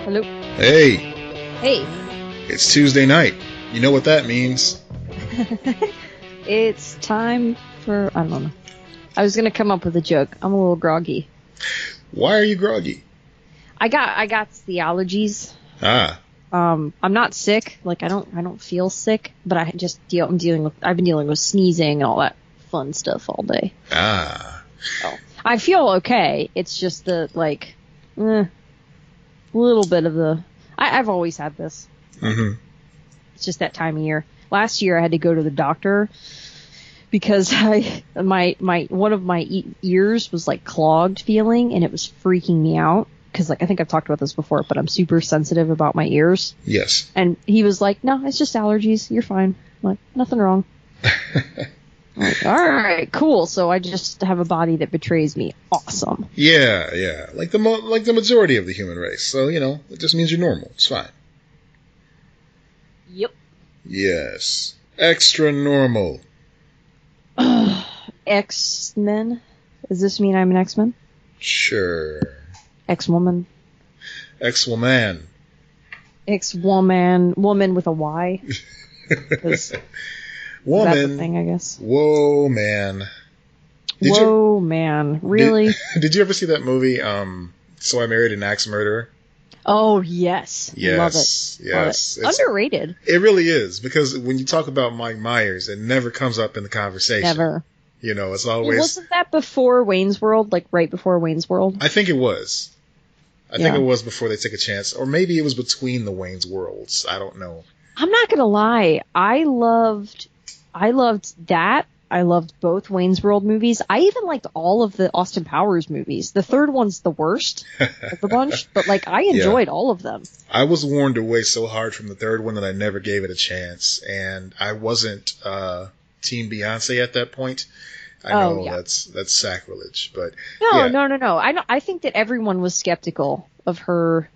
Hello. Hey, Hey. it's Tuesday night. You know what that means. It's time for, I don't know. I was gonna come up with a joke. I'm a little groggy. Why are you groggy? I got the allergies. Ah, I'm not sick. Like I don't feel sick, but I've been dealing with sneezing and all that fun stuff all day. So I feel okay. It's just the little bit of the. I've always had this. mm-hmm. It's just that time of year. Last year I had to go to the doctor because one of my ears was like clogged feeling, and it was freaking me out. Because I think I've talked about this before, but I'm super sensitive about my ears. Yes. And he was like, "No, it's just allergies. You're fine." I'm like, nothing wrong. I'm like, all right, cool. So I just have a body that betrays me. Awesome. Yeah. Like the majority of the human race. So it just means you're normal. It's fine. Yep. Yes. Extra normal. X-Men. Does this mean I'm an X-Men? Sure. X-woman. X-woman. X-woman. Woman with a Y. Woman. That's the thing, I guess. Whoa, man. Man. Really? Did you ever see that movie, So I Married an Axe Murderer? Oh, yes. Love it. Yes. Love it. Underrated. It really is, because when you talk about Mike Myers, it never comes up in the conversation. Never. It's always... Wasn't that before Wayne's World? Like, right before Wayne's World? I think it was. I think it was before they took a chance. Or maybe it was between the Wayne's Worlds. I don't know. I'm not gonna lie. I loved that. I loved both Wayne's World movies. I even liked all of the Austin Powers movies. The third one's the worst of the bunch, but I enjoyed all of them. I was warned away so hard from the third one that I never gave it a chance, and I wasn't Team Beyonce at that point. I know that's sacrilege, but no. I think that everyone was skeptical of her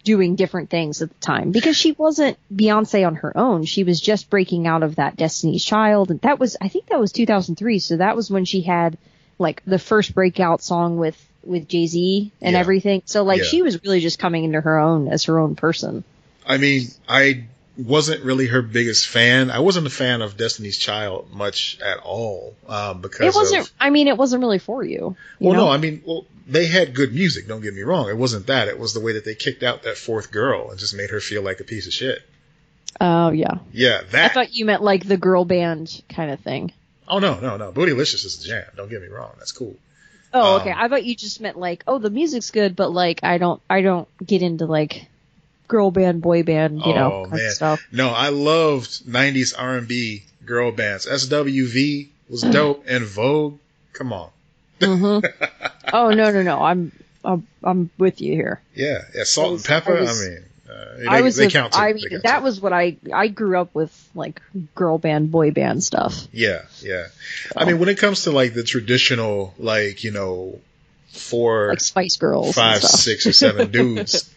doing different things at the time because she wasn't Beyonce on her own. She was just breaking out of that Destiny's Child, and I think that was 2003. So that was when she had the first breakout song with Jay-Z and everything. So she was really just coming into her own as her own person. I mean, I wasn't really her biggest fan. I wasn't a fan of Destiny's Child much at all, because it wasn't really for you. They had good music, don't get me wrong. It wasn't that. It was the way that they kicked out that fourth girl and just made her feel like a piece of shit. Oh, yeah. Yeah, that. I thought you meant the girl band kind of thing. Oh, no. Bootylicious is a jam. Don't get me wrong. That's cool. Oh, okay. I thought you just meant the music's good, but I don't get into girl band, boy band, kind of stuff. No, I loved 90s R&B girl bands. SWV was dope, and Vogue. Come on. Mm-hmm. Oh, no. I'm with you here. Yeah. Salt and Pepper. They count too. That was what I grew up with, girl band, boy band stuff. Yeah. So. I mean, when it comes to the traditional, 4, Spice Girls, 5, 6, or 7 dudes.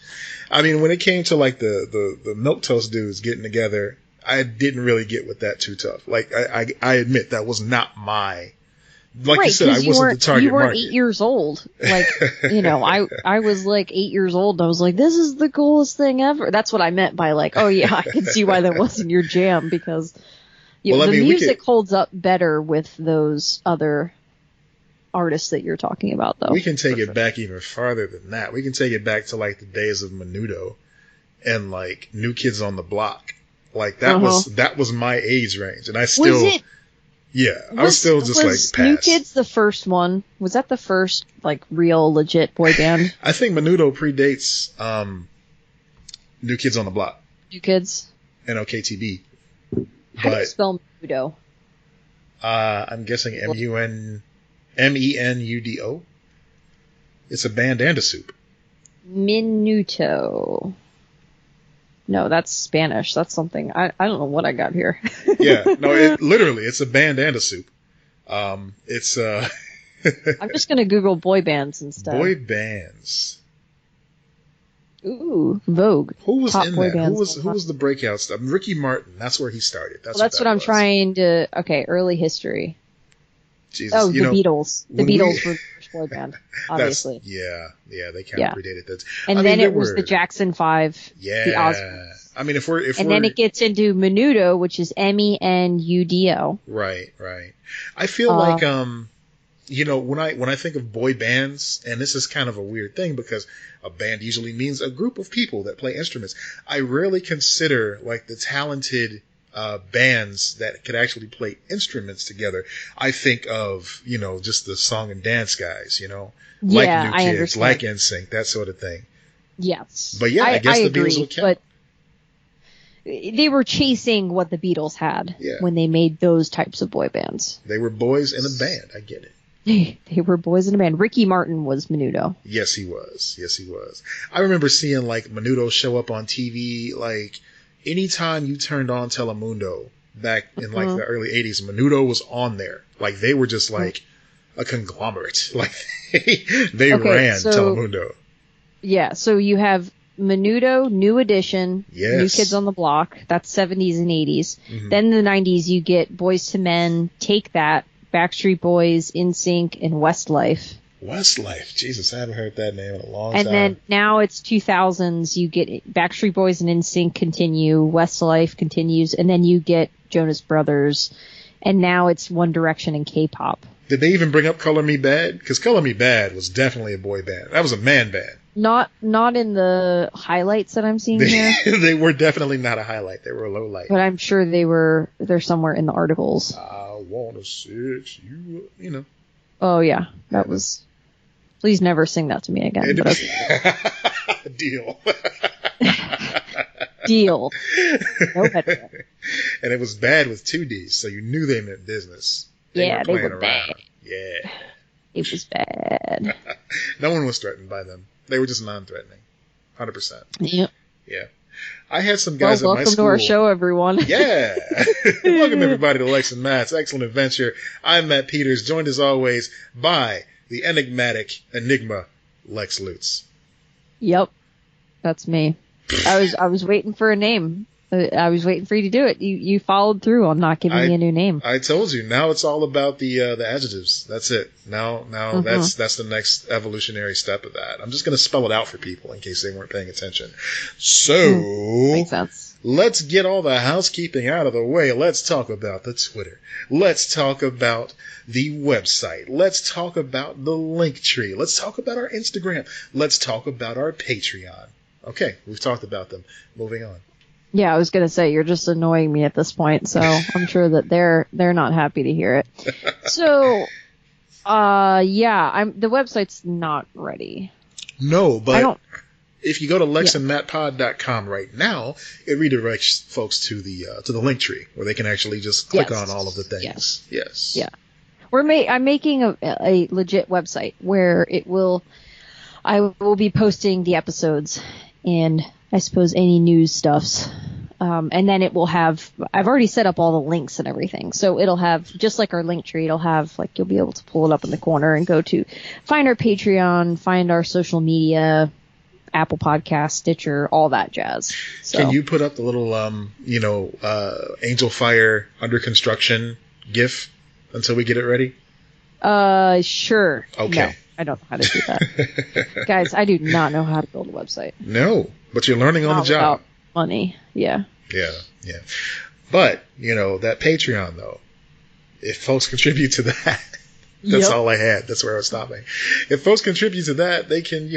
I mean, when it came to the milquetoast dudes getting together, I didn't really get with that too tough. I admit that was not my. You said, I wasn't the target market. You were 8 years old. I was 8 years old, and I was this is the coolest thing ever. That's what I meant by I can see why that wasn't your jam, because the music holds up better with those other artists that you're talking about, though. We can take it back even farther than that. We can take it back to the days of Menudo and New Kids on the Block. That was my age range, and I still. Was it? Yeah, I was still just was pass. New Kids the first one? Was that the first real legit boy band? I think Menudo predates New Kids on the Block. New Kids. NOKTB. How do you spell Menudo? I'm guessing MENUDO. It's a band and a soup. Minuto. No, that's Spanish. That's something. I don't know what I got here. Yeah, no, it's a band and a soup. It's I'm just gonna Google boy bands instead. Boy bands. Ooh, Vogue. Who was Top in boy that? Bands Who was the breakout stuff? Ricky Martin. That's where he started. That's what I'm trying to. Okay, early history. Jesus, the Beatles. The Beatles were the first British boy band, obviously. They kind of predated that. And then it was the Jackson 5, the Osmonds. I mean, if we're then it gets into Menudo, which is MENUDO. Right. I feel like when I think of boy bands, and this is kind of a weird thing because a band usually means a group of people that play instruments. I rarely consider like the talented bands that could actually play instruments together. I think of, just the song and dance guys, like New Kids, like NSYNC, that sort of thing. Yes. But yeah, I guess the Beatles would count. But they were chasing what the Beatles had when they made those types of boy bands. They were boys in a band. I get it. They were boys in a band. Ricky Martin was Menudo. Yes, he was. I remember seeing like Menudo show up on TV, like anytime you turned on Telemundo back in like the early 80s, Menudo was on there. Like they were just like a conglomerate. Like they ran Telemundo. Yeah, so you have Menudo, New Edition, New Kids on the Block. That's 70s and 80s. Mm-hmm. Then in the 90s, you get Boys to Men, Take That, Backstreet Boys, NSYNC, and Westlife. Westlife. Jesus, I haven't heard that name in a long time. And then now it's 2000s. You get Backstreet Boys and NSYNC continue. Westlife continues. And then you get Jonas Brothers. And now it's One Direction and K-pop. Did they even bring up Color Me Bad? Because Color Me Bad was definitely a boy band. That was a man band. Not in the highlights that I'm seeing here. They were definitely not a highlight. They were a low light. But I'm sure they're somewhere in the articles. I wanna sit you, Oh yeah, that was. Please never sing that to me again. Deal. Deal. No better. And it was bad with 2 Ds, so you knew they meant business. They were bad. Yeah. It was bad. No one was threatened by them. They were just non-threatening. 100%. Yep. Yeah. I had some guys at my school. Welcome to our show, everyone. Yeah. Welcome, everybody, to Lex and Matt's Excellent Adventure. I'm Matt Peters, joined as always by the enigmatic Enigma, Lex Lutz. Yep. That's me. I was waiting for a name. I was waiting for you to do it. You followed through on not giving me a new name. I told you. Now it's all about the adjectives. That's it. Now that's the next evolutionary step of that. I'm just going to spell it out for people in case they weren't paying attention. So makes sense. Let's get all the housekeeping out of the way. Let's talk about the Twitter. Let's talk about the website. Let's talk about the link tree. Let's talk about our Instagram. Let's talk about our Patreon. Okay, we've talked about them. Moving on. Yeah, I was going to say, you're just annoying me at this point, so I'm sure that they're not happy to hear it. So, the website's not ready. No, but if you go to lexandmattpod.com right now, it redirects folks to the link tree where they can actually just click on all of the things. Yes. Yeah. I'm making a legit website where I will be posting the episodes and I suppose any news stuffs. And then it will have, I've already set up all the links and everything. So it'll have, just like our link tree, it'll have, like, you'll be able to pull it up in the corner and go to find our Patreon, find our social media, Apple Podcast, Stitcher, all that jazz. So. Can you put up the little, Angel Fire under construction GIF until we get it ready? Sure. Okay. No, I don't know how to do that. Guys, I do not know how to build a website. No, but you're learning on the job. Money. Yeah. Yeah. But, that Patreon, though, if folks contribute to that, that's all I had. That's where I was stopping. If folks contribute to that, they can,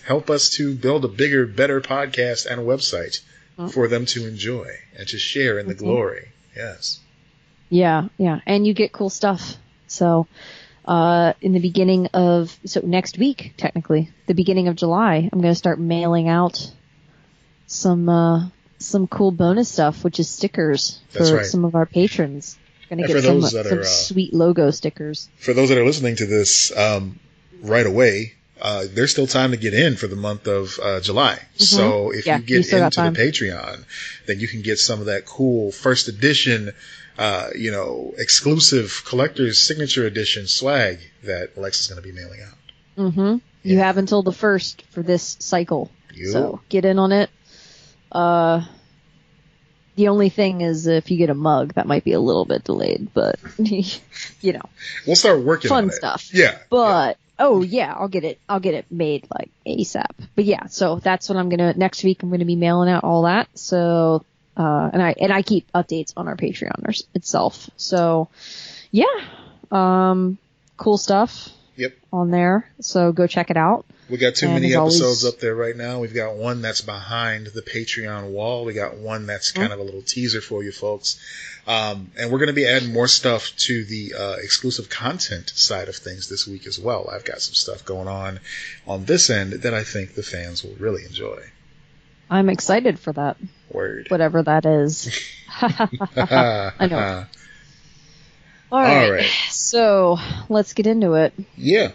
help us to build a bigger, better podcast and a website for them to enjoy and to share in the glory. Yes. Yeah. And you get cool stuff. So, in the beginning of, next week, technically, the beginning of July, I'm going to start mailing out some cool bonus stuff, which is stickers for some of our patrons. Going to get some sweet logo stickers. For those that are listening to this right away, there's still time to get in for the month of July. Mm-hmm. So if you get into the Patreon, then you can get some of that cool first edition, exclusive collector's signature edition swag that Lex is going to be mailing out. Mm-hmm. Yeah. You have until the 1st for this cycle. So get in on it. The only thing is if you get a mug, that might be a little bit delayed, but, We'll start working on it. Fun stuff. Yeah. But Oh yeah, I'll get it made like ASAP. But yeah, so that's what next week I'm gonna be mailing out all that. So, and I keep updates on our Patreon itself. So yeah, cool stuff. Yep. On there. So go check it out. We got too many episodes up there right now. We've got one that's behind the Patreon wall. We got one that's kind of a little teaser for you folks. And we're going to be adding more stuff to the exclusive content side of things this week as well. I've got some stuff going on this end that I think the fans will really enjoy. I'm excited for that. Word. Whatever that is. I know. All right. So let's get into it. Yeah.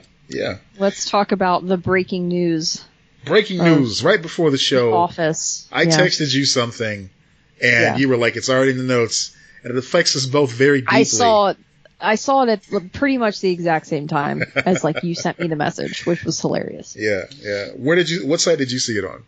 Let's talk about the breaking news. Breaking news right before the show. Office. I texted you something, and you were like, "It's already in the notes," and it affects us both very deeply. I saw it at pretty much the exact same time as like you sent me the message, which was hilarious. Yeah. What site did you see it on?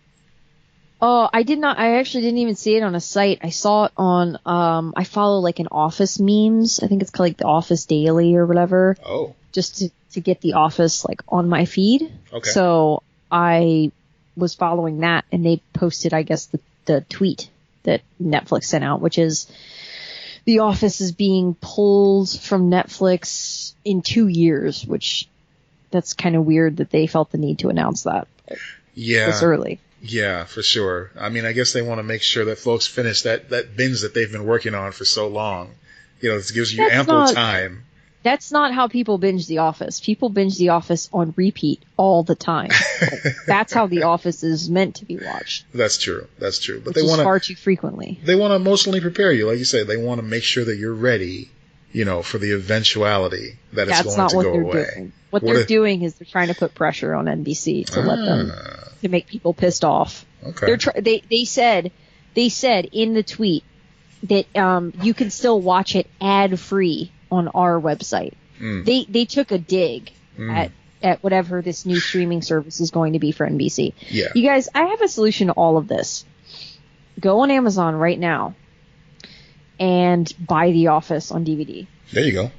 Oh, I did not. I actually didn't even see it on a site. I saw it on. I follow like an Office memes. I think it's called like the Office Daily or whatever. Oh. Just to get the Office like on my feed. Okay. So I was following that, and they posted, I guess, the tweet that Netflix sent out, which is the Office is being pulled from Netflix in 2 years, which that's kind of weird that they felt the need to announce that. Yeah. This early. Yeah, for sure. I mean, I guess they want to make sure that folks finish that binge that they've been working on for so long. You know, this gives you ample time. That's not how people binge The Office. People binge The Office on repeat all the time. That's how The Office is meant to be watched. That's true. But they want far too frequently. They want to emotionally prepare you, like you said. They want to make sure that you're ready, you know, for the eventuality that it's going to go away. Doing. What they're doing is they're trying to put pressure on NBC to let them to make people pissed off. Okay. They said in the tweet that you can still watch it ad free on our website. They took a dig at whatever this new streaming service is going to be for NBC. Yeah. You guys, I have a solution to all of this. Go on Amazon right now and buy The Office on DVD. There you go.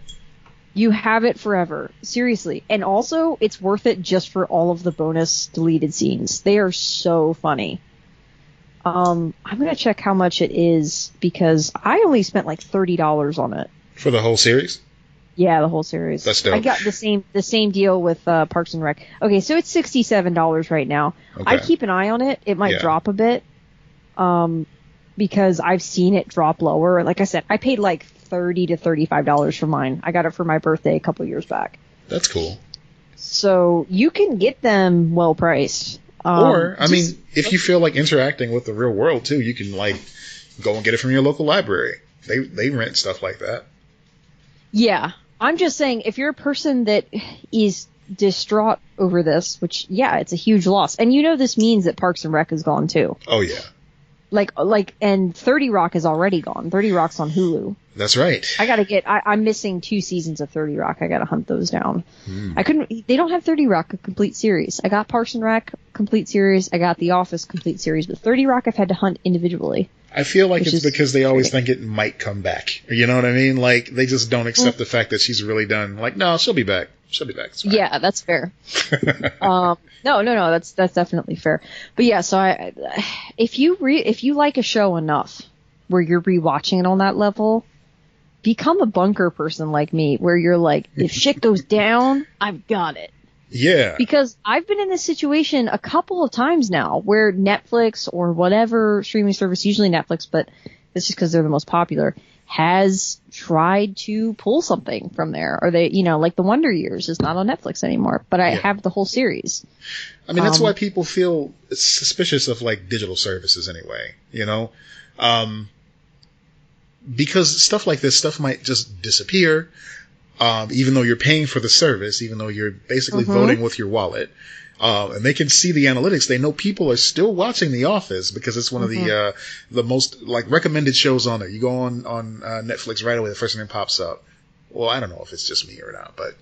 You have it forever. Seriously. And also, it's worth it just for all of the bonus deleted scenes. They are so funny. I'm going to check how much it is because I only spent like $30 on it. For the whole series? Yeah, the whole series. That's dope. I got the same deal with Parks and Rec. Okay, so it's $67 right now. Okay. I keep an eye on it. It might drop a bit. Because I've seen it drop lower. Like I said, I paid like $30 to $35 for mine. I got it for my birthday a couple years back. That's cool. So you can get them well priced. Or, I mean, if you feel like interacting with the real world too, you can like go and get it from your local library. They rent stuff like that. Yeah. I'm just saying, if you're a person that is distraught over this, which, yeah, it's a huge loss. And you know this means that Parks and Rec is gone too. Oh, yeah. And 30 Rock is already gone. 30 Rock's on Hulu. That's right. I'm missing 2 seasons of 30 Rock. I gotta hunt those down. They don't have 30 Rock a complete series. I got Parks and Rec complete series. I got The Office complete series, but 30 Rock I've had to hunt individually. I feel like it's because they always think it might come back. You know what I mean? Like, they just don't accept the fact that she's really done. Like, no, she'll be back. She'll be back. It's fine. Yeah, that's fair. No, that's definitely fair. But yeah, so if you like a show enough where you're rewatching it on that level, become a bunker person like me, where you're like, if shit goes down, I've got it. Yeah. Because I've been in this situation a couple of times now where Netflix or whatever streaming service, usually Netflix, but it's just because they're the most popular, has tried to pull something from there. Or they, like The Wonder Years is not on Netflix anymore, but I have the whole series. I mean, that's why people feel suspicious of like digital services anyway, because stuff like this stuff might just disappear. Even though you're paying for the service, even though you're basically voting with your wallet, and they can see the analytics, they know people are still watching The Office because it's one of the most like recommended shows on there. You go on Netflix right away, the first thing that pops up. Well, I don't know if it's just me or not, but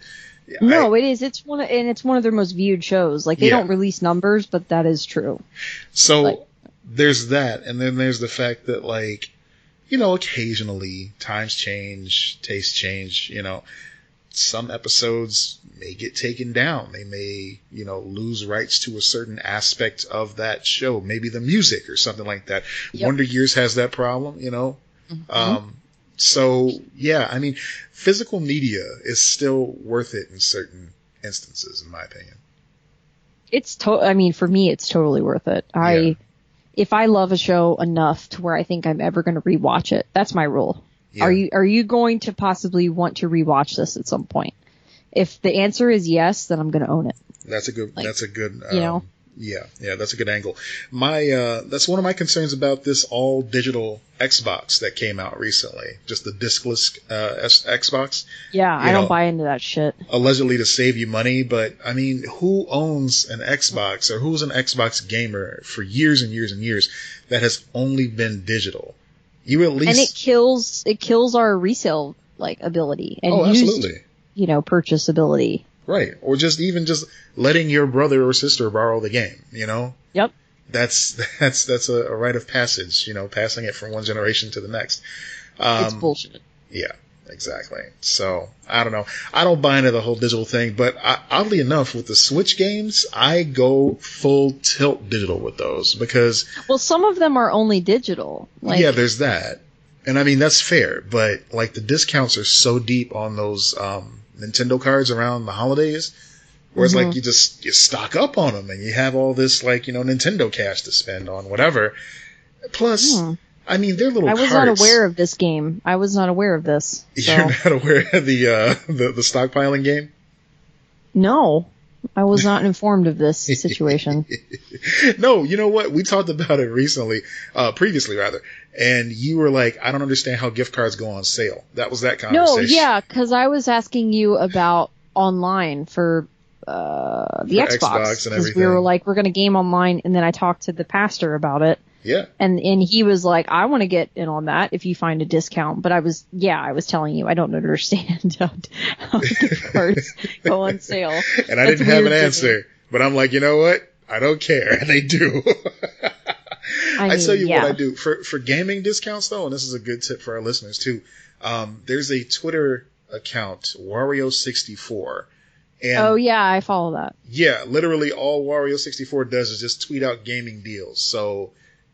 no, it is. It's one of their most viewed shows. Like they don't release numbers, but that is true. So there's that, and then there's the fact that like, occasionally times change, tastes change, some episodes may get taken down. They may, lose rights to a certain aspect of that show, maybe the music or something like that. Yep. Wonder Years has that problem, Mm-hmm. So yeah, I mean, physical media is still worth it in certain instances, in my opinion. For me, it's totally worth it. If I love a show enough to where I think I'm ever going to rewatch it, that's my rule. Yeah. Are you going to possibly want to rewatch this at some point? If the answer is yes, then I'm going to own it. That's a good, that's a good angle. That's one of my concerns about this all digital Xbox that came out recently. Just the discless, Xbox. Yeah, I don't buy into that shit. Allegedly to save you money, but I mean, who owns an Xbox or who's an Xbox gamer for years and years and years that has only been digital? You at least. And it kills our resale, ability. And absolutely. Purchase ability. Right. Or just letting your brother or sister borrow the game, Yep. That's a rite of passage, passing it from one generation to the next. It's bullshit. Yeah, exactly. So, I don't know. I don't buy into the whole digital thing, but oddly enough, with the Switch games, I go full tilt digital with those because... Well, some of them are only digital. Yeah, there's that. And I mean, that's fair, but the discounts are so deep on those, Nintendo cards around the holidays, where it's mm-hmm. you stock up on them and you have all this Nintendo cash to spend on whatever. Plus, I mean, they're little cards. I was not aware of this game. I was not aware of this. So. You're not aware of the stockpiling game? No, I was not informed of this situation. No, you know what? We talked about it previously rather. And you were like, I don't understand how gift cards go on sale. That was that conversation. No, yeah, because I was asking you about online for the Xbox. Because we were like, we're going to game online. And then I talked to the pastor about it. Yeah. And he was like, I want to get in on that if you find a discount. But I was telling you, I don't understand how gift cards go on sale. And I didn't have an answer. But I'm like, you know what? I don't care. They do. I tell you what I do for gaming discounts though, and this is a good tip for our listeners too. There's a Twitter account, Wario64. And I follow that. Yeah, literally all Wario64 does is just tweet out gaming deals. So,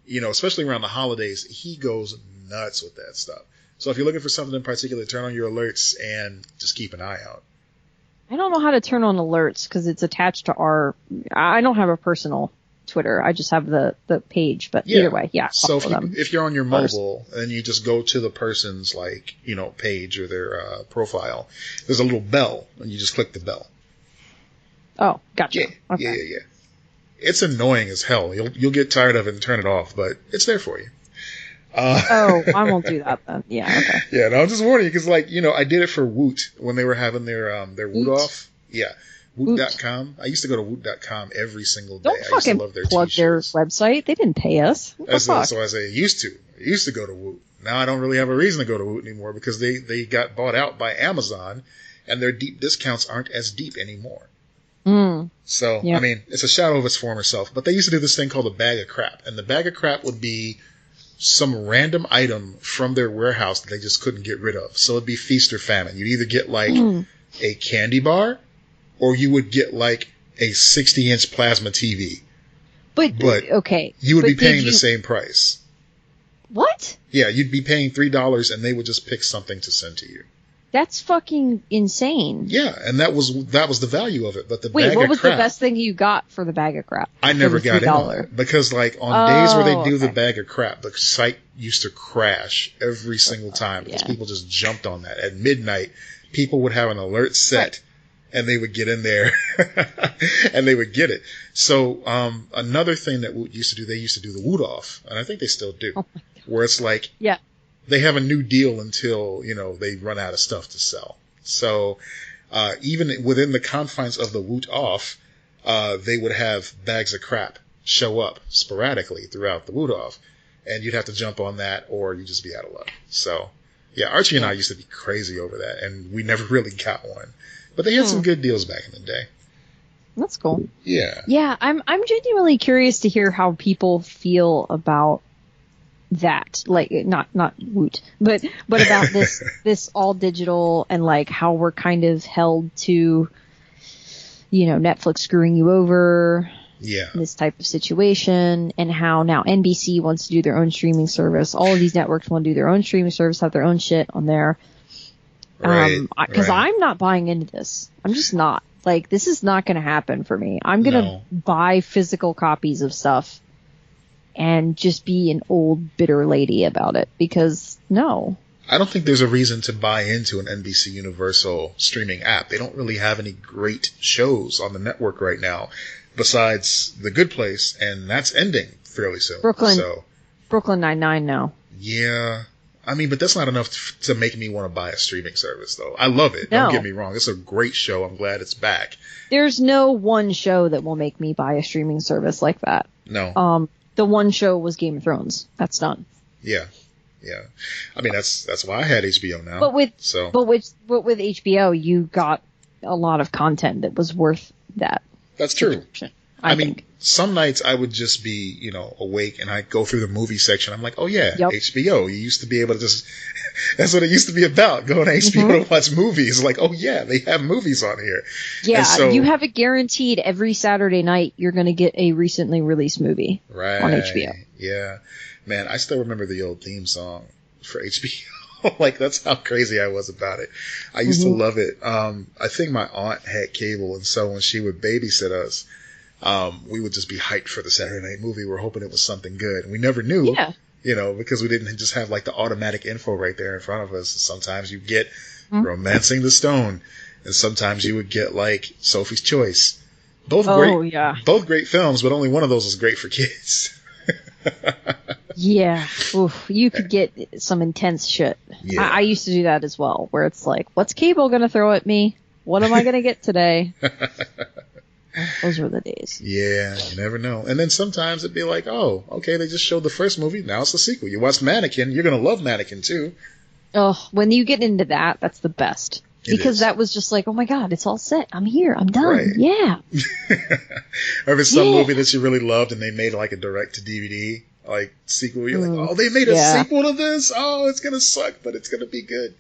especially around the holidays, he goes nuts with that stuff. So if you're looking for something in particular, turn on your alerts and just keep an eye out. I don't know how to turn on alerts because it's attached to I don't have a personal Twitter. I just have the page, but either way, So if you're on your mobile and you just go to the person's page or their profile, there's a little bell and you just click the bell. Oh, gotcha. Yeah, okay. yeah. It's annoying as hell. You'll get tired of it and turn it off, but it's there for you. I won't do that then. Yeah, okay. Yeah, no, I'm just warning you because, I did it for Woot when they were having their Woot off. Yeah. Woot.com. I used to go to Woot.com every single day. Don't fucking plug their website. They didn't pay us. That's what I say. I used to go to Woot. Now I don't really have a reason to go to Woot anymore because they got bought out by Amazon and their deep discounts aren't as deep anymore. So, I mean, it's a shadow of its former self. But they used to do this thing called a bag of crap. And the bag of crap would be some random item from their warehouse that they just couldn't get rid of. So it'd be feast or famine. You'd either get a candy bar or you would get a 60-inch plasma TV. But okay. You would be paying the same price. What? Yeah, you'd be paying $3 and they would just pick something to send to you. That's fucking insane. Yeah, and that was the value of it. But what was the best thing you got for the bag of crap? I never got in on it because on days where they do the bag of crap, the site used to crash every single time because people just jumped on that. At midnight, people would have an alert set and they would get in there and they would get it. So another thing that Woot used to do, they used to do the Woot off, and I think they still do, where it's they have a new deal until, they run out of stuff to sell. So, even within the confines of the Woot off, they would have bags of crap show up sporadically throughout the Woot off. And you'd have to jump on that or you'd just be out of luck. So, yeah, Archie and I used to be crazy over that and we never really got one. But they had some good deals back in the day. That's cool. Yeah. Yeah, I'm genuinely curious to hear how people feel about that, like, not Woot, but about this all digital and like how we're kind of held to, Netflix screwing you over. Yeah. This type of situation, and how now NBC wants to do their own streaming service. All of these networks want to do their own streaming service, have their own shit on there. Right. Because I'm not buying into this. I'm just not. Like, this is not going to happen for me. I'm going to buy physical copies of stuff and just be an old, bitter lady about it. Because, no. I don't think there's a reason to buy into an NBC Universal streaming app. They don't really have any great shows on the network right now, besides The Good Place, and that's ending fairly soon. Brooklyn Nine-Nine now. Yeah. I mean, but that's not enough to make me want to buy a streaming service, though. I love it. No. Don't get me wrong. It's a great show. I'm glad it's back. There's no one show that will make me buy a streaming service like that. No. The one show was Game of Thrones. That's done. Yeah. Yeah. I mean, that's why I had HBO now. But with HBO, you got a lot of content that was worth that. That's true. I mean, some nights I would just be, awake and I'd go through the movie section. I'm like, oh yeah, yep. HBO. You used to be able to just, that's what it used to be about. Going to HBO to watch movies. Like, oh yeah, they have movies on here. Yeah. So, you have it guaranteed every Saturday night you're going to get a recently released movie on HBO. Yeah. Man, I still remember the old theme song for HBO. Like, that's how crazy I was about it. I used to love it. I think my aunt had cable, and so when she would babysit us, we would just be hyped for the Saturday night movie. We're hoping it was something good. And we never knew, because we didn't just have like the automatic info right there in front of us. Sometimes you get Romancing the Stone, and sometimes you would get like Sophie's Choice. Both great films, but only one of those was great for kids. Yeah. Oof, you could get some intense shit. Yeah. I used to do that as well, where it's like, what's cable going to throw at me? What am I going to get today? Those were the days. Yeah, you never know. And then sometimes it'd be like, oh, okay, they just showed the first movie. Now it's the sequel. You watched Mannequin. You're going to love Mannequin, too. Oh, when you get into that, that's the best. Because that was just like, oh my God, it's all set. I'm here. I'm done. Right. Yeah. Or if it's some movie that you really loved and they made like a direct-to-DVD like sequel, you're like, oh, they made a sequel to this? Oh, it's going to suck, but it's going to be good.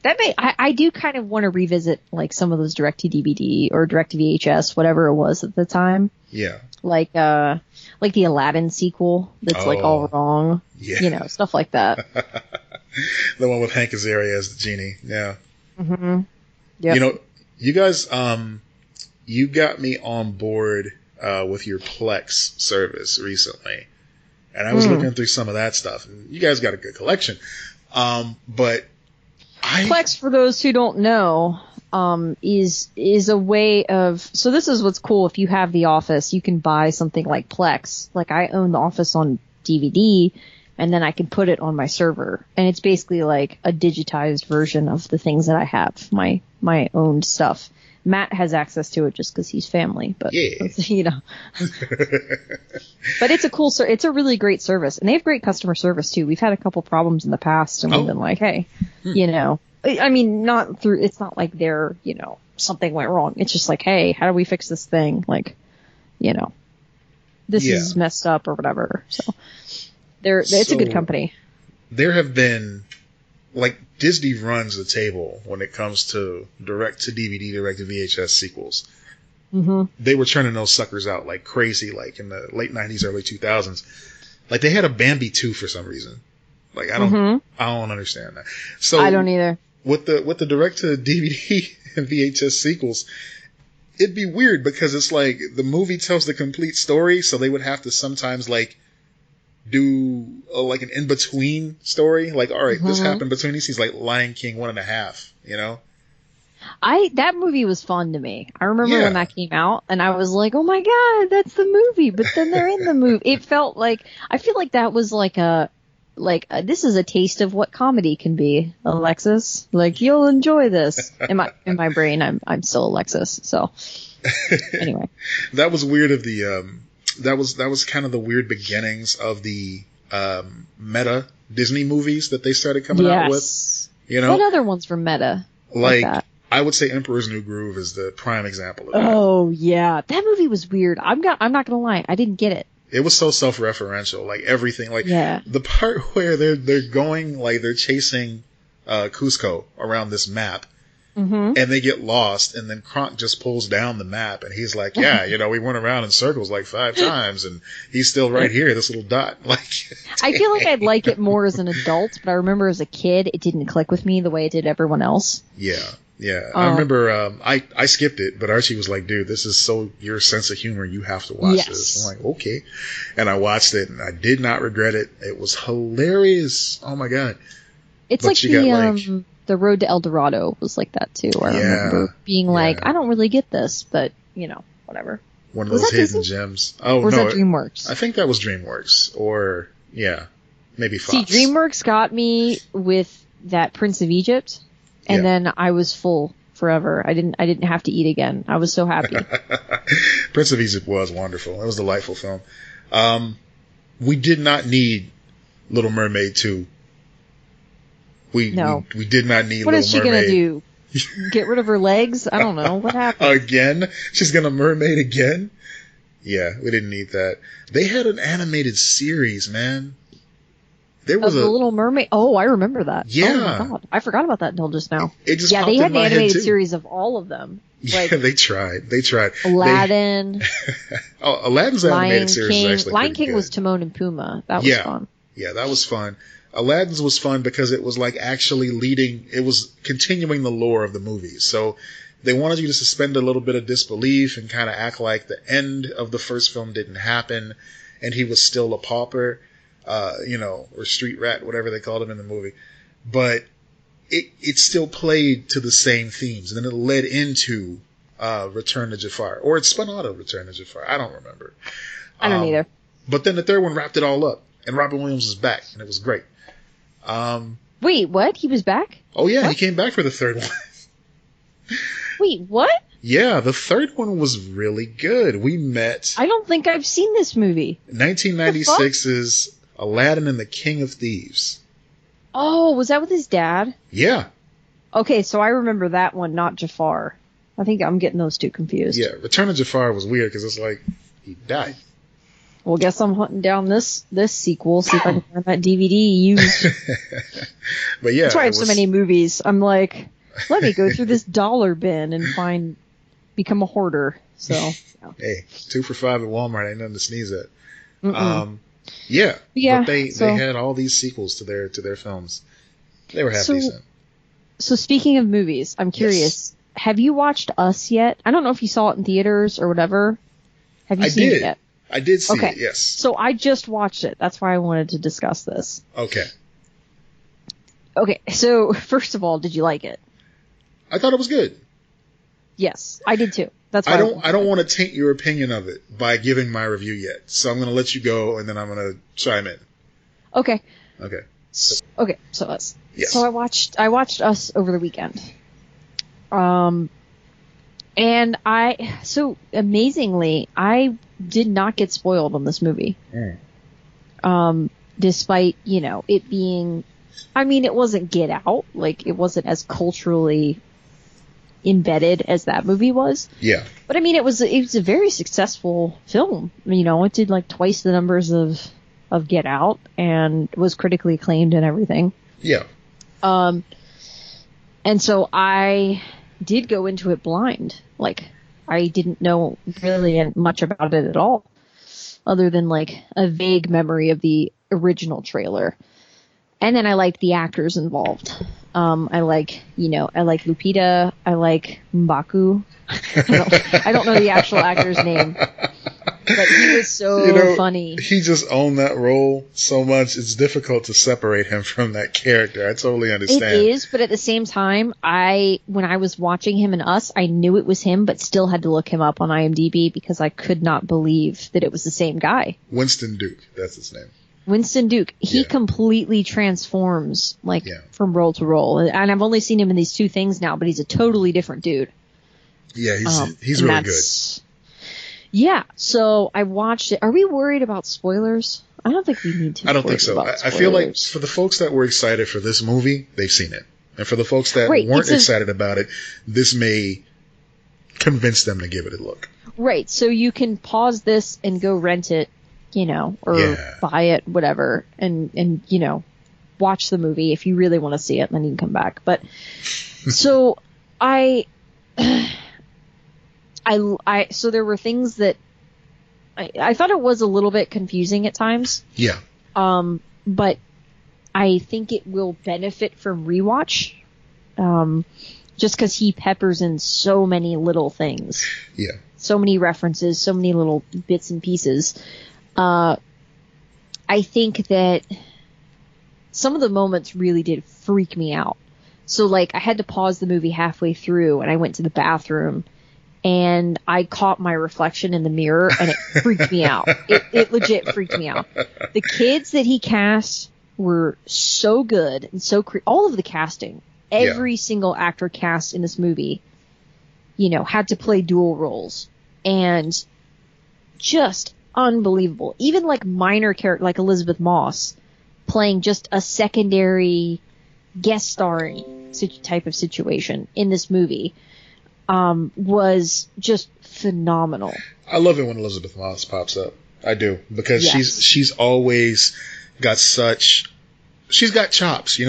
I do kind of want to revisit like some of those direct-to-DVD or direct-to-VHS, whatever it was at the time. Yeah. Like the Aladdin sequel that's like all wrong. Yeah. Stuff like that. The one with Hank Azaria as the genie. Yeah. Mm-hmm. Yep. You guys, you got me on board with your Plex service recently, and I was looking through some of that stuff. And you guys got a good collection, but Plex, for those who don't know, is a way of. So this is what's cool. If you have The Office, you can buy something like Plex. Like I own The Office on DVD. And then I can put it on my server. And it's basically like a digitized version of the things that I have, my own stuff. Matt has access to it just because he's family, but but it's a cool, it's a really great service, and they have great customer service too. We've had a couple problems in the past, and we've been like, hey, I mean, it's not like they're, something went wrong. It's just like, hey, how do we fix this thing? Like, this is messed up or whatever. So. It's a good company. There have been, like, Disney runs the table when it comes to direct-to-DVD, direct-to-VHS sequels. Mm-hmm. They were churning those suckers out like crazy, like in the late 90s, early 2000s. Like, they had a Bambi 2 for some reason. Like, I don't understand that. So I don't either. With the direct-to-DVD and VHS sequels, it'd be weird because it's like the movie tells the complete story, so they would have to sometimes, like, do like an in-between story. Like, all right, this happened between these scenes, like Lion King 1.5, That movie was fun to me. I remember when that came out, and I was like, oh my God, that's the movie. But then they're in the movie. It felt like, I feel like that was like this is a taste of what comedy can be, Alexis. Like, you'll enjoy this. In my brain, I'm still Alexis. So anyway. That was weird of the, that was kind of the weird beginnings of the meta Disney movies that they started coming out with. What other ones were meta? Like that? I would say Emperor's New Groove is the prime example of that. Oh yeah, that movie was weird. I'm not gonna lie, I didn't get it. It was so self-referential, like everything, like Yeah. the part where they're going, like they're chasing Cusco around this map, Mm-hmm. and they get lost, and then Kronk just pulls down the map, and he's like, "Yeah, we went around in circles like 5 times, and he's still right here, this little dot." Like, I feel like I'd like it more as an adult, but I remember as a kid, it didn't click with me the way it did everyone else. yeah. I remember I skipped it, but Archie was like, "Dude, this is so your sense of humor. You have to watch this." I'm like, "Okay," and I watched it, and I did not regret it. It was hilarious. Oh my god! It's But like the Road to El Dorado was like that too. I remember being like, I don't really get this, but whatever. One of those hidden gems. Oh, or was no, that DreamWorks? I think that was DreamWorks, or maybe Fox. See, DreamWorks got me with that Prince of Egypt. And then I was full forever. I didn't have to eat again. I was so happy. Prince of Egypt was wonderful. It was a delightful film. We did not need Little Mermaid 2. We did not need Little Mermaid. What is she going to do? Get rid of her legs? I don't know. What happened? Again? She's going to mermaid again? Yeah, we didn't need that. They had an animated series, man. There was The Little Mermaid. Oh, I remember that. Yeah. Oh my god, I forgot about that until just now. It just they had an animated series of all of them. Yeah, they tried. Aladdin. Aladdin's animated series is actually Lion King good. was Timon and Pumbaa. That was fun. Yeah, that was fun. Aladdin's was fun because it was like actually it was continuing the lore of the movies. So they wanted you to suspend a little bit of disbelief and kind of act like the end of the first film didn't happen and he was still a pauper. Or street rat, whatever they called him in the movie. But it still played to the same themes. And then it led into Return to Jafar. Or it spun out of Return to Jafar. I don't remember. I don't either. But then the third one wrapped it all up. And Robin Williams was back. And it was great. Wait, what? He was back? Oh, yeah. What? He came back for the third one. Wait, what? Yeah, the third one was really good. We met... I don't think I've seen this movie. 1996's... Aladdin and the King of Thieves. Oh, was that with his dad? Yeah. Okay, so I remember that one, not Jafar. I think I'm getting those two confused. Yeah, Return of Jafar was weird because it's like, he died. Well, guess I'm hunting down this sequel, see if I can find that DVD used. But yeah. That's why I have so many movies. I'm like, let me go through this dollar bin and become a hoarder. So, yeah. Hey, 2 for $5 at Walmart ain't nothing to sneeze at. Yeah, but they had all these sequels to their films. They were half decent. So speaking of movies, I'm curious. Yes. Have you watched Us yet? I don't know if you saw it in theaters or whatever. Have you seen it yet? I did see it, yes. So I just watched it. That's why I wanted to discuss this. Okay. So first of all, did you like it? I thought it was good. Yes, I did too. That's why I don't want to taint your opinion of it by giving my review yet. So I'm going to let you go and then I'm going to chime in. Okay. So Us. Yes. So I watched Us over the weekend. And amazingly, I did not get spoiled on this movie. Despite, it being, it wasn't Get Out. Like, it wasn't as culturally embedded as that movie was. Yeah. But it was a very successful film. It did like twice the numbers of Get Out and was critically acclaimed and everything. Yeah. And so I did go into it blind. Like, I didn't know really much about it at all, other than like a vague memory of the original trailer. And then I liked the actors involved. I like Lupita. I like M'Baku. I don't know the actual actor's name, but he was so funny. He just owned that role so much. It's difficult to separate him from that character. I totally understand. It is, but at the same time, when I was watching him in Us, I knew it was him, but still had to look him up on IMDb because I could not believe that it was the same guy. Winston Duke, that's his name. Winston Duke. He completely transforms, from role to role. And I've only seen him in these 2 things now, but he's a totally different dude. Yeah, he's really good. Yeah, so I watched it. Are we worried about spoilers? I don't think we need to. I don't think so. I feel like for the folks that were excited for this movie, they've seen it. And for the folks that weren't excited about it, this may convince them to give it a look. Right, so you can pause this and go rent it or buy it, whatever, and watch the movie. If you really want to see it, then you can come back. But so so there were things that I thought it was a little bit confusing at times. Yeah. But I think it will benefit from rewatch. Just because he peppers in so many little things. Yeah. So many references, so many little bits and pieces. I think that some of the moments really did freak me out. So, like, I had to pause the movie halfway through, and I went to the bathroom, and I caught my reflection in the mirror, and it freaked me out. It legit freaked me out. The kids that he cast were so good and so all of the casting, every single actor cast in this movie, had to play dual roles, and just unbelievable. Even like minor character, like Elizabeth Moss, playing just a secondary guest starring type of situation in this movie, was just phenomenal. I love it when Elizabeth Moss pops up. I do, because she's always got she's got chops,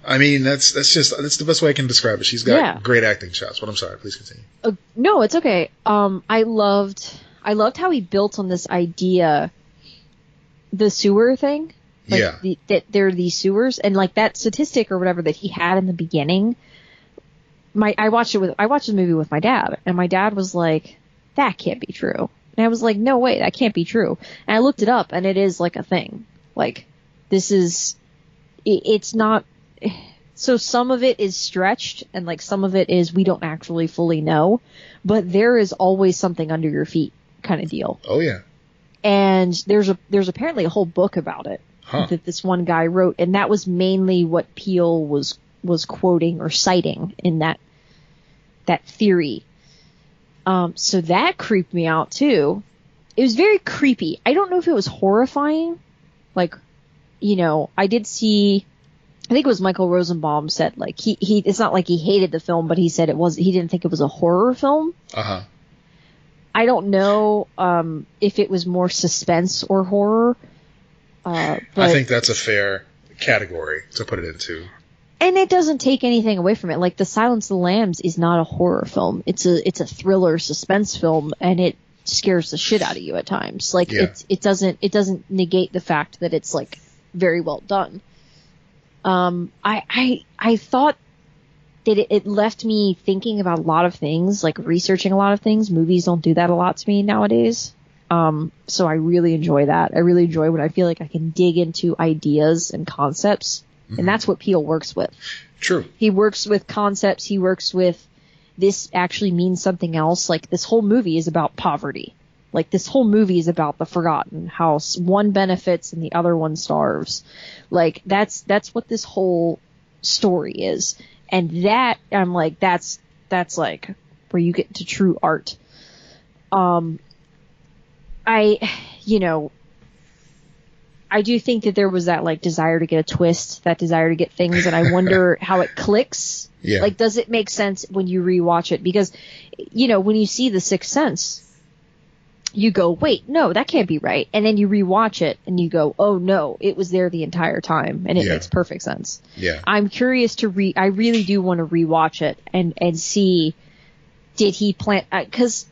I mean, that's the best way I can describe it. She's got great acting chops. But I'm sorry, please continue. No, it's okay. I loved how he built on this idea, the sewer thing. Like that there are these sewers, and like that statistic or whatever that he had in the beginning. I watched the movie with my dad, and my dad was like, "That can't be true." And I was like, "No way, that can't be true." And I looked it up, and it is like a thing. Like, this is, it's not. So some of it is stretched, and like some of it is we don't actually fully know, but there is always something under your feet kind of deal. Oh yeah. And there's apparently a whole book about it that this one guy wrote, and that was mainly what Peele was quoting or citing in that theory. So that creeped me out too. It was very creepy. I don't know if it was horrifying. Like, I did see, I think it was Michael Rosenbaum said, like, he it's not like he hated the film, but he said he didn't think it was a horror film. Uh-huh. I don't know if it was more suspense or horror. But I think that's a fair category to put it into. And it doesn't take anything away from it. Like, The Silence of the Lambs is not a horror film. It's a thriller suspense film, and it scares the shit out of you at times. Like, it doesn't negate the fact that it's like very well done. I thought that it left me thinking about a lot of things, like researching a lot of things. Movies don't do that a lot to me nowadays. So I really enjoy that. I really enjoy when I feel like I can dig into ideas and concepts. Mm-hmm. And that's what Peele works with. True. He works with concepts. He works with, this actually means something else. Like, this whole movie is about poverty. Like, this whole movie is about the forgotten, how one benefits and the other one starves. Like, that's what this whole story is. And that, I'm like, that's like where you get to true art. I do think that there was that, like, desire to get a twist, that desire to get things, and I wonder how it clicks. Yeah. Like, does it make sense when you rewatch it? Because, when you see The Sixth Sense, you go, wait, no, that can't be right. And then you rewatch it, and you go, oh, no, it was there the entire time, and it makes perfect sense. Yeah. I'm curious I really do want to rewatch it and see, did he plan, because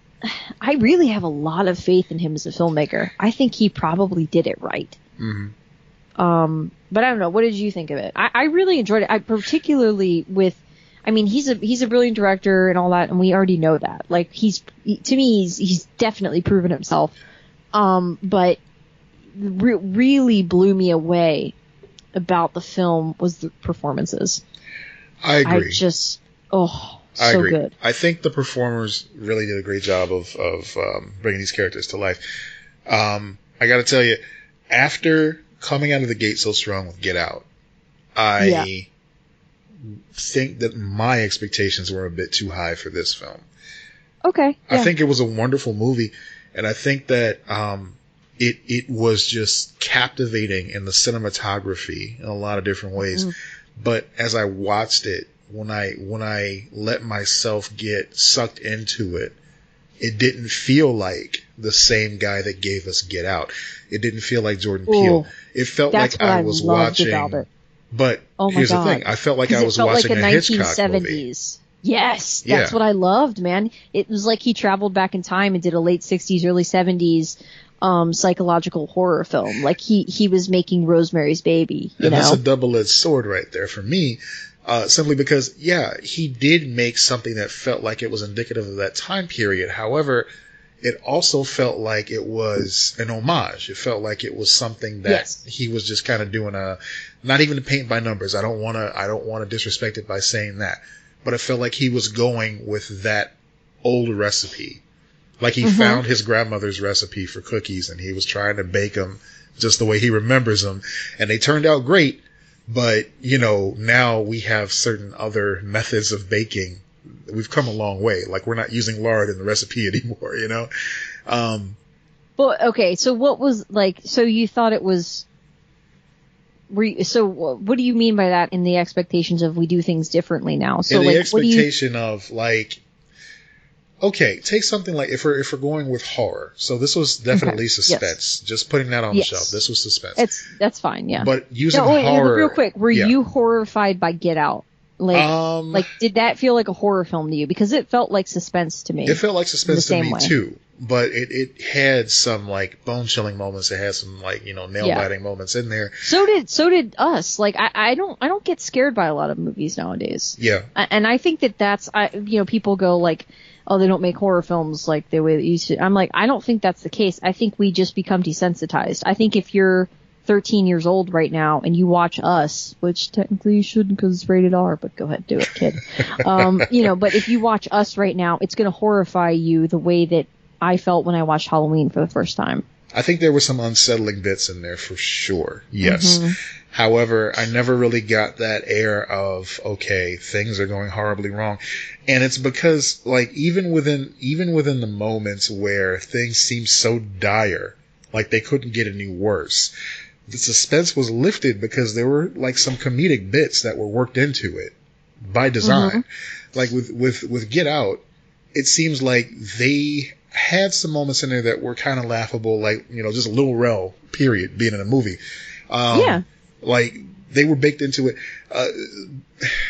I really have a lot of faith in him as a filmmaker. I think he probably did it right. Mm-hmm. But I don't know. What did you think of it? I really enjoyed it. I particularly with, I mean, he's a brilliant director and all that, and we already know that. Like, to me, he's definitely proven himself. But really blew me away about the film was the performances. I agree. I agree. Good. I think the performers really did a great job of bringing these characters to life. I got to tell you, after coming out of the gate so strong with Get Out, I think that my expectations were a bit too high for this film. Okay. Yeah. I think it was a wonderful movie, and I think that it was just captivating in the cinematography in a lot of different ways. Mm. But as I watched it, when I let myself get sucked into it, it didn't feel like the same guy that gave us Get Out. It didn't feel like Jordan Peele. It felt like I was watching. But here's the thing: I felt like I was watching a Hitchcock movie. Yes, that's what I loved, man. It was like he traveled back in time and did a late 60s, early 70s psychological horror film. Like he was making Rosemary's Baby. That's a double-edged sword right there for me. Simply because, he did make something that felt like it was indicative of that time period. However, it also felt like it was an homage. It felt like it was something that he was just kind of doing not even to paint by numbers. I don't want to disrespect it by saying that. But it felt like he was going with that old recipe. Like he found his grandmother's recipe for cookies and he was trying to bake them just the way he remembers them. And they turned out great. But, now we have certain other methods of baking. We've come a long way. Like we're not using lard in the recipe anymore, Well, okay. So what was so you thought it was, so what do you mean by that in the expectations of we do things differently now? So in the expectation of okay, take something like if we're going with horror. So this was definitely suspense. Yes. Just putting that on the shelf. This was suspense. That's fine, yeah. But using horror. Real quick, were you horrified by Get Out? Did that feel like a horror film to you? Because it felt like suspense to me. It felt like suspense to me too. But it had some bone chilling moments. It had some nail biting moments in there. So did Us. I don't get scared by a lot of movies nowadays. Yeah. And I think that's people go oh, they don't make horror films like the way that you should. I'm I don't think that's the case. I think we just become desensitized. I think if you're 13 years old right now and you watch Us, which technically you shouldn't because it's rated R, but go ahead, do it, kid. But if you watch Us right now, it's going to horrify you the way that I felt when I watched Halloween for the first time. I think there were some unsettling bits in there for sure. Yes. Mm-hmm. However, I never really got that air of, okay, things are going horribly wrong. And it's because even within the moments where things seem so dire, they couldn't get any worse, the suspense was lifted because there were some comedic bits that were worked into it by design. Mm-hmm. With Get Out, it seems like they had some moments in there that were kind of laughable, just Lil Rel, period, being in a movie. They were baked into it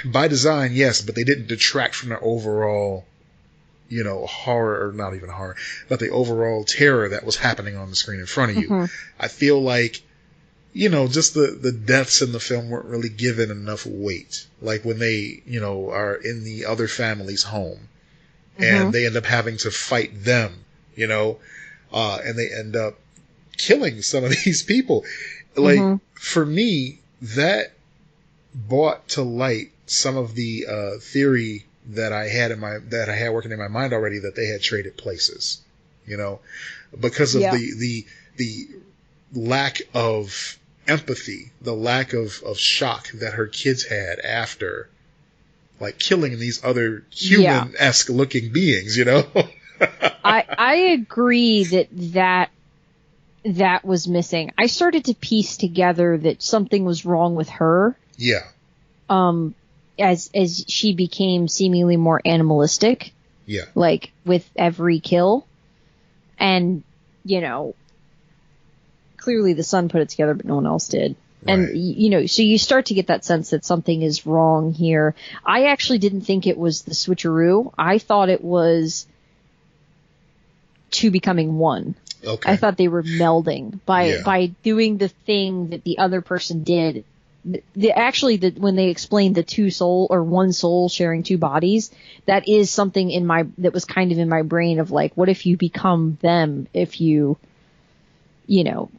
by design, yes, but they didn't detract from the overall, horror, or not even horror, but the overall terror that was happening on the screen in front of you. Mm-hmm. I feel like, just the deaths in the film weren't really given enough weight. Like when they, are in the other family's home. And they end up having to fight them, and they end up killing some of these people. For me, that brought to light some of the theory that I had working in my mind already, that they had traded places, because of the lack of empathy, the lack of shock that her kids had after killing these other human-esque looking beings, I agree that was missing. I started to piece together that something was wrong with her. Yeah. As she became seemingly more animalistic. Yeah. With every kill. And, clearly the son put it together, but no one else did. And, so you start to get that sense that something is wrong here. I actually didn't think it was the switcheroo. I thought it was two becoming one. Okay. I thought they were melding by doing the thing that the other person did. When they explained the two soul or one soul sharing two bodies, that is something that was kind of in my brain of what if you become them if you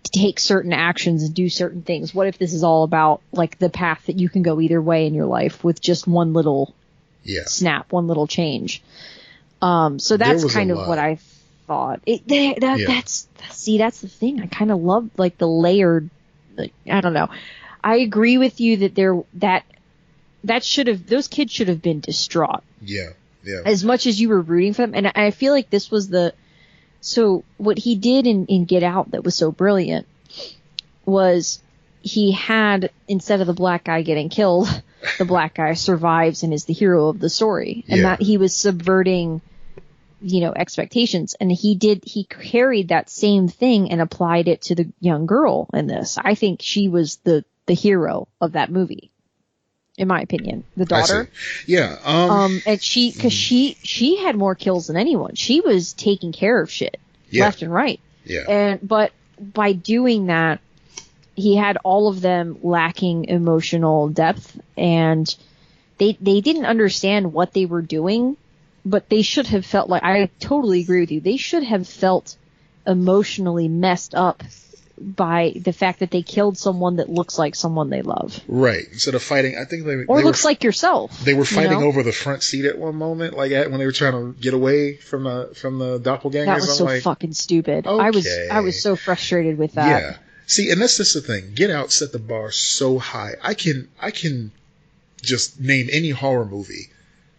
take certain actions and do certain things? What if this is all about the path that you can go either way in your life with just one little snap, one little change? So that's kind of what I thought. That's the thing. I kind of love the layered, I don't know. I agree with you that those kids should have been distraught. Yeah. Yeah. As much as you were rooting for them. And I feel like this was so what he did in Get Out that was so brilliant was he had, instead of the black guy getting killed, the black guy survives and is the hero of the story. And that he was subverting expectations. And he carried that same thing and applied it to the young girl in this. I think she was the hero of that movie, in my opinion, the daughter. Yeah. And cause she had more kills than anyone. She was taking care of shit left and right. Yeah. But by doing that, he had all of them lacking emotional depth, and they didn't understand what they were doing, but they should have felt like, I totally agree with you, they should have felt emotionally messed up by the fact that they killed someone that looks like someone they love. Right. Instead of fighting, I think they looks like yourself. They were fighting over the front seat at one moment, like when they were trying to get away from the doppelganger. That was so fucking stupid. Okay. I was so frustrated with that. Yeah. See, and that's just the thing. Get Out set the bar so high. I can just name any horror movie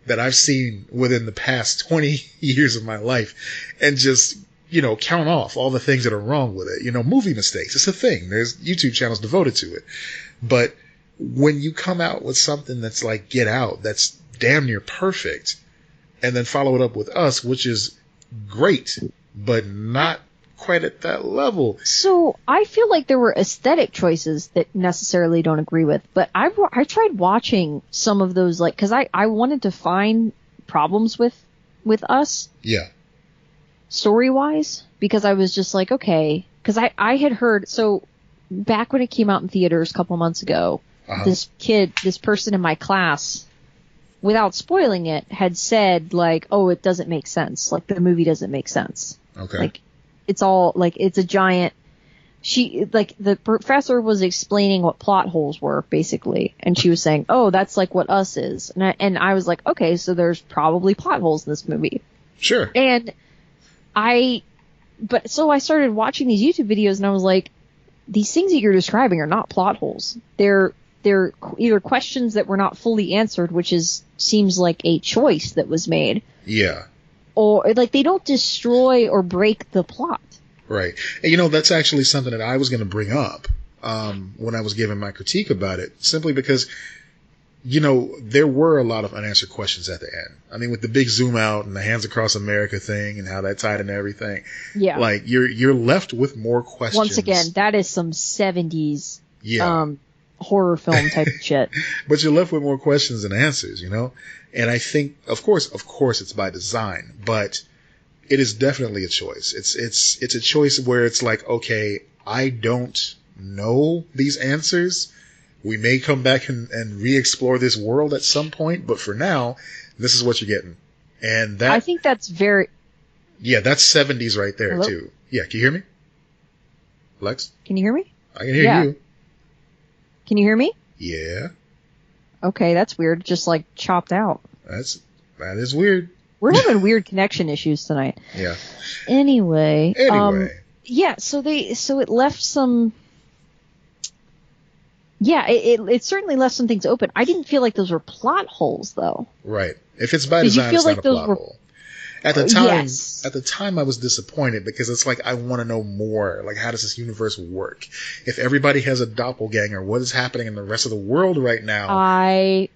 that I've seen within the past 20 years of my life and just, count off all the things that are wrong with it. Movie mistakes. It's a thing. There's YouTube channels devoted to it. But when you come out with something that's like Get Out, that's damn near perfect, and then follow it up with Us, which is great, but not quite at that level. So I feel like there were aesthetic choices that necessarily don't agree with, but I tried watching some of those, like, because I wanted to find problems with Us. Yeah. Story-wise, because I was just like, okay, because I had heard, so back when it came out in theaters a couple months ago, this person in my class, without spoiling it, had said, like, oh, it doesn't make sense. Like, the movie doesn't make sense. Okay. Like, it's all, like, it's a giant, the professor was explaining what plot holes were, basically, and she was saying, oh, that's like what Us is. And I was like, okay, so there's probably plot holes in this movie. Sure. And so I started watching these YouTube videos, and I was like, these things that you're describing are not plot holes. They're either questions that were not fully answered, which seems like a choice that was made. Yeah. Or, like, they don't destroy or break the plot. Right. And, that's actually something that I was going to bring up when I was giving my critique about it, simply because, there were a lot of unanswered questions at the end. I mean, with the big zoom out and the Hands Across America thing and how that tied into everything. Yeah. Like, you're left with more questions. Once again, that is some 70s horror film type of shit. But you're left with more questions than answers, And I think, of course, it's by design, but it is definitely a choice. It's a choice where it's like, okay, I don't know these answers. We may come back and re-explore this world at some point, but for now, this is what you're getting. And that, I think that's very... Yeah, that's 70s right there, Hello? too. Yeah, can you hear me? Lex? Can you hear me? I can hear you. Can you hear me? Yeah. Okay, that's weird. Just, like, chopped out. That is weird. We're having weird connection issues tonight. Yeah. Anyway. Yeah, so it left some... Yeah, it certainly left some things open. I didn't feel like those were plot holes, though. Right. If it's by design, it's not a plot hole. At the time, I was disappointed because it's like, I want to know more. Like, how does this universe work? If everybody has a doppelganger, what is happening in the rest of the world right now? I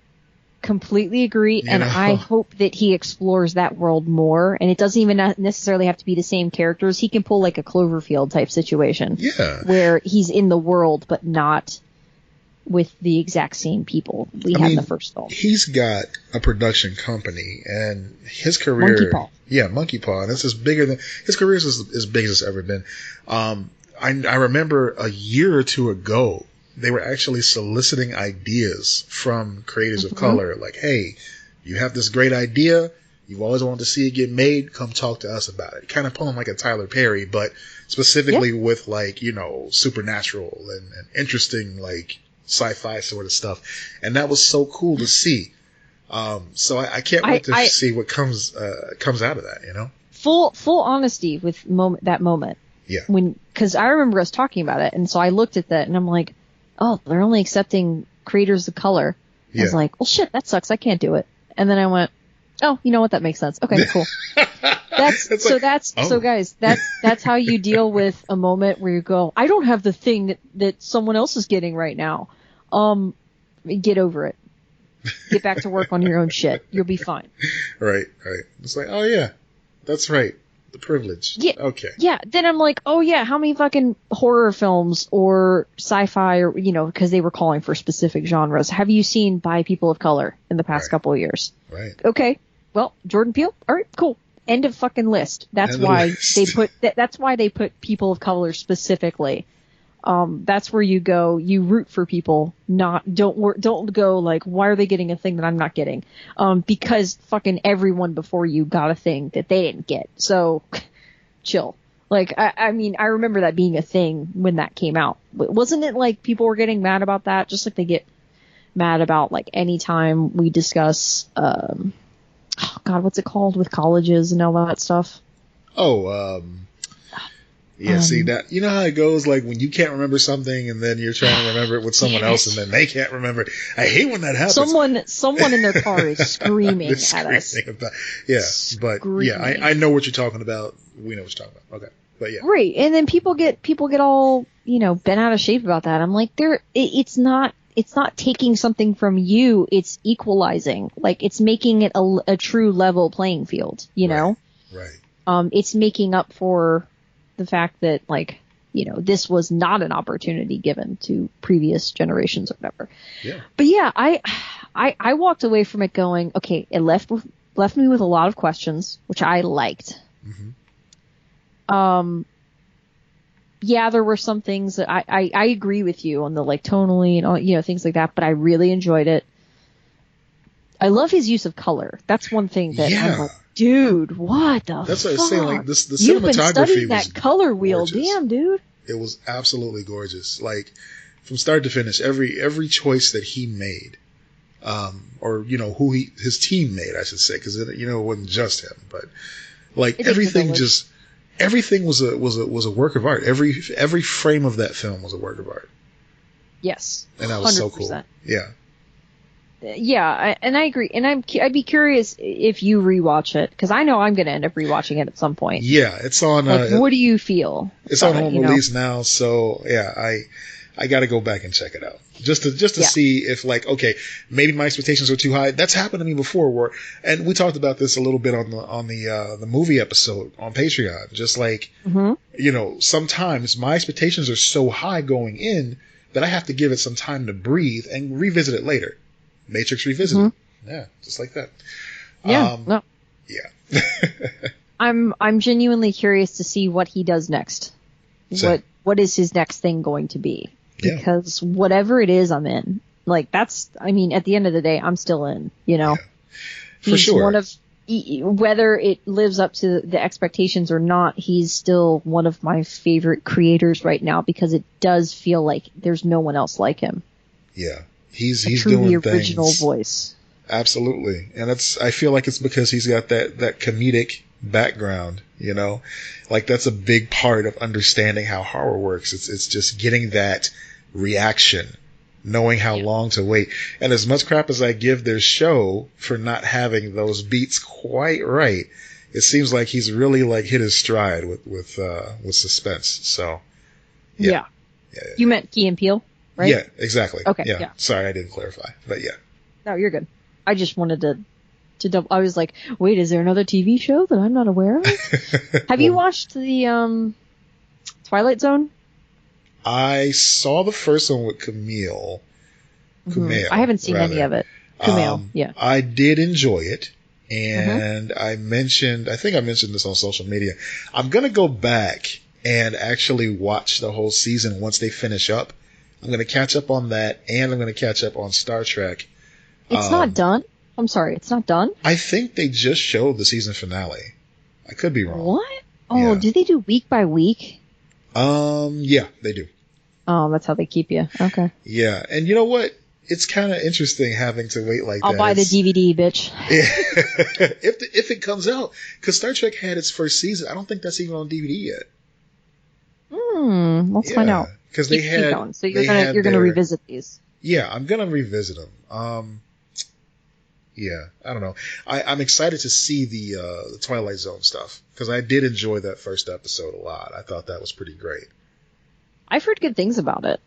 completely agree, and I hope that he explores that world more. And it doesn't even necessarily have to be the same characters. He can pull like a Cloverfield type situation. Yeah. Where he's in the world, but not with the exact same people we had in the first film. He's got a production company, and his career... Monkey Paw. Yeah, Monkey Paw. And this is bigger than... His career is as big as it's ever been. I remember a year or two ago, they were actually soliciting ideas from creators of color. Like, hey, you have this great idea. You've always wanted to see it get made. Come talk to us about it. Kind of pulling like a Tyler Perry, but specifically with, like, supernatural and interesting, like, sci-fi sort of stuff. And that was so cool to see. So I can't wait to see what comes out of that, Full honesty with that moment. Yeah. Because I remember us talking about it, and so I looked at that, and I'm like, oh, they're only accepting creators of color. I was like, well, shit, that sucks. I can't do it. And then I went, oh, you know what? That makes sense. Okay, cool. So guys, that's how you deal with a moment where you go, I don't have the thing that someone else is getting right now. Get over it. Get back to work on your own shit. You'll be fine. Right. It's like, oh yeah, That's right. The privilege. Yeah. Okay. Yeah. Then I'm like, oh yeah, how many fucking horror films or sci-fi or, because they were calling for specific genres, have you seen by people of color in the past couple of years? Right. Okay. Well, Jordan Peele. All right, cool. End of fucking list. That's why they put people of color specifically. That's where you go. You root for people. Don't go like, why are they getting a thing that I'm not getting? Because fucking everyone before you got a thing that they didn't get. So, chill. Like, I mean, I remember that being a thing when that came out. Wasn't it like people were getting mad about that? Just like they get mad about like anytime we discuss, oh God, what's it called with colleges and all that stuff? See that, you know how it goes, like when you can't remember something and then you're trying to remember it with someone else and then they can't remember it. I hate when that happens. Someone in their car is screaming at us. I know what you're talking about. We know what you're talking about. Okay. But yeah. Right. And then people get all, bent out of shape about that. I'm like, it's not taking something from you. It's equalizing. Like, it's making it a true level playing field, know? Right. It's making up for the fact that, like, this was not an opportunity given to previous generations or whatever. Yeah. But yeah, I walked away from it going, okay, it left me with a lot of questions, which I liked. Mm-hmm. Yeah, there were some things that I agree with you on the, like, tonally and all, things like that, but I really enjoyed it. I love his use of color. That's one thing that I'm like, dude, what the That's fuck? what I was saying. Like, the cinematography You've been studying that color wheel. Gorgeous. Damn, dude. It was absolutely gorgeous. Like, from start to finish, every choice that he made, or his team made, I should say, because it wasn't just him, but like everything was a work of art. Every frame of that film was a work of art. Yes, and that was 100%. So cool. Yeah. Yeah, and I agree. And I'd be curious if you rewatch it, because I know I'm going to end up rewatching it at some point. Yeah, it's on. Like, what do you feel? It's on home release now, so yeah, I got to go back and check it out just to see if, like, okay, maybe my expectations are too high. That's happened to me before, and we talked about this a little bit on the movie episode on Patreon. Just like, sometimes my expectations are so high going in that I have to give it some time to breathe and revisit it later. Matrix Revisited. Mm-hmm. Yeah, just like that. Yeah. No. Yeah. I'm genuinely curious to see what he does next. Same. What is his next thing going to be? Because whatever it is, I'm in. Like, at the end of the day, I'm still in, Yeah. For he's sure. One of, whether it lives up to the expectations or not, he's still one of my favorite creators right now, because it does feel like there's no one else like him. Yeah. He's truly doing original things. Voice. Absolutely. And I feel like it's because he's got that comedic background, like that's a big part of understanding how horror works. It's just getting that reaction, knowing how long to wait. And as much crap as I give their show for not having those beats quite right, it seems like he's really, like, hit his stride with suspense. So yeah. You meant Key and Peele? Right? Yeah, exactly. Okay. Yeah. Sorry, I didn't clarify, but yeah. No, you're good. I just wanted to double. I was like, wait, is there another TV show that I'm not aware of? Have you watched the Twilight Zone? I saw the first one with Kumail. I haven't seen any of it. Kumail, yeah. I did enjoy it, and I think I mentioned this on social media. I'm gonna go back and actually watch the whole season once they finish up. I'm going to catch up on that, and I'm going to catch up on Star Trek. It's not done? I'm sorry, it's not done? I think they just showed the season finale. I could be wrong. What? Oh, do they do week by week? Yeah, they do. Oh, that's how they keep you. Okay. Yeah, and you know what? It's kind of interesting having to wait like that. I'll buy the DVD, bitch. Yeah. if it comes out, because Star Trek had its first season. I don't think that's even on DVD yet. Let's find out. Because they had. Keep going. So you're gonna revisit these. Yeah, I'm gonna revisit them. Yeah, I don't know. I'm excited to see the Twilight Zone stuff, because I did enjoy that first episode a lot. I thought that was pretty great. I've heard good things about it.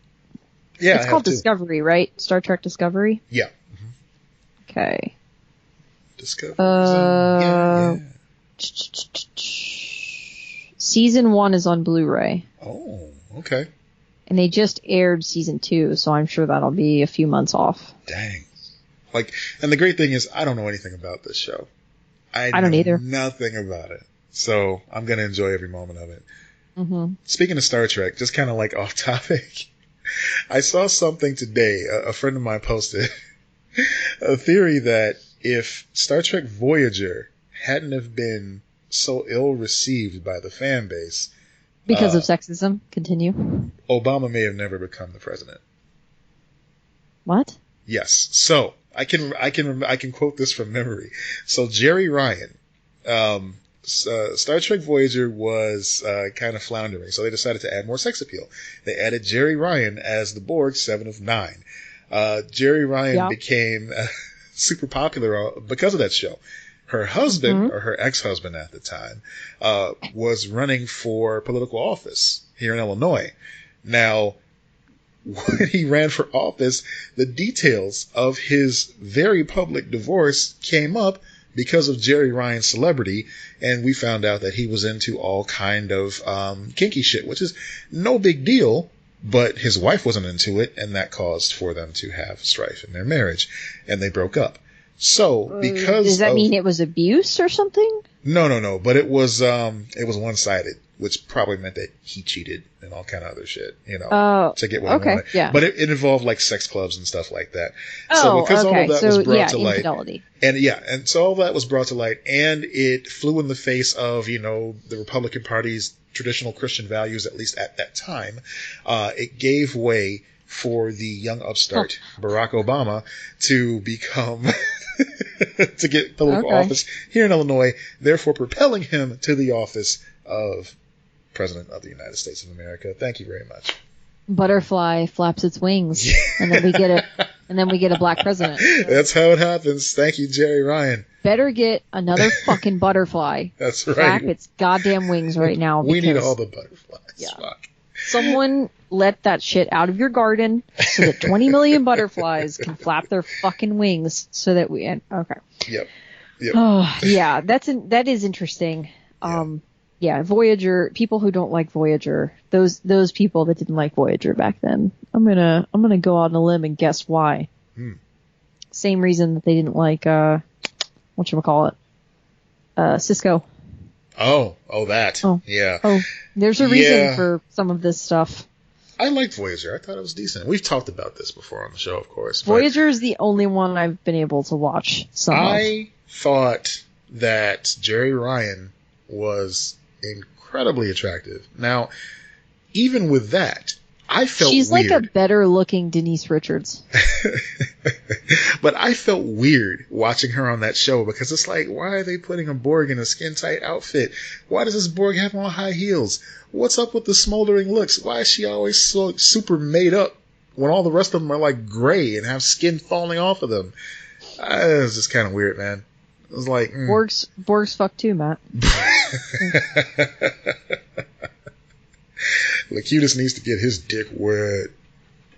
Yeah, it's called Discovery, right? Star Trek Discovery. Yeah. Okay. Discovery. Yeah. Season 1 is on Blu-ray. Oh, okay. And they just aired season 2, so I'm sure that'll be a few months off. Dang. Like, and the great thing is, I don't know anything about this show. I don't know either. Nothing about it. So I'm going to enjoy every moment of it. Mm-hmm. Speaking of Star Trek, just kind of like off topic, I saw something today. A friend of mine posted a theory that if Star Trek Voyager hadn't have been so ill received by the fan base, because of sexism, continue. Obama may have never become the president. What? Yes. So I can quote this from memory. So Jerry Ryan, Star Trek Voyager was kind of floundering, so they decided to add more sex appeal. They added Jerry Ryan as the Borg 7 of 9. Jerry Ryan became super popular because of that show. Her husband, or her ex-husband at the time, was running for political office here in Illinois. Now, when he ran for office, the details of his very public divorce came up because of Jerry Ryan's celebrity, and we found out that he was into all kind of kinky shit, which is no big deal, but his wife wasn't into it, and that caused for them to have strife in their marriage, and they broke up. So, because does that mean it was abuse or something? No, but it was one-sided, which probably meant that he cheated and all kind of other shit, to get what he wanted. Yeah. But it involved like sex clubs and stuff like that. Oh, so because okay. all of that was brought to light, infidelity. and so all that was brought to light, and it flew in the face of the Republican Party's traditional Christian values, at least at that time. It gave way for the young upstart Barack Obama to become to get political office here in Illinois, therefore propelling him to the office of President of the United States of America. Thank you very much. Butterfly flaps its wings, and then we get a black president. That's how it happens. Thank you, Jerry Ryan. Better get another fucking butterfly. That's right. Flap its goddamn wings right now. We need all the butterflies. Yeah. Fuck. Someone let that shit out of your garden so that 20 million butterflies can flap their fucking wings so that we... Okay. Yep. Oh, yeah, that is interesting. Yeah, Voyager, people who don't like Voyager, those people that didn't like Voyager back then, I'm gonna go out on a limb and guess why. Same reason that they didn't like, whatchamacallit, Cisco. Oh, that. Oh. Yeah. Oh, there's a reason for some of this stuff. I liked Voyager. I thought it was decent. We've talked about this before on the show, of course. Voyager is the only one I've been able to watch some of. I thought that Jerry Ryan was incredibly attractive. Now, even with that, I felt She's weird. like a better looking Denise Richards. But I felt weird watching her on that show because it's like, why are they putting a Borg in a skin-tight outfit? Why does this Borg have on high heels? What's up with the smoldering looks? Why is she always so super made up when all the rest of them are like gray and have skin falling off of them? It was just kind of weird, man. It was like... Borg's fuck too, Matt. Locutus needs to get his dick wet.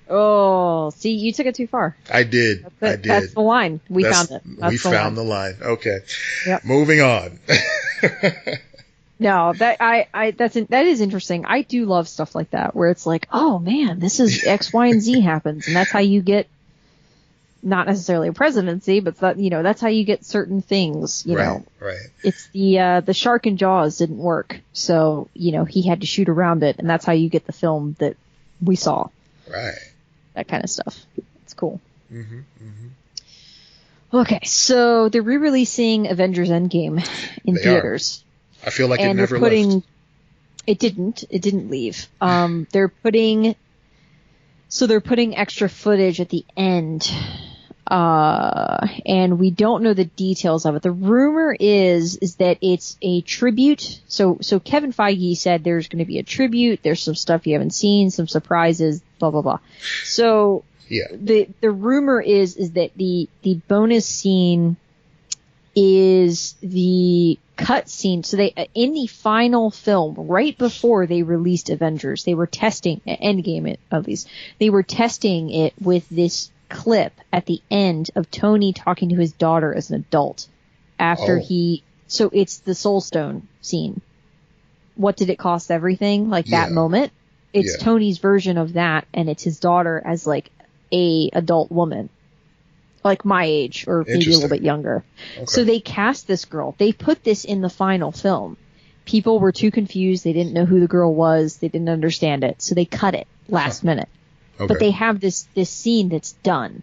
Oh, see, you took it too far. I did. That's the line. We found it. We found the line. Okay. Yep. Moving on. No, that is interesting. I do love stuff like that where it's like, oh man, this is X, Y, and Z happens, and that's how you get not necessarily a presidency, but that's how you get certain things. You know, right. It's the shark in Jaws didn't work, so he had to shoot around it, and that's how you get the film that we saw. Right. That kind of stuff. It's cool. Mm-hmm. Okay, so they're re-releasing Avengers Endgame in theaters. I feel like it never left. It didn't leave. They're putting extra footage at the end. And we don't know the details of it. The rumor is that it's a tribute. So Kevin Feige said there's going to be a tribute. There's some stuff you haven't seen, some surprises, blah, blah, blah. So yeah, the rumor is that the bonus scene is the cut scene. So they, in the final film, right before they released Avengers, they were testing, Endgame at least, they were testing it with this clip at the end of Tony talking to his daughter as an adult after he So it's the Soul Stone scene. What did it cost everything? Like that moment. It's Tony's version of that, and it's his daughter as like a adult woman, like my age or maybe a little bit younger. Okay. So they cast this girl. They put this in the final film. People were too confused. They didn't know who the girl was. They didn't understand it. So they cut it last minute. Okay. But they have this scene that's done.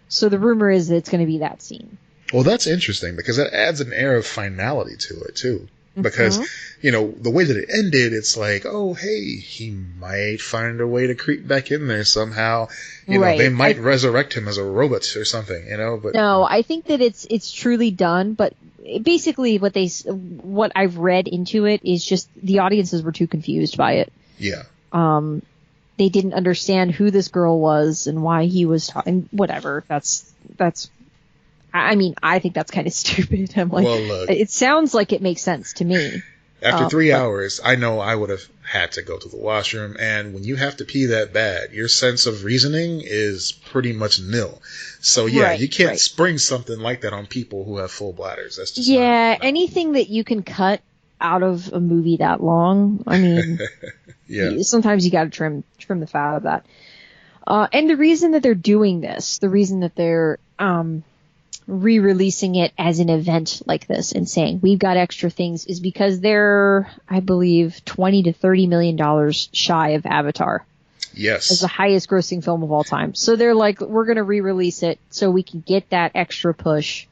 So the rumor is that it's going to be that scene. Well, that's interesting because that adds an air of finality to it too. Because, you know, the way that it ended, it's like, oh, hey, he might find a way to creep back in there somehow. You know, they might resurrect him as a robot or something, you know. But no, I think that it's truly done. But basically what I've read into it is just the audiences were too confused by it. Yeah. They didn't understand who this girl was and why he was talking. Whatever. That's. I mean, I think that's kind of stupid. I'm like, well, look, it sounds like it makes sense to me. After 3 hours, I know I would have had to go to the washroom. And when you have to pee that bad, your sense of reasoning is pretty much nil. So, yeah, you can't spring something like that on people who have full bladders. That's just anything that you can cut out of a movie that long. I mean, sometimes you got to trim the fat of that. And the reason that they're doing this, the reason that they're re-releasing it as an event like this and saying we've got extra things is because they're, I believe, $20 to $30 million shy of Avatar. Yes. As the highest grossing film of all time. So they're like, we're going to re-release it so we can get that extra push.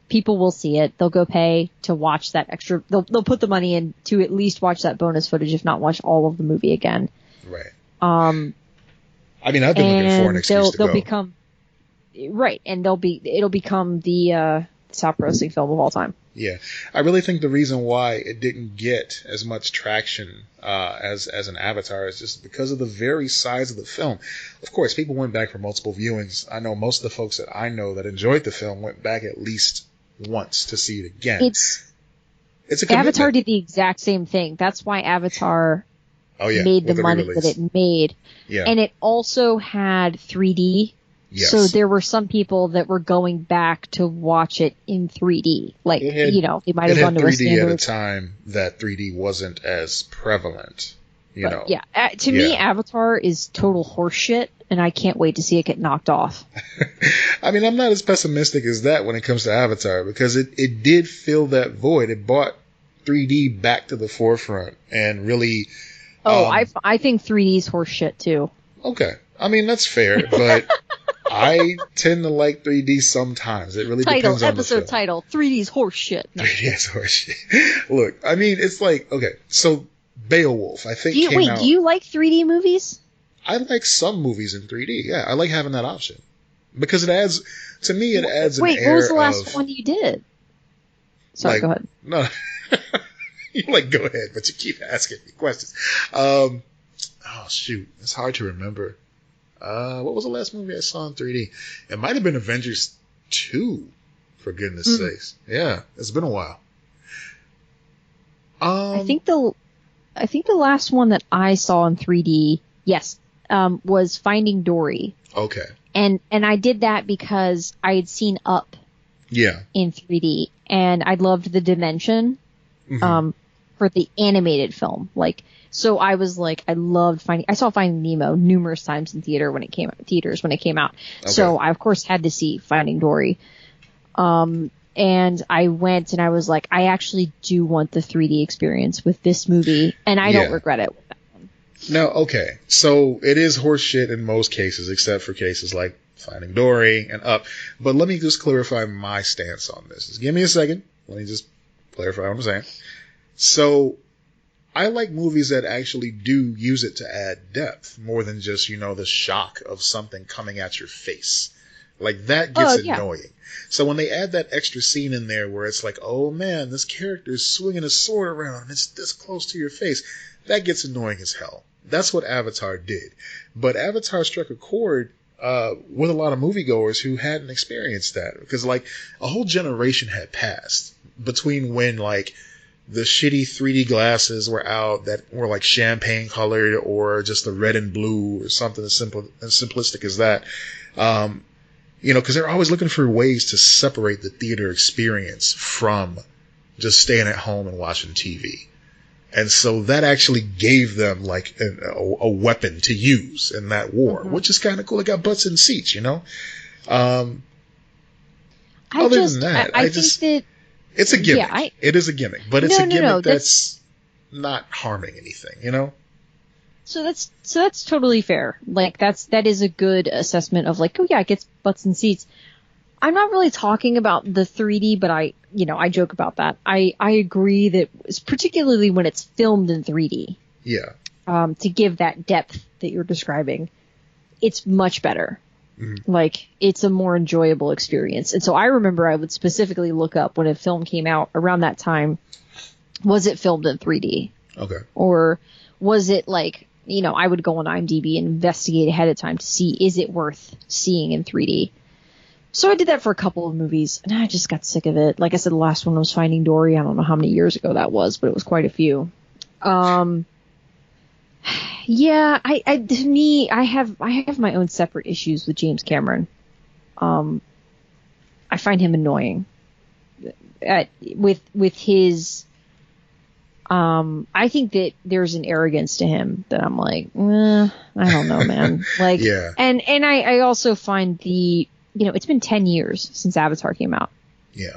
People will see it. They'll go pay to watch that extra. They'll put the money in to at least watch that bonus footage, if not watch all of the movie again. Right. I mean, I've been looking for an excuse to go. Become right, and it'll become the top grossing film of all time. Yeah, I really think the reason why it didn't get as much traction as an Avatar is just because of the very size of the film. Of course, people went back for multiple viewings. I know most of the folks that I know that enjoyed the film went back at least once to see it again. It's a commitment. Avatar did the exact same thing. That's why Avatar made the money that it made. Yeah. And it also had 3D. Yes. So there were some people that were going back to watch it in 3D. Like, they might have gone to a standard. It had 3D at a time that 3D wasn't as prevalent, you know. Yeah. To me, Avatar is total horseshit, and I can't wait to see it get knocked off. I mean, I'm not as pessimistic as that when it comes to Avatar, because it did fill that void. It brought 3D back to the forefront and really... I think 3D is horseshit, too. Okay. I mean, that's fair, but... I tend to like 3D sometimes. It really depends on the film. Episode title, 3D's horse shit. No. 3D's horse shit. Look, I mean, it's like, okay, so Beowulf, I think came out... do you like 3D movies? I like some movies in 3D, yeah. I like having that option. Because it adds, to me, an air of... Wait, what was the last one you did? Sorry, go ahead. No, you go ahead, but you keep asking me questions. Oh, shoot, it's hard to remember. What was the last movie I saw in 3D? It might have been Avengers 2, for goodness sakes. Yeah, it's been a while. I think the last one that I saw in 3D, was Finding Dory. Okay. And I did that because I had seen Up. Yeah. In 3D, and I loved the dimension, for the animated film, like. So I was like, I saw Finding Nemo numerous times in theaters when it came out. Okay. So I of course had to see Finding Dory. And I went and I was like, I actually do want the 3D experience with this movie, and I don't regret it with that one. No, okay. So it is horseshit in most cases, except for cases like Finding Dory and Up. But let me just clarify my stance on this. Just give me a second. Let me just clarify what I'm saying. So, I like movies that actually do use it to add depth more than just, the shock of something coming at your face. Like, that gets annoying. So when they add that extra scene in there where it's like, oh man, this character is swinging a sword around and it's this close to your face, that gets annoying as hell. That's what Avatar did. But Avatar struck a chord with a lot of moviegoers who hadn't experienced that. Because, a whole generation had passed between when, the shitty 3D glasses were out that were champagne colored or just the red and blue or something as simplistic as that. Because they're always looking for ways to separate the theater experience from, just staying at home and watching TV. And so that actually gave them like a weapon to use in that war, which is kind of cool. It got butts in seats, you know? Other than that, I think that it's a gimmick. Yeah, it is a gimmick, but it's a gimmick that's not harming anything, you know? So that's totally fair. Like that is a good assessment of like, oh yeah, it gets butts in seats. I'm not really talking about the 3D, but I joke about that. I agree that particularly when it's filmed in 3D. Yeah. To give that depth that you're describing, it's much better. Mm-hmm. Like, it's a more enjoyable experience. And so I remember I would specifically look up when a film came out around that time, was it filmed in 3D? Okay. Or was it like, I would go on IMDb and investigate ahead of time to see, is it worth seeing in 3D? So I did that for a couple of movies, and I just got sick of it. Like I said, the last one was Finding Dory. I don't know how many years ago that was, but it was quite a few. Yeah, I have my own separate issues with James Cameron. I find him annoying. With his, I think that there's an arrogance to him that I'm like, I don't know, man. Like, yeah. And I also find it's been 10 years since Avatar came out. Yeah.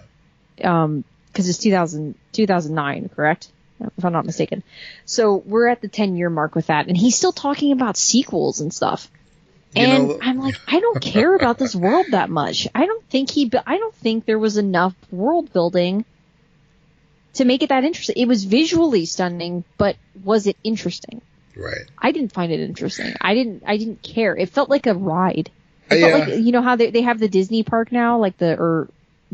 Because it's 2009, correct? If I'm not mistaken. So we're at the 10-year mark with that, and he's still talking about sequels and stuff. And I'm like, I don't care about this world that much. I don't think there was enough world building to make it that interesting. It was visually stunning, but was it interesting? Right. I didn't find it interesting. I didn't care. It felt like a ride. It felt like, how they have the Disney park now, like or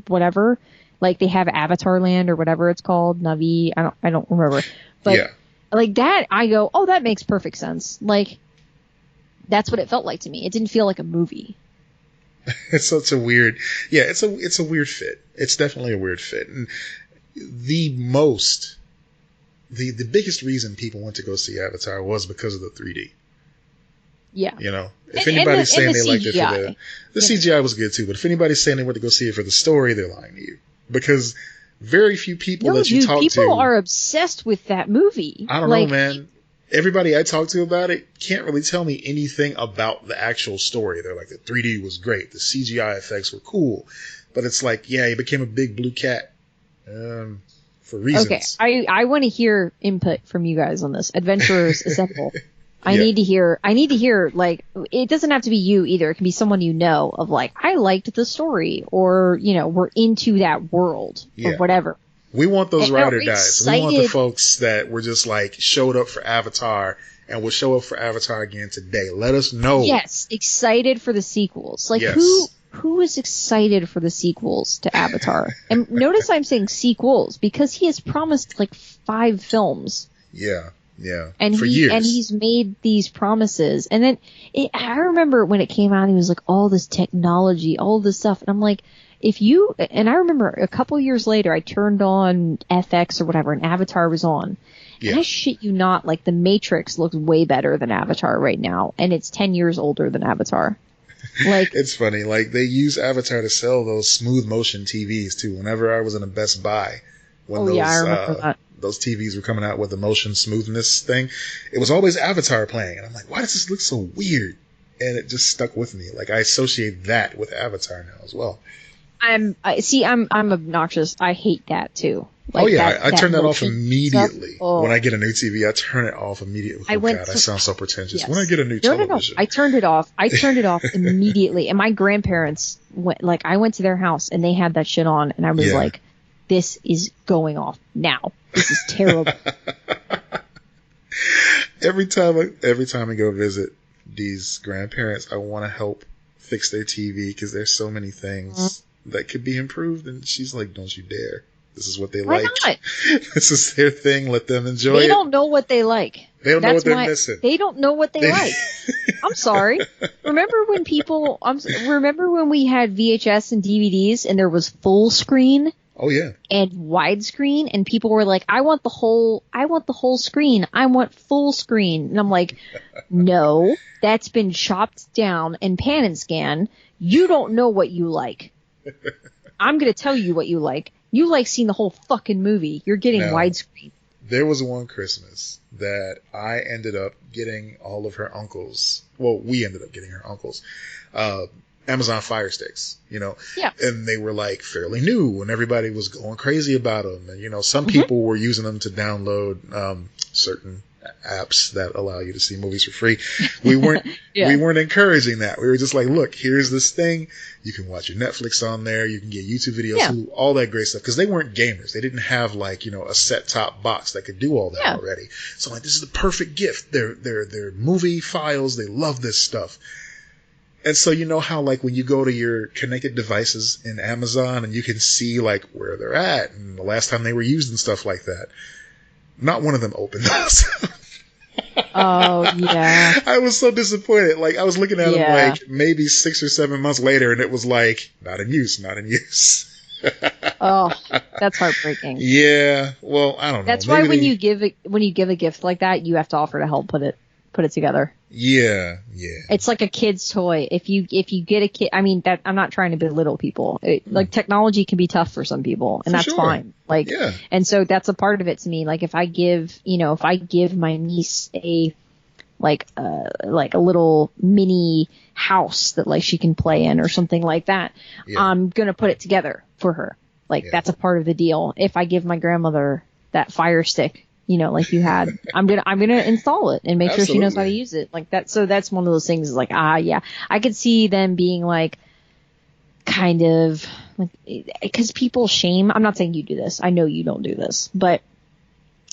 whatever, like they have Avatar Land or whatever it's called, Navi. I don't remember, but like that, I go, oh, that makes perfect sense. Like that's what it felt like to me. It didn't feel like a movie. It's such a weird, it's a weird fit. It's definitely a weird fit. And the biggest reason people went to go see Avatar was because of the 3D. Yeah. If anybody's saying they liked it for the CGI was good too, but if anybody's saying they went to go see it for the story, they're lying to you. Because very few people talk to. People are obsessed with that movie. I don't know, man. Everybody I talk to about it can't really tell me anything about the actual story. They're like, the 3D was great. The CGI effects were cool. But it's like, he became a big blue cat for reasons. Okay, I want to hear input from you guys on this. Adventurers Assemble. I need to hear, like, it doesn't have to be you either. It can be someone of like, I liked the story, or, we're into that world, or whatever. We want those ride or dies. We want the folks that were just like, showed up for Avatar and will show up for Avatar again today. Let us know. Yes, excited for the sequels. Like, who is excited for the sequels to Avatar? And notice I'm saying sequels, because he has promised, like, 5 films. Yeah. And for years. And he's made these promises. And then I remember when it came out, he was like, all this technology, all this stuff. And I'm like, and I remember a couple years later, I turned on FX or whatever, and Avatar was on. Yeah. And I shit you not, like, The Matrix looks way better than Avatar right now. And it's 10 years older than Avatar. Like, it's funny. Like, they use Avatar to sell those smooth motion TVs too. Whenever I was in a Best Buy, when I remember that. Those TVs were coming out with the motion smoothness thing, it was always Avatar playing. And I'm like, why does this look so weird? And it just stuck with me. Like, I associate that with Avatar now as well. I'm obnoxious. I hate that too. Like I turn that off immediately. When I get a new TV, I turn it off immediately. I sound so pretentious. Yes. When I get a new television. No. I turned it off. Immediately. And my grandparents I went to their house and they had that shit on, and I was like, this is going off now. This is terrible. Every time I go visit these grandparents, I want to help fix their TV because there's so many things that could be improved. And she's like, don't you dare. This is what they Why like. Not? This is their thing. Let them enjoy it. They don't know what they like. They don't know what they're missing. They don't know what they like. I'm sorry. Remember when we had VHS and DVDs and there was full screen? Oh yeah. And widescreen, and people were like, I want the whole screen. I want full screen. And I'm like, no, that's been chopped down and pan and scan. You don't know what you like. I'm going to tell you what you like. You like seeing the whole fucking movie. You're getting Now, widescreen. there was one Christmas that I ended up getting all of her uncles. Well, we ended up getting her uncles. Amazon Fire Sticks, Yeah. and they were like fairly new and everybody was going crazy about them. And, some people were using them to download, certain apps that allow you to see movies for free. We weren't, we weren't encouraging that. We were just like, look, here's this thing. You can watch your Netflix on there. You can get YouTube videos, all that great stuff. Cause they weren't gamers. They didn't have like, a set top box that could do all that already. So I'm like, this is the perfect gift. They're movie files. They love this stuff. And so how like when you go to your connected devices in Amazon and you can see like where they're at and the last time they were used and stuff like that. Not one of them opened those. Oh, yeah. I was so disappointed. Like I was looking at them like maybe 6 or 7 months later and it was like not in use, not in use. Oh, that's heartbreaking. Yeah. Well, I don't know. That's why when you give a gift like that, you have to offer to help put it together. Yeah. It's like a kid's toy. If you get a kid, I mean that I'm not trying to belittle people. Like technology can be tough for some people, and that's fine. Like, and so that's a part of it to me. Like if I give my niece a little mini house that like she can play in or something like that, I'm gonna put it together for her. Like that's a part of the deal. If I give my grandmother that Fire Stick, like you had, I'm gonna install it and make sure she knows how to use it. Like that. So that's one of those things. Is like, I could see them being like, kind of, because people shame. I'm not saying you do this. I know you don't do this, but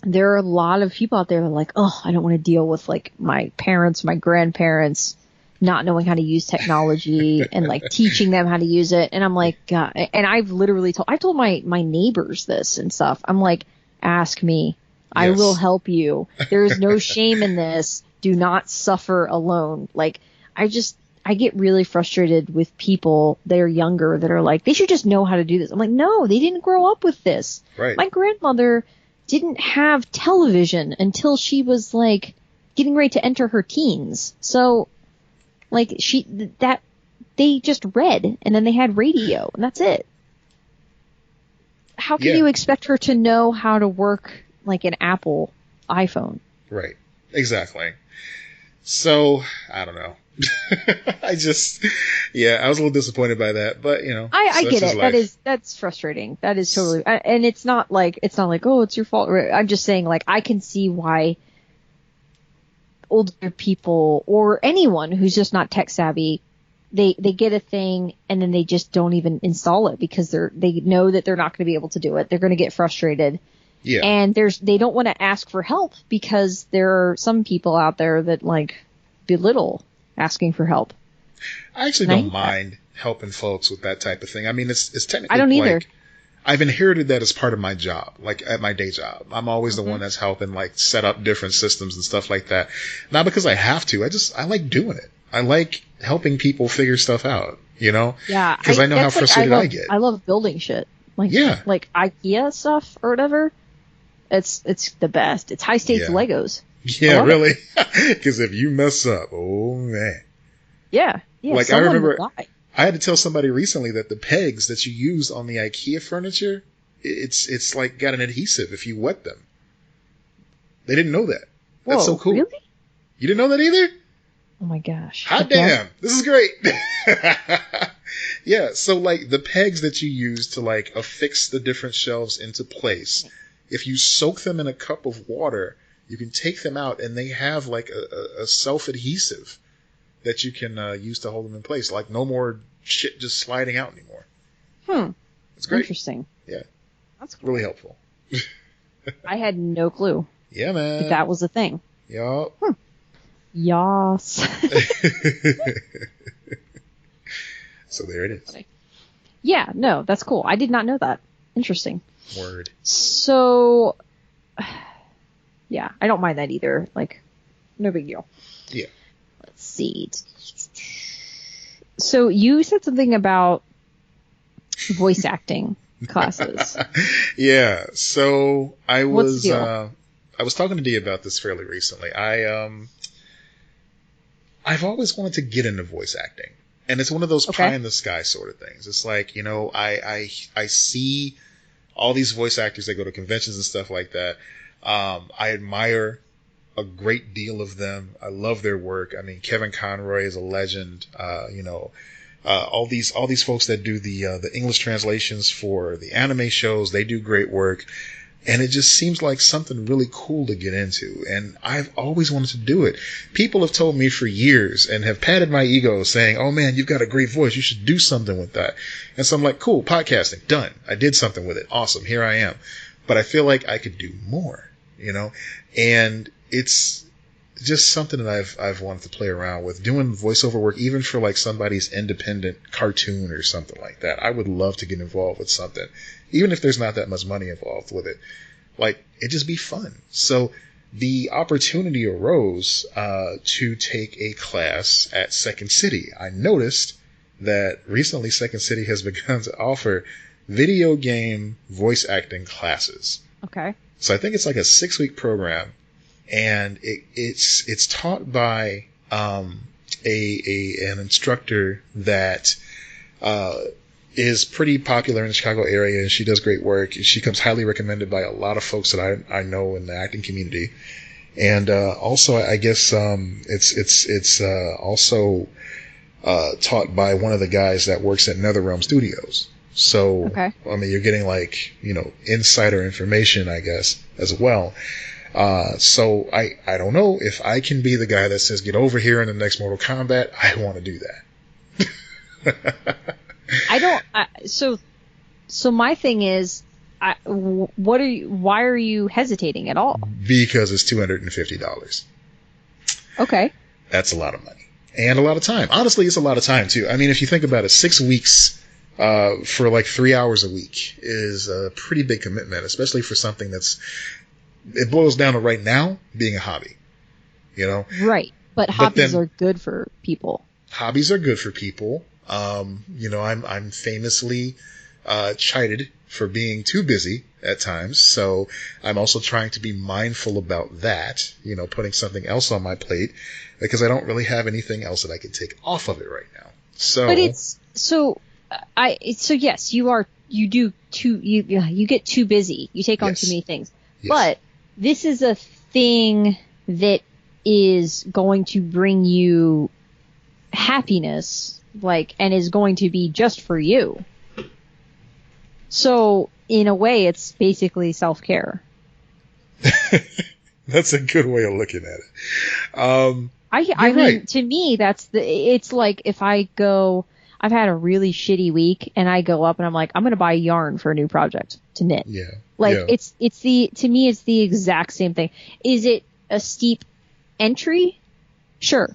there are a lot of people out there that are like, oh, I don't want to deal with like my parents, my grandparents not knowing how to use technology and like teaching them how to use it. And I'm like, God, and I've literally told my neighbors this and stuff. I'm like, ask me. I will help you. There is no shame in this. Do not suffer alone. Like, I get really frustrated with people that are younger that are like, they should just know how to do this. I'm like, no, they didn't grow up with this. Right. My grandmother didn't have television until she was like getting ready to enter her teens. So like they just read and then they had radio and that's it. How can you expect her to know how to work like an Apple iPhone? Right. Exactly. So, I don't know. I was a little disappointed by that, but I get it. That's frustrating. That is totally, and it's not like, oh, it's your fault. I'm just saying like, I can see why older people or anyone who's just not tech savvy, they get a thing and then they just don't even install it because they know that they're not going to be able to do it. They're going to get frustrated. Yeah. And they don't want to ask for help because there are some people out there that like belittle asking for help. I actually don't mind helping folks with that type of thing. I mean, it's technically I don't either. Like, I've inherited that as part of my job, like at my day job. I'm always the one that's helping like set up different systems and stuff like that. Not because I have to. I like doing it. I like helping people figure stuff out, Yeah. Because I know how frustrated I get. I love building shit. Like IKEA stuff or whatever. It's the best. It's high stakes Legos. Yeah, really. Because if you mess up, oh man. Yeah. Like I remember, I had to tell somebody recently that the pegs that you use on the IKEA furniture, it's like got an adhesive if you wet them. They didn't know that. That's so cool. Really? You didn't know that either? Oh my gosh. Hot damn. This is great. Yeah. So like the pegs that you use to like affix the different shelves into place, if you soak them in a cup of water, you can take them out and they have like a self-adhesive that you can use to hold them in place. Like no more shit just sliding out anymore. It's great. Interesting. Yeah. That's cool. Really helpful. I had no clue. Yeah, man. That was a thing. Yup. Yas. So there it is. Yeah, no, that's cool. I did not know that. Interesting. Word. So, yeah, I don't mind that either. Like, no big deal. Yeah. Let's see. So you said something about voice acting classes. Yeah. So I was What's the deal? I was talking to Dee about this fairly recently. I've always wanted to get into voice acting. And it's one of those pie in the sky sort of things. It's like, I see all these voice actors that go to conventions and stuff like that. I admire a great deal of them. I love their work. I mean, Kevin Conroy is a legend. All these folks that do the English translations for the anime shows, they do great work. And it just seems like something really cool to get into. And I've always wanted to do it. People have told me for years and have patted my ego saying, oh man, you've got a great voice. You should do something with that. And so I'm like, cool, podcasting, done. I did something with it. Awesome. Here I am. But I feel like I could do more, and it's just something that I've wanted to play around with, doing voiceover work, even for like somebody's independent cartoon or something like that. I would love to get involved with something, even if there's not that much money involved with it. Like, it'd just be fun. So the opportunity arose to take a class at Second City. I noticed that recently Second City has begun to offer video game voice acting classes. Okay. So I think it's like a 6-week program, and it's taught by an instructor that is pretty popular in the Chicago area, and she does great work. She comes highly recommended by a lot of folks that I know in the acting community. And also, I guess it's also taught by one of the guys that works at NetherRealm Studios. So, okay. I mean, you're getting like, insider information, I guess, as well. So I don't know if I can be the guy that says, get over here in the next Mortal Kombat. I want to do that. So my thing is, why are you hesitating at all? Because it's $250. Okay. That's a lot of money and a lot of time. Honestly, it's a lot of time too. I mean, if you think about it, 6 weeks for like 3 hours a week is a pretty big commitment, especially for something it boils down to right now being a hobby, Right. But hobbies are good for people. Hobbies are good for people. I'm famously chided for being too busy at times. So I'm also trying to be mindful about that, putting something else on my plate, because I don't really have anything else that I can take off of it right now. So, but yes, you get too busy. You take on too many things. Yes. But this is a thing that is going to bring you happiness, and is going to be just for you. So, in a way, it's basically self-care. That's a good way of looking at it. I mean, to me, it's like if I've had a really shitty week and I go up and I'm like, I'm going to buy yarn for a new project to knit. Yeah. To me, it's the exact same thing. Is it a steep entry? Sure.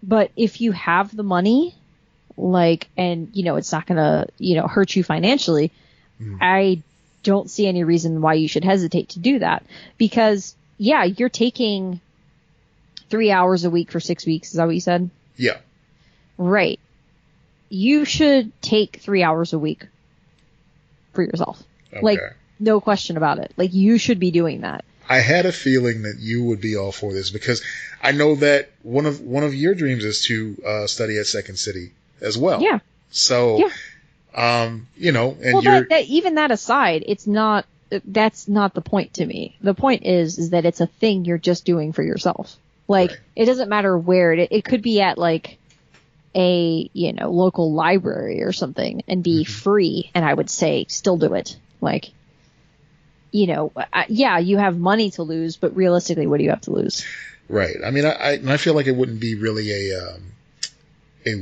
But if you have the money, and it's not going to, hurt you financially, I don't see any reason why you should hesitate to do that. Because, yeah, you're taking 3 hours a week for 6 weeks. Is that what you said? Yeah. Right. You should take 3 hours a week for yourself. Okay. No question about it. You should be doing that. I had a feeling that you would be all for this, because I know that one of your dreams is to study at Second City as well. Yeah. So, yeah. And even that aside, that's not the point to me. The point is that it's a thing you're just doing for yourself. Right. It doesn't matter where it could be at a local library or something and be free, and I would say still do it. You have money to lose, but realistically, what do you have to lose? Right. I mean, I feel like it wouldn't be really a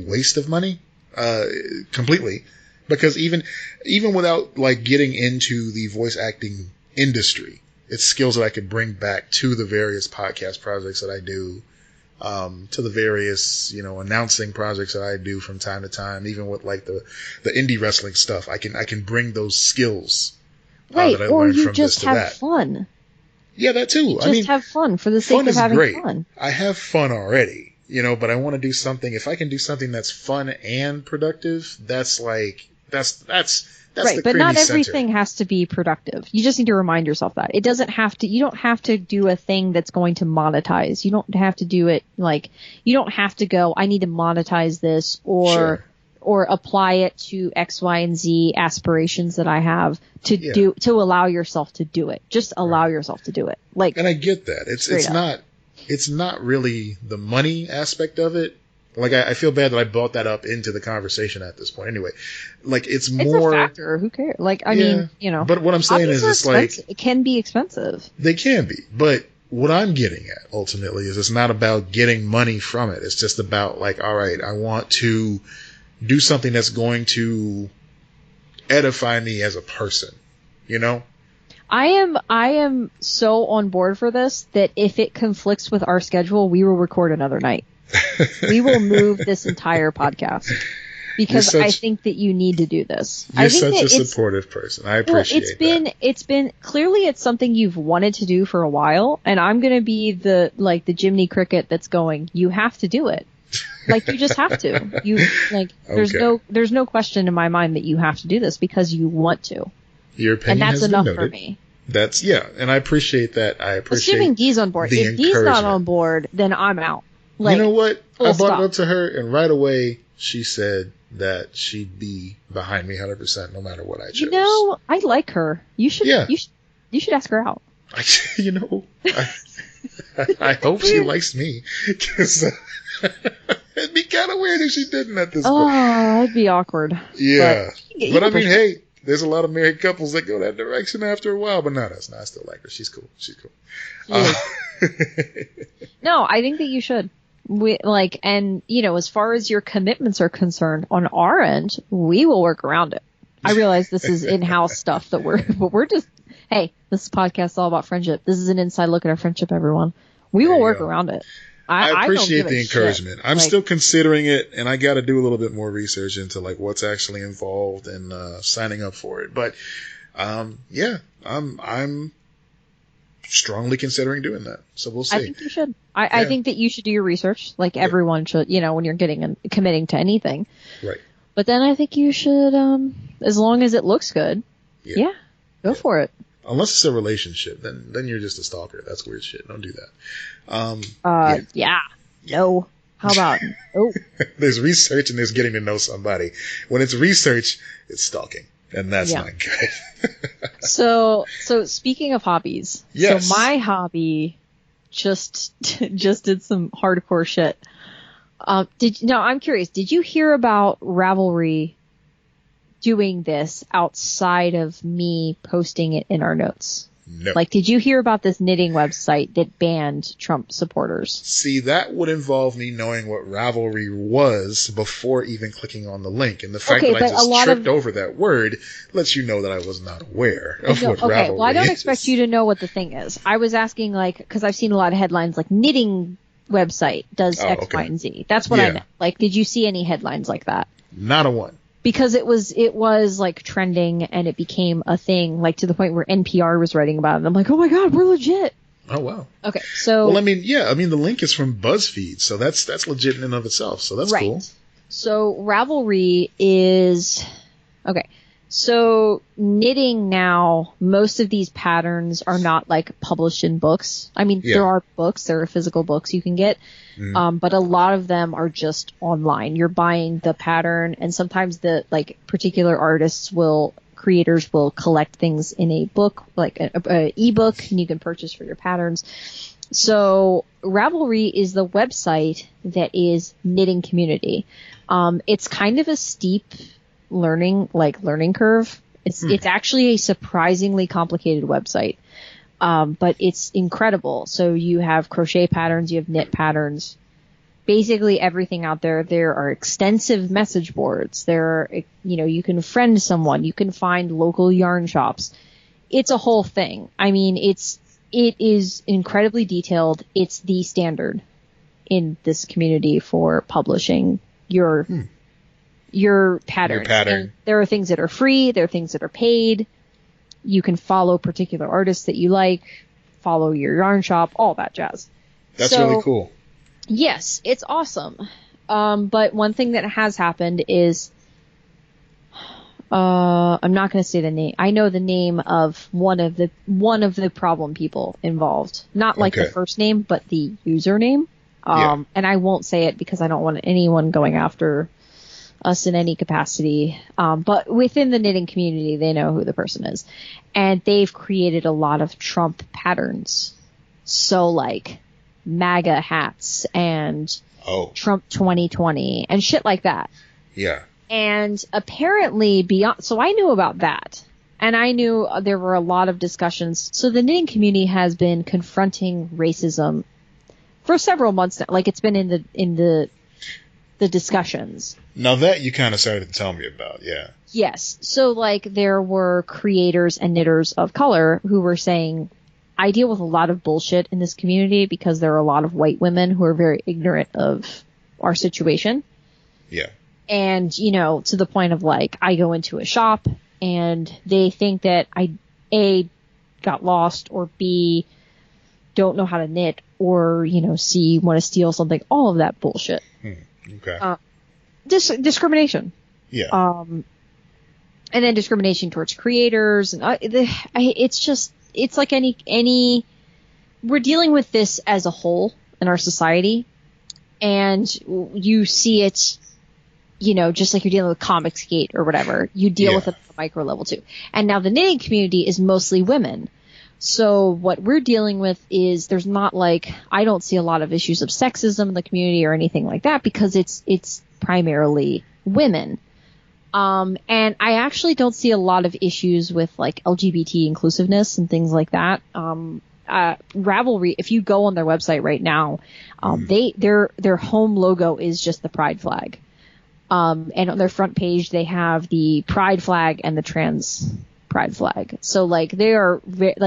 waste of money, completely, because even without getting into the voice acting industry, it's skills that I could bring back to the various podcast projects that I do, to the various, announcing projects that I do from time to time, even with the indie wrestling stuff. I can bring those skills. Right, that I or learned you from just this to have that. Fun. Yeah, that too. Have fun for the sake of having great. fun. I have fun already, but I want to do something. If I can do something that's fun and productive, that's right. The But not center. Everything has to be productive. You just need to remind yourself that it doesn't have to. You don't have to do a thing that's going to monetize. You don't have to do it you don't have to go, I need to monetize this, or or apply it to X, Y, and Z aspirations that I have to allow yourself to do it. Just allow yourself to do it. Like, and I get that. It's not really the money aspect of it. Like, I feel bad that I brought that up into the conversation at this point. Anyway, like, it's more... It's a factor. Who cares? Like, I mean, you know. But what I'm saying is, it's like... It can be expensive. They can be. But what I'm getting at, ultimately, is it's not about getting money from it. It's just about, like, all right, I want to do something that's going to edify me as a person. You know? I am so on board for this that if it conflicts with our schedule, we will record another night. We will move this entire podcast because I think that you need to do this. You're such a supportive person. I appreciate that. It's been clearly it's something you've wanted to do for a while, and I'm going to be the Jiminy Cricket that's going, you have to do it. Like, you just have to. There's no question in my mind that you have to do this because you want to. Your opinion and that's has enough been for noted. me. And I appreciate that. I appreciate assuming Dee's on board. If Dee's not on board, then I'm out. Like, you know what? I brought stop. it up to her, and right away she said that she'd be behind me 100% no matter what I chose. You know, I like her. You should. Yeah. You should ask her out. You know, I hope she likes me, because it'd be kind of weird if she didn't at this point. Oh, it'd be awkward. Yeah, but I mean, hey, there's a lot of married couples that go that direction after a while, but no, that's not. I still like her. She's cool. No, I think that you should. And you know, as far as your commitments are concerned, on our end, we will work around it. I realize this is in-house stuff but we're just, hey, this podcast is all about friendship. This is an inside look at our friendship, everyone. We will work around it. I appreciate the encouragement. Shit. I'm still considering it, and I got to do a little bit more research into like what's actually involved and signing up for it. But I'm strongly considering doing that. So we'll see. I think you should. I think that you should do your research, like everyone should. You know, when you're committing to anything. Right. But then I think you should, as long as it looks good. Yeah. Go for it. Unless it's a relationship, then you're just a stalker. That's weird shit. Don't do that. No. How about no? There's research and there's getting to know somebody. When it's research, it's stalking, and that's not good. So speaking of hobbies, yes. So my hobby just did some hardcore shit. I'm curious. Did you hear about Ravelry doing this outside of me posting it in our notes? No. Like, did you hear about this knitting website that banned Trump supporters? See, that would involve me knowing what Ravelry was before even clicking on the link. And the fact that I just tripped over that word lets you know that I was not aware of what Ravelry is. Well, I don't expect you to know what the thing is. I was asking, because I've seen a lot of headlines, like, knitting website does X, Y, and Z. That's what I meant. Like, did you see any headlines like that? Not a one. Because it was like trending, and it became a thing, like to the point where NPR was writing about it. And I'm like, oh my God, we're legit. Oh wow. Okay, so. Well, I mean, the link is from BuzzFeed, so that's legit in and of itself. So that's cool. So Ravelry is okay. So knitting now, most of these patterns are not like published in books. I mean, there are books, there are physical books you can get, but a lot of them are just online. You're buying the pattern, and sometimes the particular creators will collect things in a book, like a ebook, and you can purchase for your patterns. So Ravelry is the website that is knitting community. It's kind of a steep learning curve. It's actually a surprisingly complicated website. But it's incredible. So you have crochet patterns, you have knit patterns, basically everything out there. There are extensive message boards. You can friend someone, you can find local yarn shops. It's a whole thing. I mean, it is incredibly detailed. It's the standard in this community for publishing your patterns. And there are things that are free. There are things that are paid. You can follow particular artists that you like, follow your yarn shop, all that jazz. That's really cool. Yes, it's awesome. But one thing that has happened is, I'm not going to say the name. I know the name of one of the problem people involved. Not like the first name, but the username. And I won't say it because I don't want anyone going after us in any capacity. But within the knitting community, they know who the person is. And they've created a lot of Trump patterns. So like MAGA hats and Trump 2020 and shit like that. Yeah. And apparently beyond, so I knew about that. And I knew there were a lot of discussions. So the knitting community has been confronting racism for several months now. Like it's been in the discussions. Now that you kind of started to tell me about, yeah. Yes. So like there were creators and knitters of color who were saying, I deal with a lot of bullshit in this community because there are a lot of white women who are very ignorant of our situation. Yeah. And, you know, to the point of like, I go into a shop and they think that I, A, got lost, or B, don't know how to knit, or, you know, C, want to steal something. All of that bullshit. Okay. Discrimination. Yeah. And then discrimination towards creators. And it's just, it's like any, we're dealing with this as a whole in our society. And you see it, you know, just like you're dealing with Comicsgate or whatever, you deal with it at the micro level too. And now the knitting community is mostly women. So what we're dealing with is there's not like, I don't see a lot of issues of sexism in the community or anything like that because it's primarily women. And I actually don't see a lot of issues with like LGBT inclusiveness and things like that. Ravelry, if you go on their website right now, their home logo is just the pride flag. And on their front page, they have the pride flag and the trans pride flag. So like they are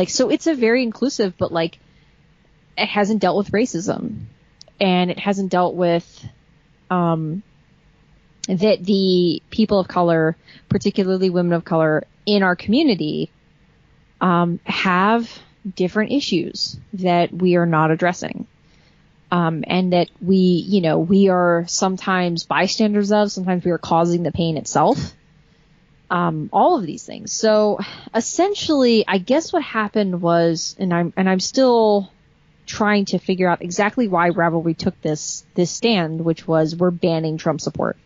so it's a very inclusive, but like it hasn't dealt with racism, and it hasn't dealt with, that the people of color, particularly women of color in our community, have different issues that we are not addressing. And that we are sometimes bystanders of, sometimes we are causing the pain itself. All of these things. So essentially, I guess what happened was, and I'm still trying to figure out exactly why Ravelry took this stand, which was we're banning Trump support.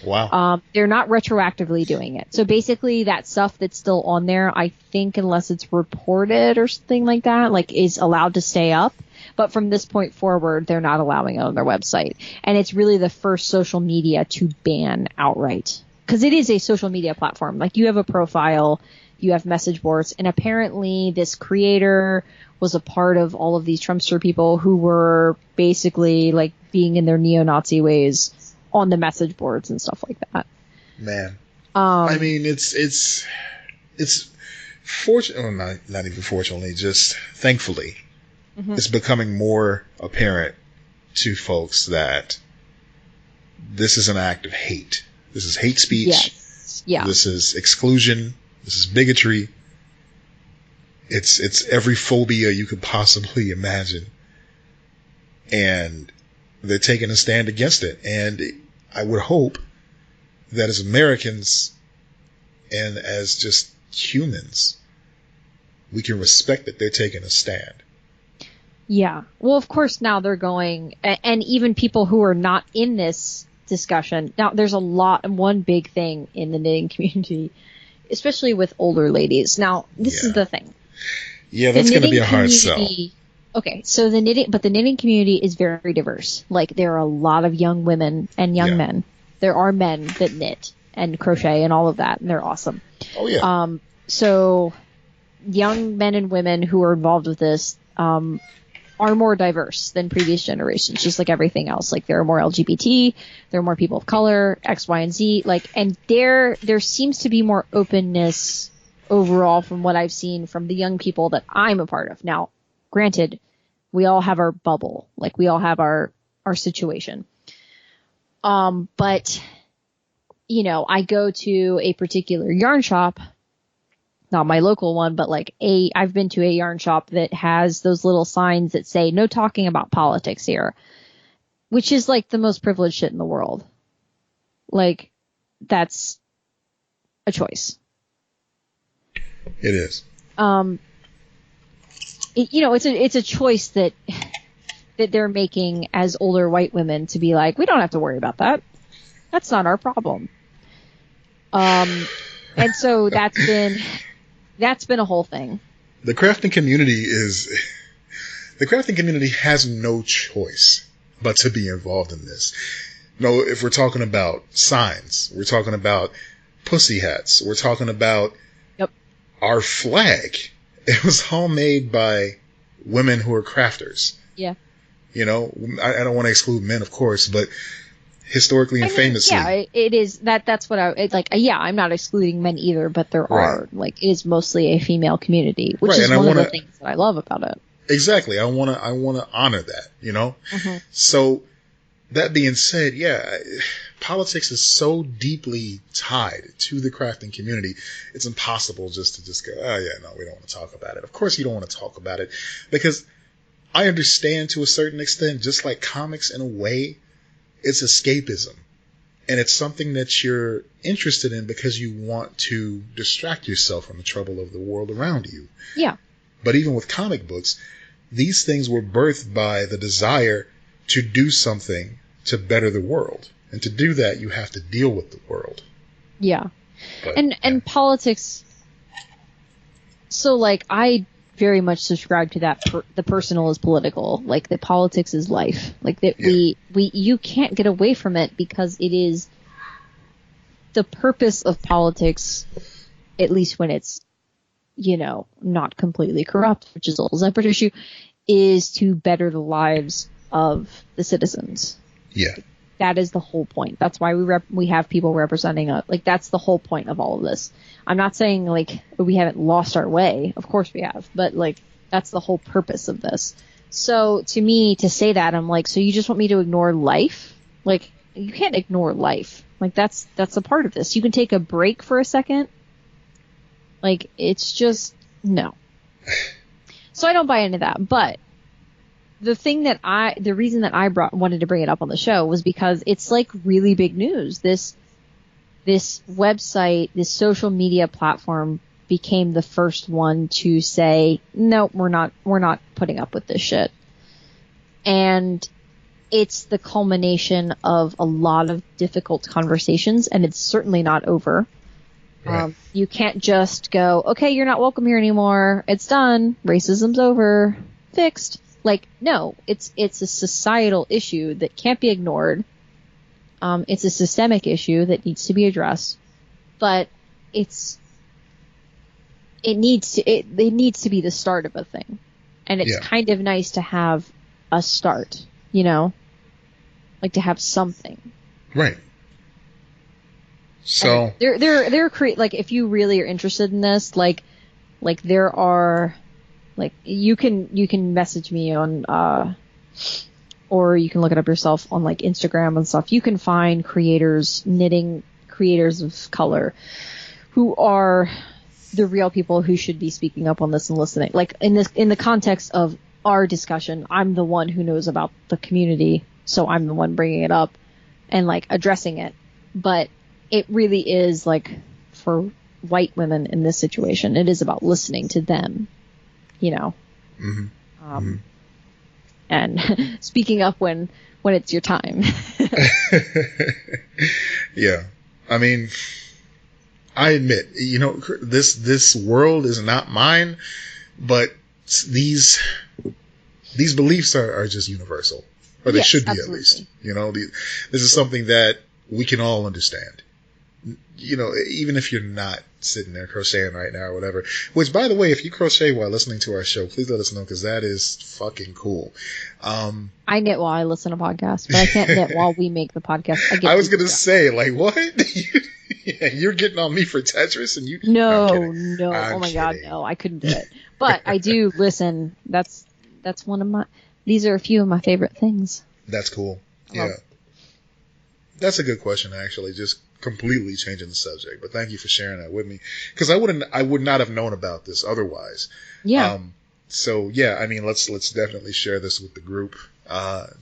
Wow. They're not retroactively doing it. So basically that stuff that's still on there, I think unless it's reported or something like that, like is allowed to stay up. But from this point forward, they're not allowing it on their website. And it's really the first social media to ban outright. Because it is a social media platform. Like you have a profile, you have message boards, and apparently this creator was a part of all of these Trumpster people who were basically like being in their neo-Nazi ways on the message boards and stuff like that. Man. I mean, it's fortunately, well, not even fortunately, just thankfully, it's becoming more apparent to folks that this is an act of hate. This is hate speech. Yes. Yeah. This is exclusion. This is bigotry. It's every phobia you could possibly imagine. And they're taking a stand against it. And I would hope that as Americans and as just humans, we can respect that they're taking a stand. Yeah. Well, of course, now they're going, and even people who are not in this discussion. Now, there's one big thing in the knitting community, especially with older ladies. Now, this is the thing. Yeah, that's going to be a hard sell. Okay, so the knitting community is very diverse. Like, there are a lot of young women and young men. There are men that knit and crochet and all of that, and they're awesome. Oh, yeah. So young men and women who are involved with this, are more diverse than previous generations, just like everything else. Like there are more LGBT, there are more people of color, X, Y, and Z. Like, and there seems to be more openness overall from what I've seen from the young people that I'm a part of. Now, granted, we all have our bubble, like we all have our situation. But you know, I go to a particular yarn shop, not my local one, but like I've been to a yarn shop that has those little signs that say no talking about politics here, which is like the most privileged shit in the world. Like that's a choice. It is. It's a choice that they're making as older white women to be like, we don't have to worry about that. That's not our problem. And so that's been a whole thing. The crafting community has no choice but to be involved in this. No, if we're talking about signs, we're talking about pussy hats, we're talking about our flag. It was all made by women who are crafters. Yeah. You know, I don't want to exclude men, of course, but historically and famously. Yeah, it is that's what I like. Yeah, I'm not excluding men either, but there are like it is mostly a female community, which is one of the things that I love about it. Exactly, I want to honor that, you know. Mm-hmm. So that being said, politics is so deeply tied to the crafting community. It's impossible just to go, oh yeah, no, we don't want to talk about it. Of course, you don't want to talk about it because I understand to a certain extent, just like comics in a way. It's escapism, and it's something that you're interested in because you want to distract yourself from the trouble of the world around you. Yeah. But even with comic books, these things were birthed by the desire to do something to better the world. And to do that, you have to deal with the world. Yeah. And politics. So, like, I very much subscribe to that. The personal is political. Like, the politics is life. Like, that you can't get away from it because it is the purpose of politics, at least when it's, you know, not completely corrupt, which is a whole separate issue, is to better the lives of the citizens. Yeah. That is the whole point. That's why we have people representing us. Like, that's the whole point of all of this. I'm not saying, like, we haven't lost our way. Of course we have. But, like, that's the whole purpose of this. So, to me, to say that, I'm like, so you just want me to ignore life? Like, you can't ignore life. Like, that's a part of this. You can take a break for a second. Like, it's just, no. So I don't buy into that. But the reason that I wanted to bring it up on the show was because it's like really big news. This website, this social media platform became the first one to say, no, we're not putting up with this shit. And it's the culmination of a lot of difficult conversations, and it's certainly not over. Right. You can't just go, okay, you're not welcome here anymore. It's done. Racism's over. Fixed. Like, no, it's a societal issue that can't be ignored. It's a systemic issue that needs to be addressed, but it needs to be the start of a thing. And it's kind of nice to have a start, you know, like to have something. Right. So they're like, if you really are interested in this, like there are, like, you can message me on, or you can look it up yourself on, like, Instagram and stuff. You can find knitting creators of color who are the real people who should be speaking up on this and listening. Like, in the context of our discussion, I'm the one who knows about the community, so I'm the one bringing it up and, like, addressing it. But it really is, like, for white women in this situation, it is about listening to them, you know. Mm-hmm. And speaking up when it's your time. Yeah. I mean, I admit, you know, this world is not mine, but these beliefs are just universal, or they should be, absolutely. At least. You know, this is something that we can all understand. You know, even if you're not sitting there crocheting right now or whatever, which, by the way, if you crochet while listening to our show, please let us know, because that is fucking cool. I knit while I listen to podcasts, but I can't knit while we make the podcast. I was going to say, like, what? You're getting on me for Tetris, and you... No. Oh my God, no, I couldn't do it. But I do listen. That's one of my... These are a few of my favorite things. That's cool. Yeah. That's a good question, actually. Just completely changing the subject, but thank you for sharing that with me, because I would not have known about this otherwise. Yeah. So yeah, I mean, let's definitely share this with the group,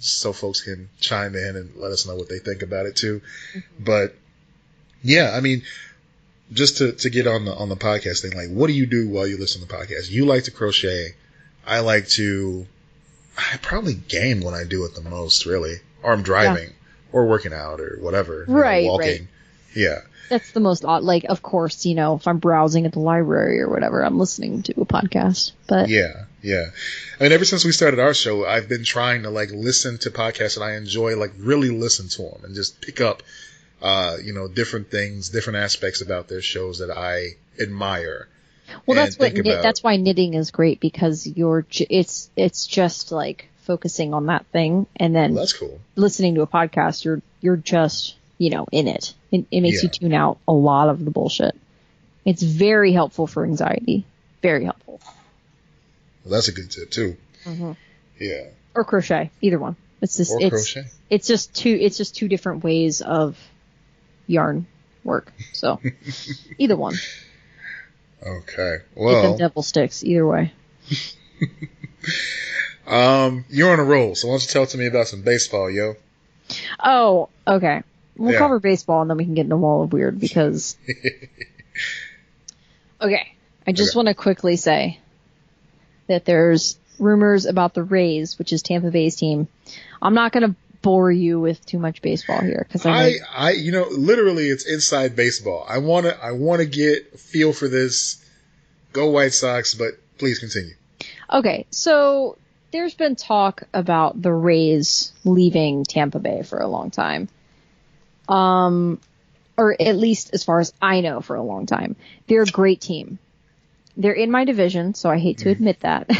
so folks can chime in and let us know what they think about it too. Mm-hmm. But yeah, I mean, just to get on the podcast thing, like, what do you do while you listen to podcasts? You like to crochet. I probably game when I do it the most, really, or I'm driving. Yeah. or working out or whatever. Right, walking. right. Yeah. That's the most odd. Like, of course, if I'm browsing at the library or whatever, I'm listening to a podcast. But yeah. I mean, ever since we started our show, I've been trying to listen to podcasts that I enjoy, really listen to them and just pick up, different things, different aspects about their shows that I admire. Well, that's why knitting is great, because it's just like focusing on that thing, and then that's cool. Listening to a podcast, you're just in it. It makes you tune out a lot of the bullshit. It's very helpful for anxiety. Very helpful. Well, that's a good tip too. Mm-hmm. Yeah. Or crochet, either one. Crochet. It's just two different ways of yarn work. So either one. Okay. Well, get them devil sticks either way. You're on a roll, so why don't you tell to me about some baseball, yo? Oh, okay. We'll cover baseball and then we can get into Wall of Weird because. Okay. I just want to quickly say that there's rumors about the Rays, which is Tampa Bay's team. I'm not going to bore you with too much baseball here because literally it's inside baseball. I want to get a feel for this. Go White Sox, but please continue. Okay. So there's been talk about the Rays leaving Tampa Bay for a long time. Or at least as far as I know, for a long time. They're a great team. They're in my division, so I hate to admit that.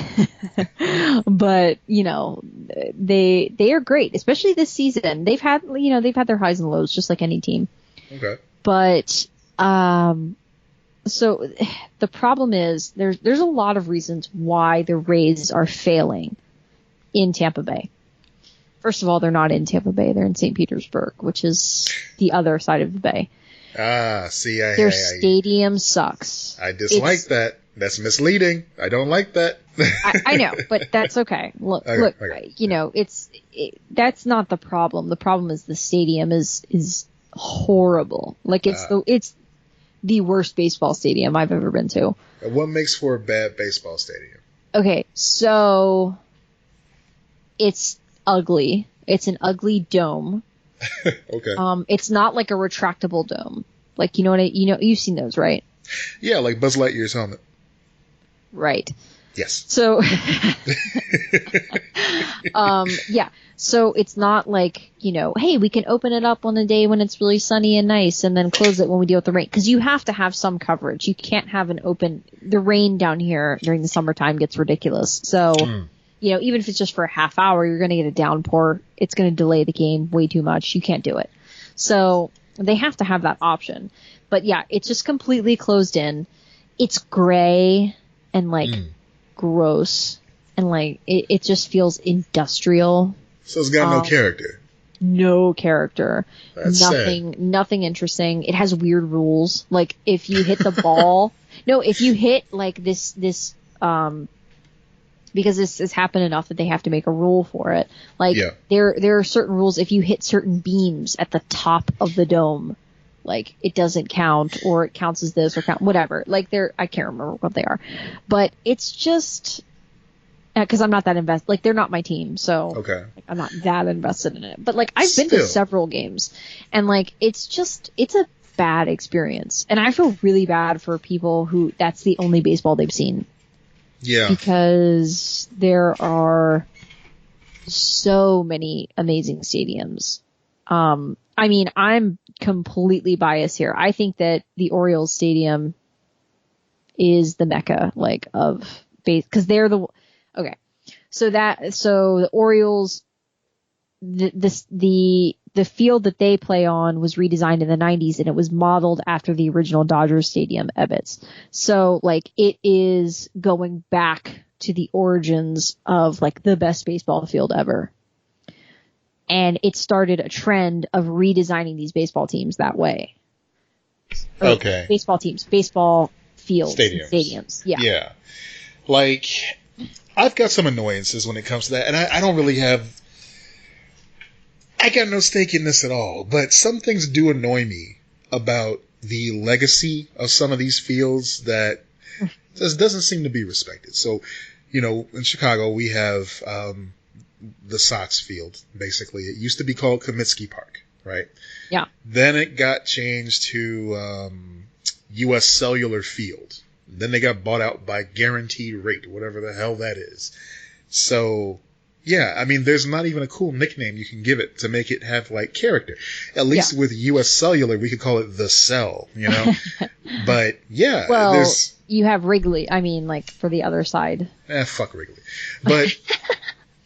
But, they are great, especially this season. They've had their highs and lows just like any team. Okay. But, so the problem is there's a lot of reasons why the Rays are failing in Tampa Bay. First of all, they're not in Tampa Bay. They're in St. Petersburg, which is the other side of the bay. See, their stadium sucks. I dislike that. That's misleading. I don't like that. I know, but that's okay. Look, that's not the problem. The problem is the stadium is horrible. Like it's the worst baseball stadium I've ever been to. What makes for a bad baseball stadium? Okay, so it's ugly. It's an ugly dome. Okay. It's not like a retractable dome. Like, you've seen those, right? Yeah, like Buzz Lightyear's helmet. Right. Yes. So, yeah. So it's not like, hey, we can open it up on a day when it's really sunny and nice and then close it when we deal with the rain. Because you have to have some coverage. You can't have the rain down here during the summertime gets ridiculous. So, even if it's just for a half hour, you're going to get a downpour. It's going to delay the game way too much. You can't do it. So they have to have that option. But yeah, it's just completely closed in. It's gray and gross. And it just feels industrial. So it's got no character. No character. That's nothing interesting. It has weird rules. Like if you hit the ball, if you hit this, because this has happened enough that they have to make a rule for it. There are certain rules. If you hit certain beams at the top of the dome, it doesn't count, or it counts as this, or whatever. I can't remember what they are, but it's just because I'm not that invested. They're not my team, so okay. I'm not that invested in it. But I've been to several games, and it's a bad experience, and I feel really bad for people who that's the only baseball they've seen. Yeah. Because there are so many amazing stadiums. I'm completely biased here. I think that the Orioles Stadium is the mecca, of base, because they're okay. So the Orioles, the field that they play on was redesigned in the 90s, and it was modeled after the original Dodgers Stadium, Ebbets. So, it is going back to the origins of, the best baseball field ever. And it started a trend of redesigning these baseball teams that way. Okay. Baseball teams, baseball fields, stadiums. Yeah. Yeah. I've got some annoyances when it comes to that, and I don't really have... I got no stake in this at all, but some things do annoy me about the legacy of some of these fields that just doesn't seem to be respected. So, in Chicago, we have the Sox field, basically. It used to be called Comiskey Park. right? Yeah. Then it got changed to U.S. Cellular Field. Then they got bought out by Guaranteed Rate, whatever the hell that is. So, yeah, I mean, there's not even a cool nickname you can give it to make it have, like, character. At least with U.S. Cellular, we could call it The Cell, you know? But, yeah, well, you have Wrigley, I mean, like, for the other side. Fuck Wrigley. But,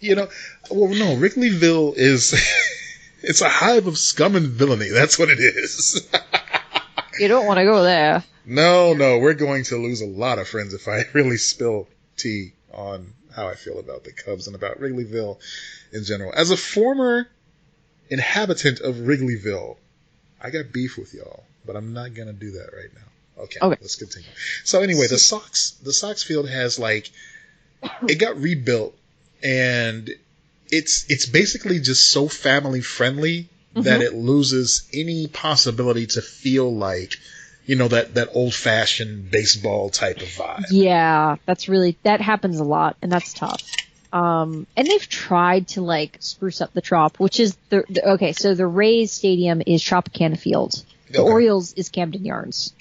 you know, well, no, Wrigleyville is... It's a hive of scum and villainy. That's what it is. You don't want to go there. No, we're going to lose a lot of friends if I really spill tea on how I feel about the Cubs and about Wrigleyville in general. As a former inhabitant of Wrigleyville, I got beef with y'all, but I'm not going to do that right now. Okay, let's continue. So anyway, the Sox field has, like, it got rebuilt, and it's basically just so family friendly that it loses any possibility to feel like, you know, that old fashioned baseball type of vibe. Yeah, that happens a lot, and that's tough. And they've tried to, like, spruce up the Trop, which is so the Rays stadium is Tropicana Field. The Orioles is Camden Yards.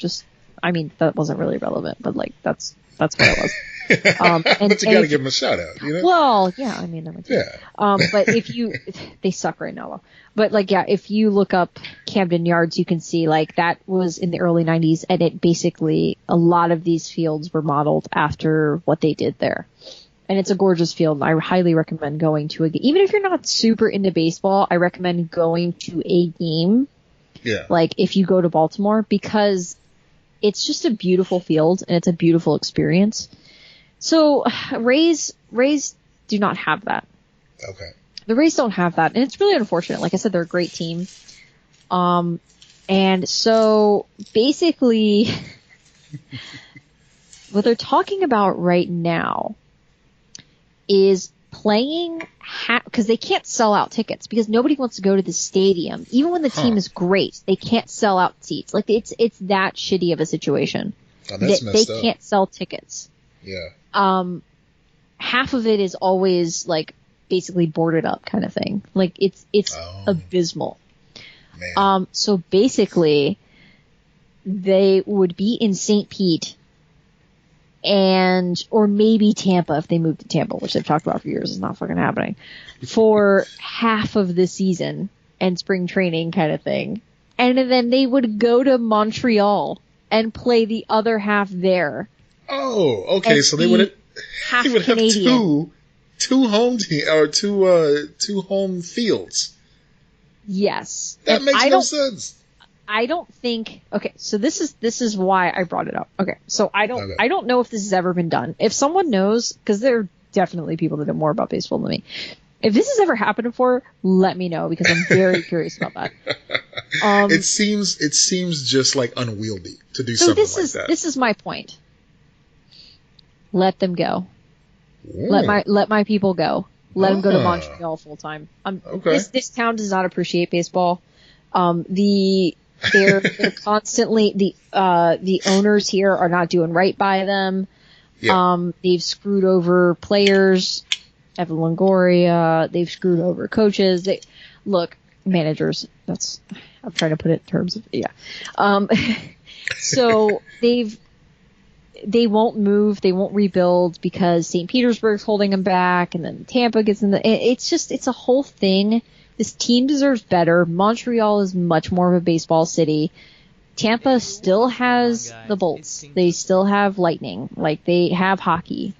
I mean, that wasn't really relevant, but, like, that's what it was. But you gotta give them a shout out, you know? Well, yeah, I mean, but if they suck right now, though. But, like, yeah, if you look up Camden Yards, you can see, like, that was in the early 90s, and it basically, a lot of these fields were modeled after what they did there. And it's a gorgeous field, and I highly recommend going to even if you're not super into baseball, I recommend going to a game. Yeah. Like, if you go to Baltimore, because it's just a beautiful field, and it's a beautiful experience. So, Rays do not have that. Okay. The Rays don't have that, and it's really unfortunate. Like I said, they're a great team. And so, basically, what they're talking about right now is playing because they can't sell out tickets because nobody wants to go to the stadium. Even when the team is great, they can't sell out seats. Like, it's that shitty of a situation. Oh, that's messed up. They can't sell tickets. Yeah. Half of it is always, like, basically boarded up kind of thing. Like, it's abysmal. Man. So basically, they would be in St. Pete or maybe Tampa if they moved to Tampa, which they've talked about for years is not fucking happening, for half of the season and spring training kind of thing. And then they would go to Montreal and play the other half there. Oh, okay. So they would have two home two home fields. Yes. That makes no sense. I don't think. Okay, so this is why I brought it up. Okay, so I don't know if this has ever been done. If someone knows, because there are definitely people that know more about baseball than me. If this has ever happened before, let me know because I'm very curious about that. It seems just like unwieldy to do something like that. This is my point. Let them go. Ooh. Let my people go. Let them go to Montreal full time. Okay. This town does not appreciate baseball. They're constantly the owners here are not doing right by them. Yeah. They've screwed over players. Evan Longoria. They've screwed over coaches. Managers. I'm trying to put it in terms of So they won't move. They won't rebuild because St. Petersburg's holding them back, and then Tampa gets in it's a whole thing. This team deserves better. Montreal is much more of a baseball city. Tampa still has the Bolts. They still have Lightning. Like, they have hockey.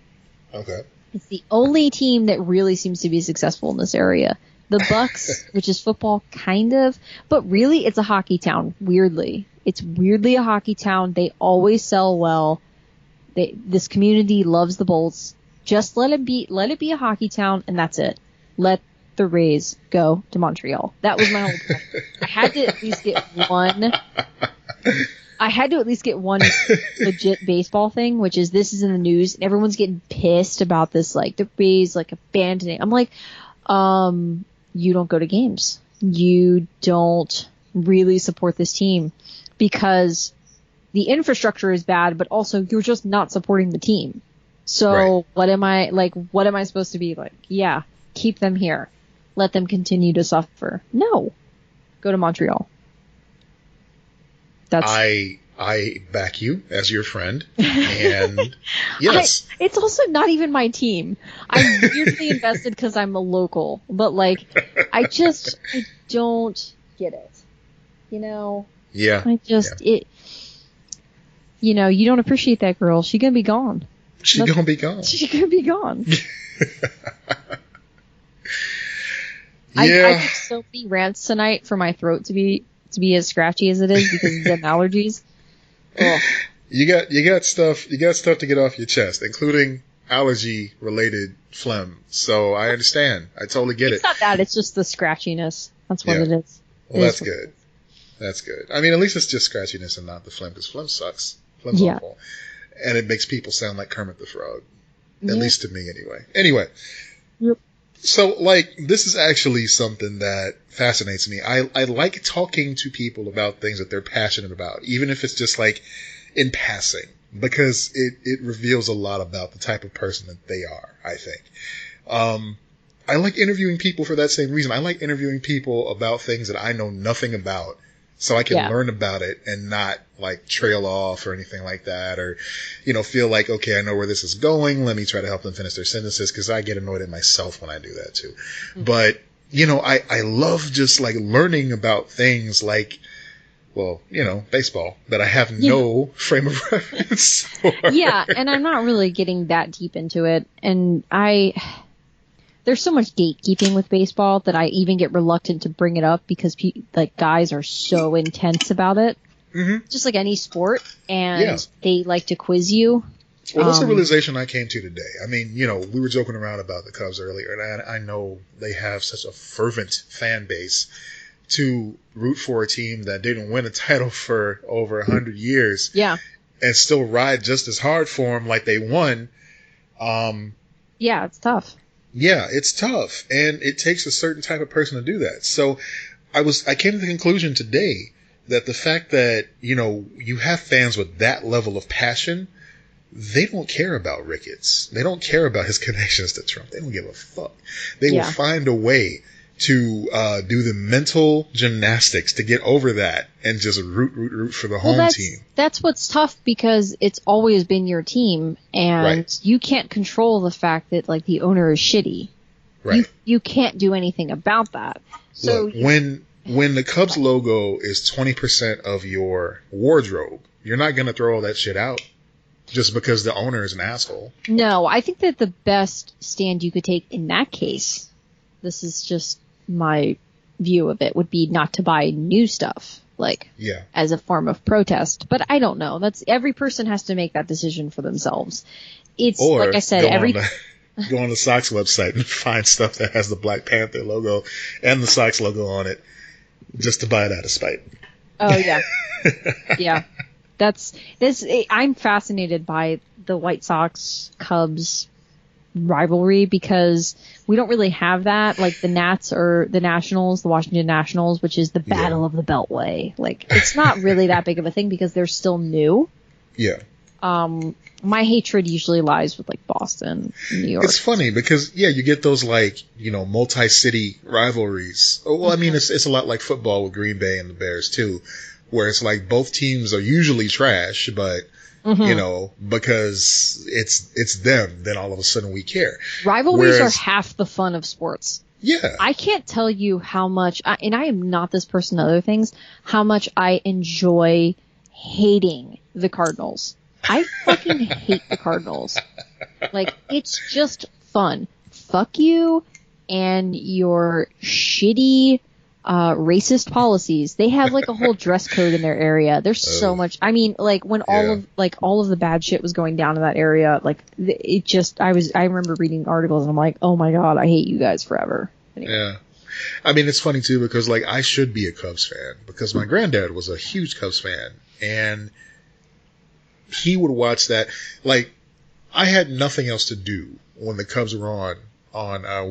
Okay. It's the only team that really seems to be successful in this area. The Bucks, which is football, kind of, but really it's a hockey town, weirdly. It's weirdly a hockey town. They always sell well. This community loves the Bolts. Just let it be a hockey town, and that's it. Let the Rays go to Montreal. That was my whole point. I had to at least get one legit baseball thing, which is this is in the news, and everyone's getting pissed about this, like, the Rays, like, abandoning. I'm like, you don't go to games. You don't really support this team because the infrastructure is bad, but also you're just not supporting the team. So what am I supposed to be like? Yeah, keep them here. Let them continue to suffer. No. Go to Montreal. That's I back you as your friend, and yes, it's also not even my team. I'm weirdly invested because I'm a local, but like, I don't get it. You know? Yeah. You know, you don't appreciate that girl. She's gonna be gone. She's gonna be gone. She's gonna be gone. Yeah. I took so many rants tonight for my throat to be as scratchy as it is because of them allergies. Ugh. You got stuff to get off your chest, including allergy related phlegm. So I understand. I totally get it. It's not that, it's just the scratchiness. That's what it is. Well, that's good. That's good. I mean, at least it's just scratchiness and not the phlegm, because phlegm sucks. Phlegm's awful. And it makes people sound like Kermit the Frog. At least to me, anyway. Anyway. Yep. So, like, this is actually something that fascinates me. I like talking to people about things that they're passionate about, even if it's just, like, in passing, because it reveals a lot about the type of person that they are, I think. I like interviewing people for that same reason. I like interviewing people about things that I know nothing about, so I can learn about it and not like trail off or anything like that, or, you know, feel like, okay, I know where this is going. Let me try to help them finish their sentences, because I get annoyed at myself when I do that too. Mm-hmm. But, you know, I love just like learning about things like, well, you know, baseball that I have no frame of reference for. Yeah, and I'm not really getting that deep into it. And there's so much gatekeeping with baseball that I even get reluctant to bring it up because guys are so intense about it. Mm-hmm. Just like any sport, and they like to quiz you. Well, that's a realization I came to today. I mean, you know, we were joking around about the Cubs earlier, and I know they have such a fervent fan base to root for a team that didn't win a title for over 100 years. Yeah. And still ride just as hard for them like they won. Yeah, it's tough. Yeah, it's tough, and it takes a certain type of person to do that. So I came to the conclusion today that the fact that, you know, you have fans with that level of passion, they don't care about Ricketts. They don't care about his connections to Trump. They don't give a fuck. They will find a way to do the mental gymnastics to get over that and just root for the home team. That's what's tough, because it's always been your team, and you can't control the fact that like the owner is shitty. Right. You can't do anything about that. So look, when the Cubs logo is 20% of your wardrobe, you're not going to throw all that shit out just because the owner is an asshole. No, I think that the best stand you could take in that case, this is just my view of it, would be not to buy new stuff, like as a form of protest. But I don't know. That's every person has to make that decision for themselves. It's or like I said, go on the Sox website and find stuff that has the Black Panther logo and the Sox logo on it, just to buy it out of spite. Oh yeah, yeah. I'm fascinated by the White Sox Cubs rivalry, because we don't really have that. Like the Nats or the Nationals, the Washington Nationals, which is the battle of the Beltway. Like, it's not really that big of a thing because they're still new. Yeah. My hatred usually lies with like Boston, New York. It's funny because you get those like, you know, multi-city rivalries. Well, I mean, it's a lot like football with Green Bay and the Bears too, where it's like both teams are usually trash, but you know, because it's them, then all of a sudden we care. Rivalries are half the fun of sports. Yeah. I can't tell you how much, and I am not this person, other things, how much I enjoy hating the Cardinals. I fucking hate the Cardinals. Like, it's just fun. Fuck you and your shitty racist policies. They have like a whole dress code in their area. There's so much. I mean, like when all of the bad shit was going down in that area, like it just, I remember reading articles and I'm like, oh my God, I hate you guys forever. Anyway. Yeah. I mean, it's funny too, because like I should be a Cubs fan because my granddad was a huge Cubs fan, and he would watch that. Like, I had nothing else to do when the Cubs were on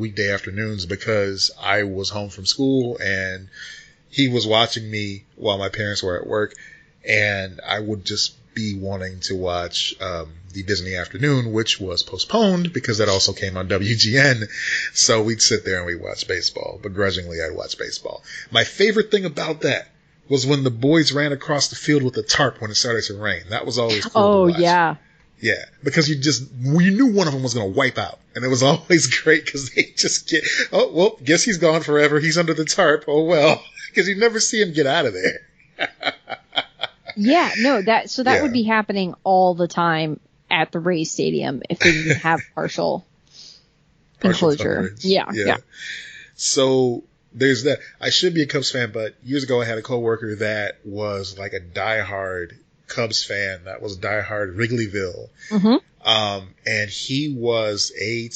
weekday afternoons because I was home from school and he was watching me while my parents were at work, and I would just be wanting to watch the Disney Afternoon, which was postponed because that also came on WGN. So we'd sit there and we'd watch baseball. Begrudgingly, I'd watch baseball. My favorite thing about that was when the boys ran across the field with a tarp when it started to rain. That was always cool to watch. Yeah. Yeah, because you knew one of them was going to wipe out. And it was always great because they just guess he's gone forever. He's under the tarp. Oh, well, because you never see him get out of there. Yeah, no, that would be happening all the time at the Rays Stadium if they didn't have partial enclosure. Yeah. So there's that. I should be a Cubs fan, but years ago I had a coworker that was like a diehard Cubs fan. That was diehard Wrigleyville. Mm-hmm. And he was a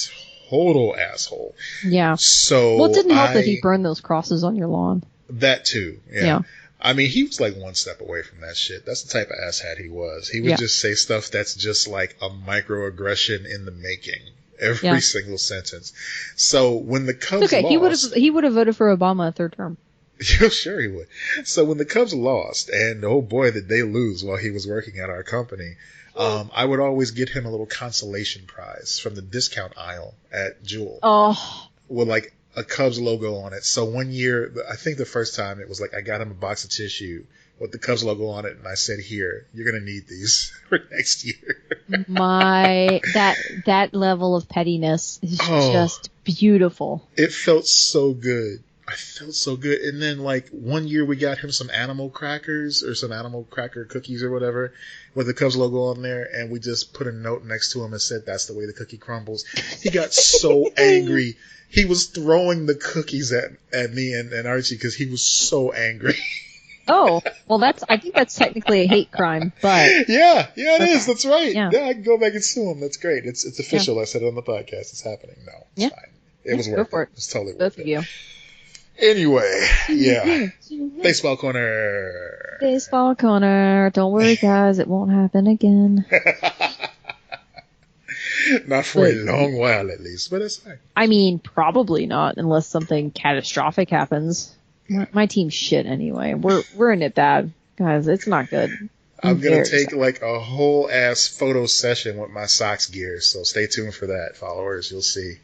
total asshole. Yeah. So well, it didn't help that he burned those crosses on your lawn. That too. Yeah. I mean, he was like one step away from that shit. That's the type of asshat he was. He would just say stuff that's just like a microaggression in the making. Every single sentence. So when the Cubs lost... He would have voted for Obama a third term. Sure he would. So when the Cubs lost, and oh boy did they lose while he was working at our company, I would always get him a little consolation prize from the discount aisle at Jewel. Oh. With like a Cubs logo on it. So one year, I think the first time it was like I got him a box of tissue with the Cubs logo on it, and I said, "Here, you're gonna need these for next year." That level of pettiness is just beautiful. It felt so good. I felt so good. And then like one year we got him some animal crackers or some animal cracker cookies or whatever with the Cubs logo on there, and we just put a note next to him and said, "That's the way the cookie crumbles." He got so angry. He was throwing the cookies at me and Archie because he was so angry. Oh, well, I think that's technically a hate crime, but... Yeah, it is. That's right. Yeah. I can go back and sue him. That's great. It's official. Yeah. I said it on the podcast. It's happening now. It's fine. It was worth it. It's totally worth it. Both of you. Anyway, yeah. Baseball corner. Baseball corner. Don't worry, guys. It won't happen again. Not for a long while, at least, but it's fine. I mean, probably not, unless something catastrophic happens. My team's shit anyway. We're in it bad, guys. It's not good. I'm gonna take like a whole ass photo session with my Sox gear, so stay tuned for that, followers. You'll see.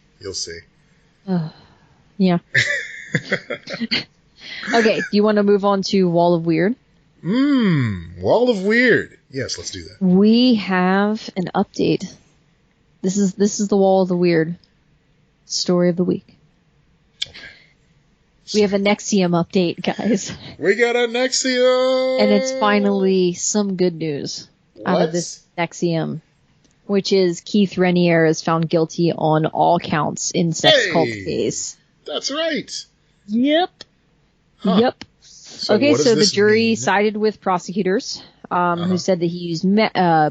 Yeah. Okay. Do you want to move on to Wall of Weird? Wall of Weird. Yes, let's do that. We have an update. This is the Wall of the Weird story of the week. We have a Nexium update, guys. We got a Nexium! And it's finally some good news out of this Nexium, which is Keith Renier is found guilty on all counts in sex cult case. That's right. Yep. Huh. Yep. So okay, so the jury mean? sided with prosecutors who said that he used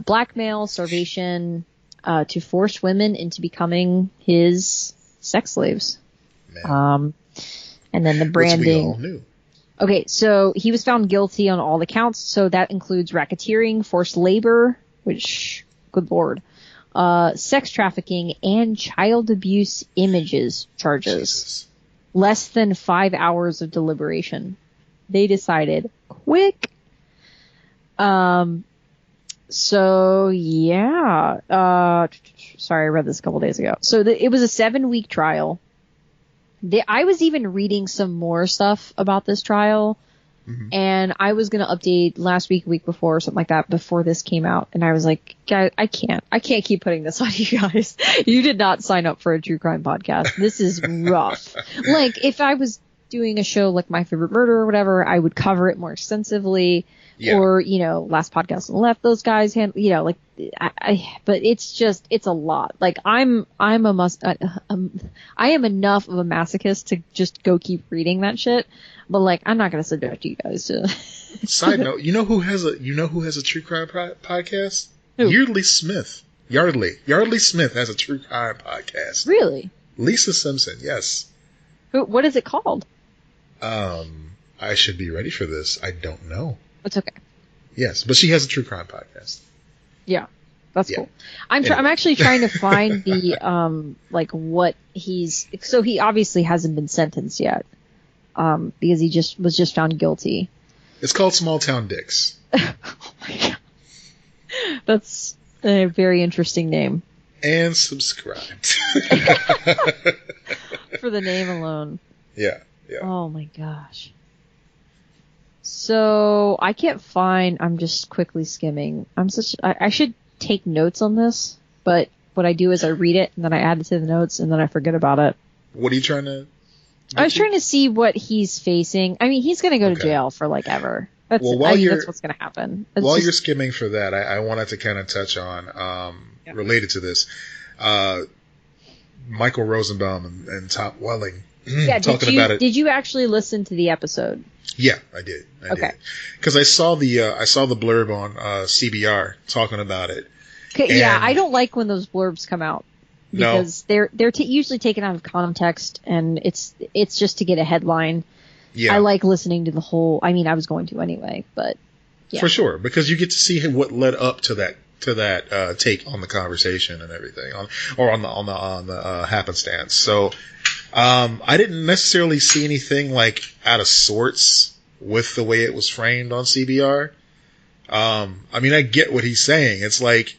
blackmail, starvation to force women into becoming his sex slaves. Man. And then the branding. Which we all knew. Okay, so he was found guilty on all the counts. So that includes racketeering, forced labor, which, good lord, sex trafficking, and child abuse images charges. Jesus. Less than 5 hours of deliberation. They decided quick. So yeah. Sorry, I read this a couple days ago. So it was a 7-week trial. I was even reading some more stuff about this trial, and I was going to update last week, week before, or something like that, before this came out. And I was like, guys, I can't keep putting this on you guys. You did not sign up for a true crime podcast. This is rough. Like, if I was doing a show like My Favorite Murder or whatever, I would cover it more extensively. Yeah. Or, Last Podcast on the Left, those guys but it's a lot. Like, I am enough of a masochist to just go keep reading that shit. But like, I'm not going to subject you guys to. Side note, you know who has a true crime podcast? Who? Yardley Smith. Yardley Smith has a true crime podcast. Really? Lisa Simpson, yes. What is it called? I should be ready for this. I don't know. It's okay. Yes, but she has a true crime podcast. Yeah, that's cool. I'm actually trying to find the what he's. So he obviously hasn't been sentenced yet, because he was just found guilty. It's called Small Town Dicks. Oh my god. That's a very interesting name. And subscribe. For the name alone. Yeah. Oh my gosh. So I can't find. I'm just quickly skimming. I should take notes on this, but what I do is I read it and then I add it to the notes and then I forget about it. What are you trying to? I was trying to see what he's facing. I mean, he's going to go to jail for like ever. That's what's going to happen. While you're skimming for that, I wanted to kind of touch on related to this, Michael Rosenbaum and Top Welling. Talking about it. Did you actually listen to the episode? Yeah, I did. Okay. Because I saw the blurb on CBR talking about it. Yeah, I don't like when those blurbs come out because they're usually taken out of context and it's just to get a headline. Yeah. I like listening to the whole. I mean, I was going to anyway, but yeah. For sure, because you get to see what led up to that take on the conversation and everything on the happenstance. So. I didn't necessarily see anything like out of sorts with the way it was framed on CBR. I mean, I get what he's saying. It's like,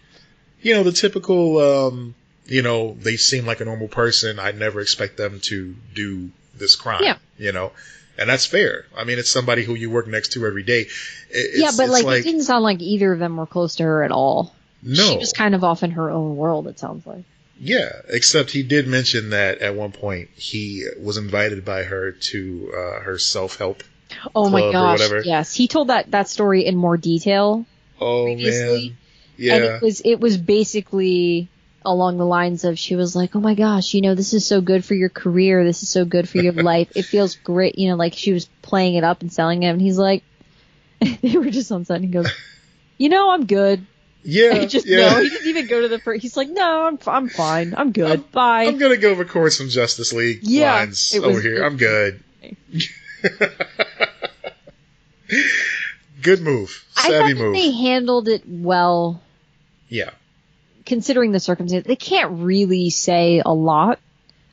the typical, they seem like a normal person. I'd never expect them to do this crime, and that's fair. I mean, it's somebody who you work next to every day. But it didn't sound like either of them were close to her at all. No. She was kind of off in her own world, it sounds like. Yeah, except he did mention that at one point he was invited by her to her self-help club my gosh, or whatever. Yes. He told that story in more detail previously. Man. Yeah. And it was basically along the lines of she was like, "Oh my gosh, this is so good for your career. This is so good for your life. It feels great." Like she was playing it up and selling it. And he's like, they were just on set and he goes, "I'm good." Yeah, no, he didn't even go to the first. He's like, "No, I'm fine. I'm good. Bye. I'm gonna go record some Justice League lines over here. I'm good." Good move. Savvy move. They handled it well. Yeah. Considering the circumstances, they can't really say a lot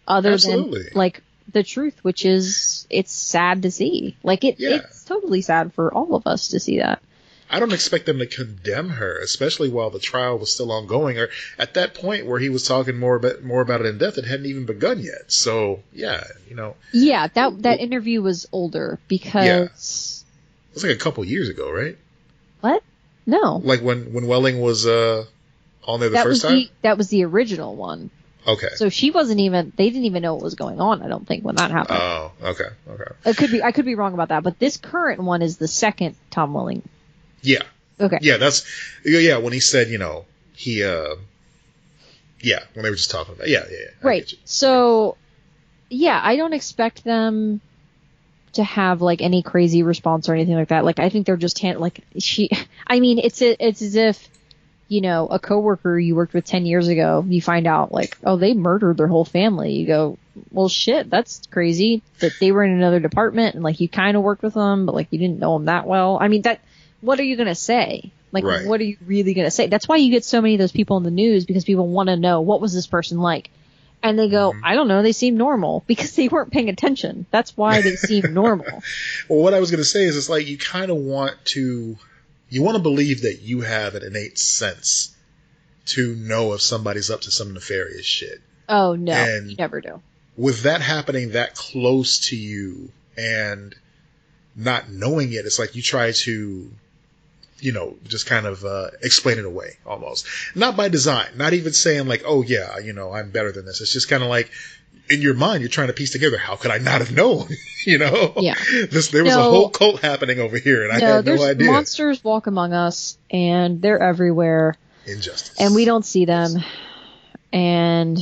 other than like the truth, which is it's sad to see. Like it's totally sad for all of us to see that. I don't expect them to condemn her, especially while the trial was still ongoing, or at that point where he was talking more about it in depth. It hadn't even begun yet. So yeah, Yeah, that interview was older because it was like a couple years ago, right? What? No. Like when Welling was on there the first time. That was the original one. Okay. So she wasn't even. They didn't even know what was going on. I don't think when that happened. Oh, okay. I could be wrong about that, but this current one is the second Tom Welling. Yeah. Okay. Yeah, when he said, when they were just talking about right. So, I don't expect them to have like any crazy response or anything like that. Like I think they're just it's as if, a coworker you worked with 10 years ago, you find out like, oh, they murdered their whole family. You go, well, shit, that's crazy that they were in another department and like you kind of worked with them, but like you didn't know them that well. I mean, what are you going to say? Like, What are you really going to say? That's why you get so many of those people in the news, because people want to know, what was this person like? And they go, I don't know, they seem normal, because they weren't paying attention. That's why they seem normal. Well, what I was going to say is it's like you kind of want to believe that you have an innate sense to know if somebody's up to some nefarious shit. Oh, no, you never do. With that happening that close to you and not knowing it, it's like you try to just kind of explain it away almost. Not by design. Not even saying like, oh yeah, I'm better than this. It's just kind of like in your mind, you're trying to piece together, how could I not have known? Yeah. There was a whole cult happening over here and I had no idea. Monsters walk among us and they're everywhere. Injustice. And we don't see them. And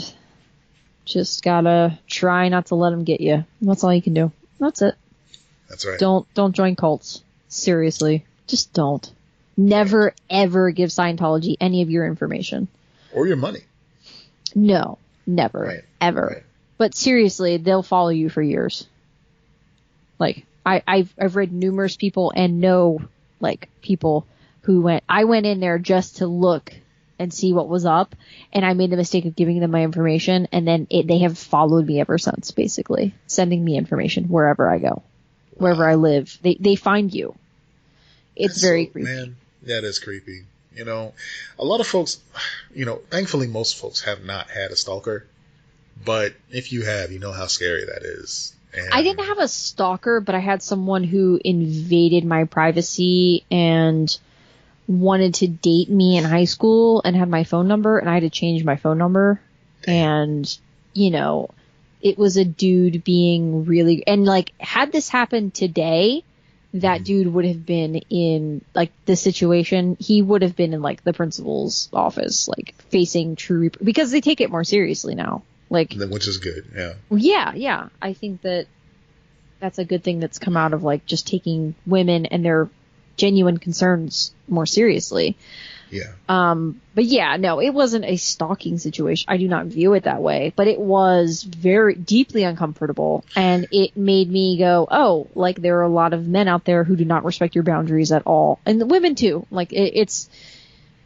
just gotta try not to let them get you. That's all you can do. That's it. That's right. Don't join cults. Seriously. Just don't. Never, ever give Scientology any of your information. Or your money. No. Never. Right. Ever. Right. But seriously, they'll follow you for years. Like, I've read numerous people and know, like, people who I went in there just to look and see what was up, and I made the mistake of giving them my information, and then they have followed me ever since, basically. Sending me information wherever I go. Wherever I live. They find you. It's very creepy. Man, that is creepy. You know, a lot of folks, thankfully most folks have not had a stalker, but if you have, you know how scary that is. And I didn't have a stalker, but I had someone who invaded my privacy and wanted to date me in high school and had my phone number, and I had to change my phone number. And, it was a dude being really, and like, had this happened today, that dude would have been in like the situation. He would have been in like the principal's office, like facing because they take it more seriously now. Like, which is good. Yeah. Yeah. I think that's a good thing that's come out of like just taking women and their genuine concerns more seriously. Yeah. But yeah, no, it wasn't a stalking situation. I do not view it that way, but it was very deeply uncomfortable, and it made me go, oh, like there are a lot of men out there who do not respect your boundaries at all. And the women too. Like it's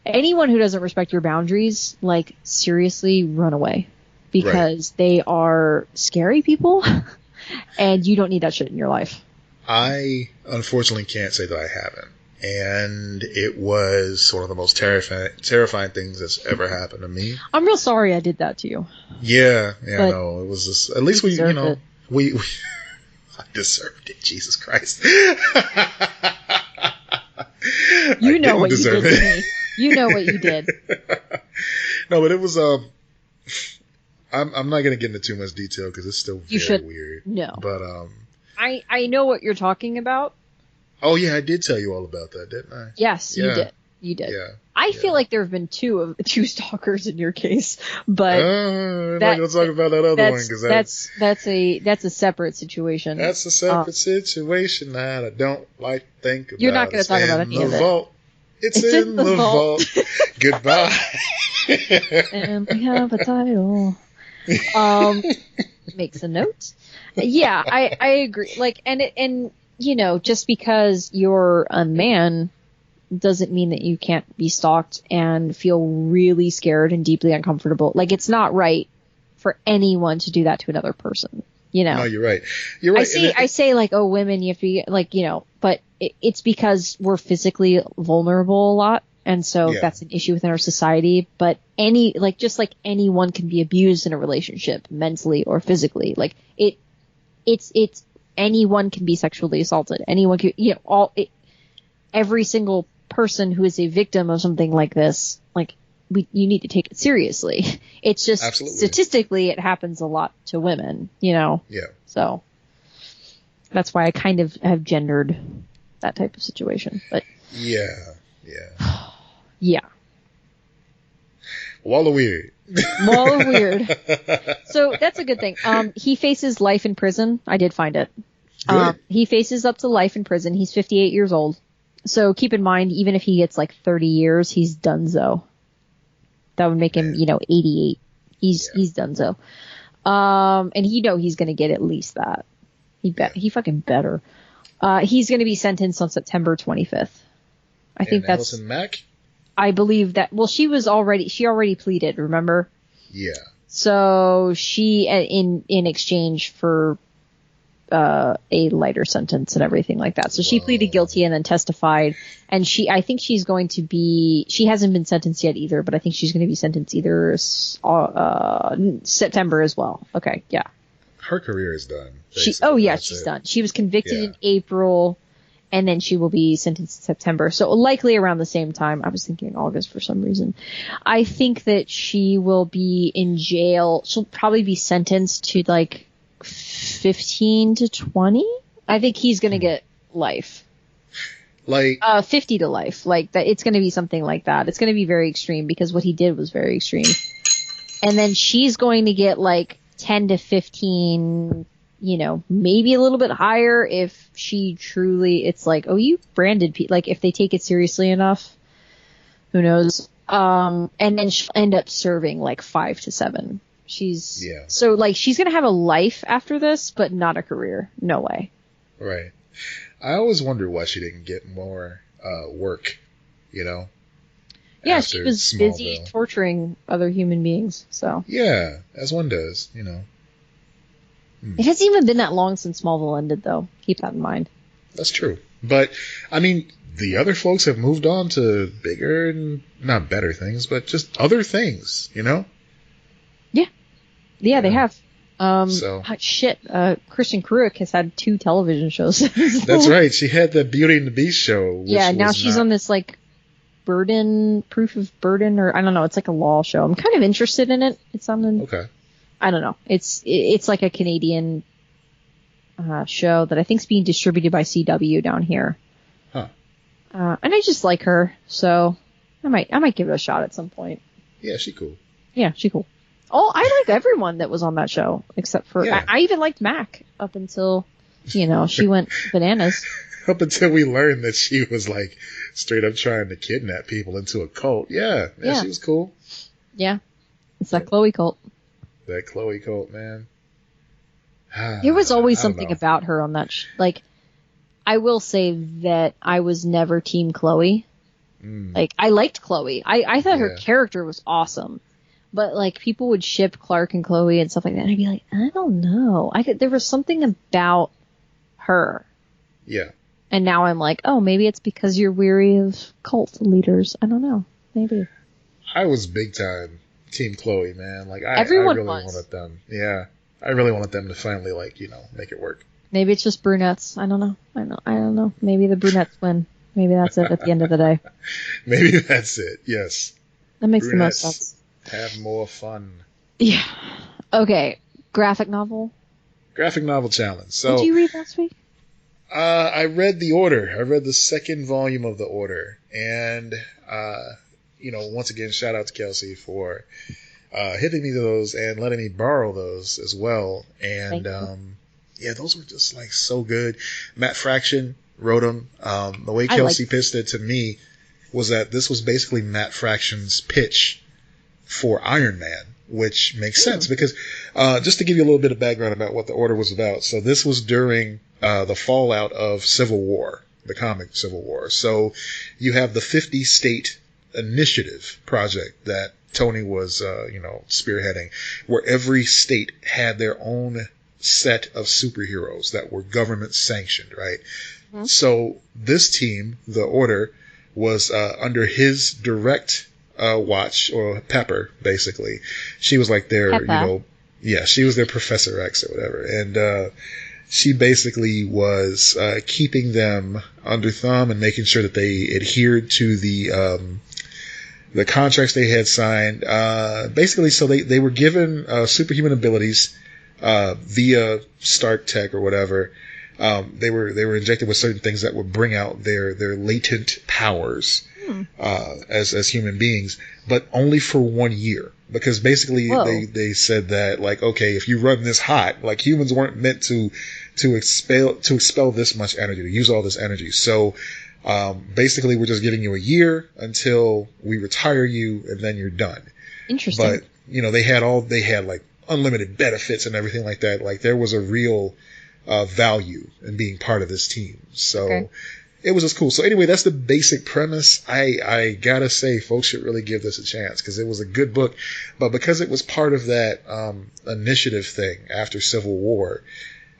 anyone who doesn't respect your boundaries, like seriously run away, because they are scary people and you don't need that shit in your life. I unfortunately can't say that I haven't. And it was sort of the most terrifying things that's ever happened to me. I'm real sorry I did that to you. Yeah, no, it was just, at least we I deserved it, Jesus Christ. You know what you did to me. You know what you did. No, but it was, I'm not going to get into too much detail because it's still very weird. No. But, I know what you're talking about. Oh, yeah, I did tell you all about that, didn't I? Yes, you did. You did. Yeah. I feel like there have been two stalkers in your case, but I'm not going to talk about that other one because that's a separate situation. That's a separate situation that I don't like to think about. You're not going to talk about any of it. Vault. It's in the vault. Goodbye. And we have a title. Makes a note. Yeah, I agree. Like, and just because you're a man doesn't mean that you can't be stalked and feel really scared and deeply uncomfortable. Like, it's not right for anyone to do that to another person, No, you're right. You're right. I say like, oh, women, you have to be like, but it's because we're physically vulnerable a lot. And so that's an issue within our society. But just like anyone can be abused in a relationship, mentally or physically. Like it's anyone can be sexually assaulted. Anyone can, every single person who is a victim of something like this, like you need to take it seriously. It's just statistically it happens a lot to women, Yeah. So that's why I kind of have gendered that type of situation. But yeah. Yeah. Wall of weird. Wall of weird. So that's a good thing. He faces life in prison. I did find it. He faces up to life in prison. He's 58 years old. So keep in mind, even if he gets like 30 years, he's donezo. That would make him, 88. He's donezo. And he's going to get at least that. He fucking better. He's going to be sentenced on September 25th. I think that's Allison Mack? I believe that. Well, she already pleaded, remember? Yeah. So she, in exchange for a lighter sentence and everything like that. So she pleaded guilty and then testified. And I think she hasn't been sentenced yet either, but I think she's going to be sentenced either September as well. Okay, yeah. Her career is done. She's done. She was convicted in April. And then she will be sentenced in September. So likely around the same time. I was thinking August for some reason. I think that she will be in jail. She'll probably be sentenced to like 15 to 20. I think he's going to get life. Like 50 to life. Like that. It's going to be something like that. It's going to be very extreme because what he did was very extreme. And then she's going to get like 10 to 15, maybe a little bit higher if she truly, it's like, oh, you branded people, like if they take it seriously enough, who knows? And then she'll end up serving like 5 to 7. So like she's going to have a life after this, but not a career. No way. Right. I always wonder why she didn't get more work, Yeah, she was busy torturing other human beings. So yeah, as one does, It hasn't even been that long since Smallville ended, though. Keep that in mind. That's true. But, I mean, the other folks have moved on to bigger and not better things, but just other things, you know? Yeah, they have. So Kristen Kruick has had 2 television shows. That's right. She had the Beauty and the Beast show. Which now she's on this like proof of burden, or I don't know. It's like a law show. I'm kind of interested in it. It's on okay. I don't know. It's like a Canadian show that I think's being distributed by CW down here. Huh. And I just like her, so I might give it a shot at some point. Yeah, she's cool. Yeah, she's cool. Oh, I like everyone that was on that show except for I even liked Mac up until she went bananas. Up until we learned that she was like straight up trying to kidnap people into a cult. Yeah, she was cool. Yeah, it's that Chloe cult. That Chloe cult, man. There was always something about her on that. Like, I will say that I was never Team Chloe. Like, I liked Chloe. I thought her character was awesome. But, like, people would ship Clark and Chloe and stuff like that. And I'd be like, I don't know. There was something about her. Yeah. And now I'm like, oh, maybe it's because you're weary of cult leaders. I don't know. Maybe. I was big time Team Chloe, man. Like, I really wanted them. Yeah. I really wanted them to finally, like, make it work. Maybe it's just brunettes. I don't know. I don't know. Maybe the brunettes win. Maybe that's it at the end of the day. Maybe that's it. Yes. That makes the most sense. Have more fun. Yeah. Okay. Graphic novel. Graphic novel challenge. So, what did you read last week? I read The Order. I read the 2nd volume of The Order. And, once again, shout out to Kelsey for hitting me those and letting me borrow those as well. And, those were just like so good. Matt Fraction wrote them. The way Kelsey pitched it to me was that this was basically Matt Fraction's pitch for Iron Man, which makes sense because just to give you a little bit of background about what The Order was about. So this was during the fallout of Civil War, the comic Civil War. So you have the 50 state initiative project that Tony was, spearheading, where every state had their own set of superheroes that were government sanctioned, right? Mm-hmm. So this team, The Order, was under his direct watch, or Pepper, basically. She was like their, she was their Professor X or whatever. And she basically was keeping them under thumb and making sure that they adhered to the contracts they had signed. Basically, so they were given superhuman abilities via Stark Tech or whatever. They were injected with certain things that would bring out their latent powers as human beings, but only for 1 year. Because basically they said that, like, okay, if you run this hot, like, humans weren't meant to expel this much energy, to use all this energy. So basically we're just giving you a year until we retire you, and then you're done. Interesting. But they had like unlimited benefits and everything like that. Like, there was a real value in being part of this team. So it was just cool. So anyway, that's the basic premise. I gotta say, folks should really give this a chance because it was a good book. But because it was part of that initiative thing after Civil War,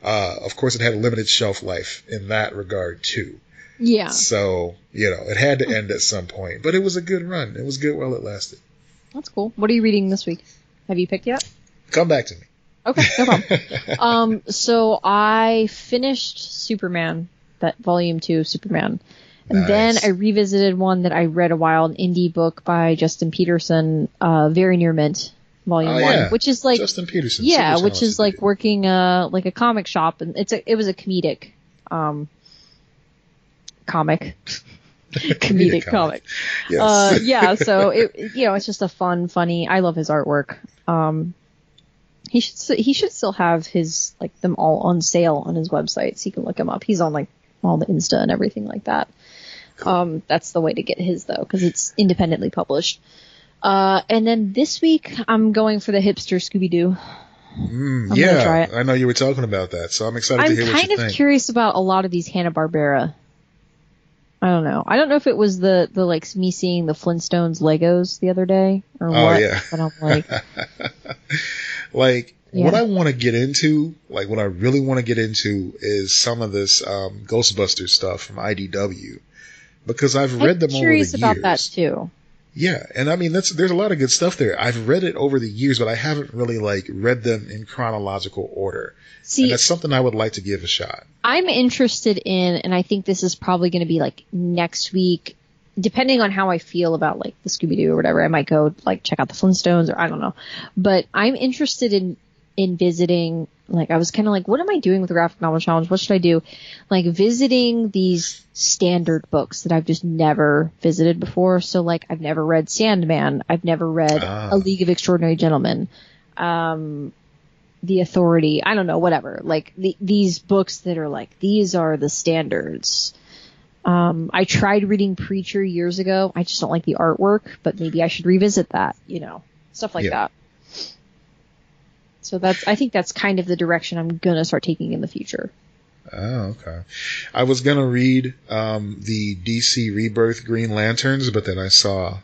of course it had a limited shelf life in that regard too. Yeah. So, it had to end at some point. But it was a good run. It was good while it lasted. That's cool. What are you reading this week? Have you picked yet? Come back to me. Okay, no problem. So I finished Superman, that volume 2 of Superman. And then I revisited one that I read a while, an indie book by Justin Peterson, Very Near Mint, volume 1, which is like Justin Peterson. Yeah, which is like working like a comic shop, and it was a comedic comic. Comedic comic. Yes. So it's just a funny. I love his artwork. He should still have his, like, them all on sale on his website, so you can look him up. He's on, like, all the Insta and everything like that. Cool. That's the way to get his, though, because it's independently published. And then this week I'm going for the hipster Scooby-Doo. I'm gonna try it. I know you were talking about that, so I'm excited to hear what you think. I'm kind of curious about a lot of these Hanna-Barbera. I don't know. I don't know if it was the like me seeing the Flintstones Legos the other day or what. Yeah. But I'm like, what I want to get into, like what I really want to get into, is some of this Ghostbusters stuff from IDW, because I've read them over the years. I'm curious about that too. Yeah, and I mean there's a lot of good stuff there. I've read it over the years, but I haven't really like read them in chronological order. See, and that's something I would like to give a shot. I'm interested in, and I think this is probably going to be like next week, depending on how I feel about like the Scooby-Doo or whatever. I might go like check out the Flintstones, or I don't know. But I'm interested in visiting. Like, I was kind of like, what am I doing with the graphic novel challenge? What should I do? Like, visiting these standard books that I've just never visited before. So, like, I've never read Sandman. I've never read A League of Extraordinary Gentlemen. The Authority. I don't know, whatever. Like, these books that are like, these are the standards. I tried reading Preacher years ago. I just don't like the artwork, but maybe I should revisit that, you know, stuff like that. So I think that's kind of the direction I'm going to start taking in the future. Oh, okay. I was going to read the DC Rebirth Green Lanterns, but then I saw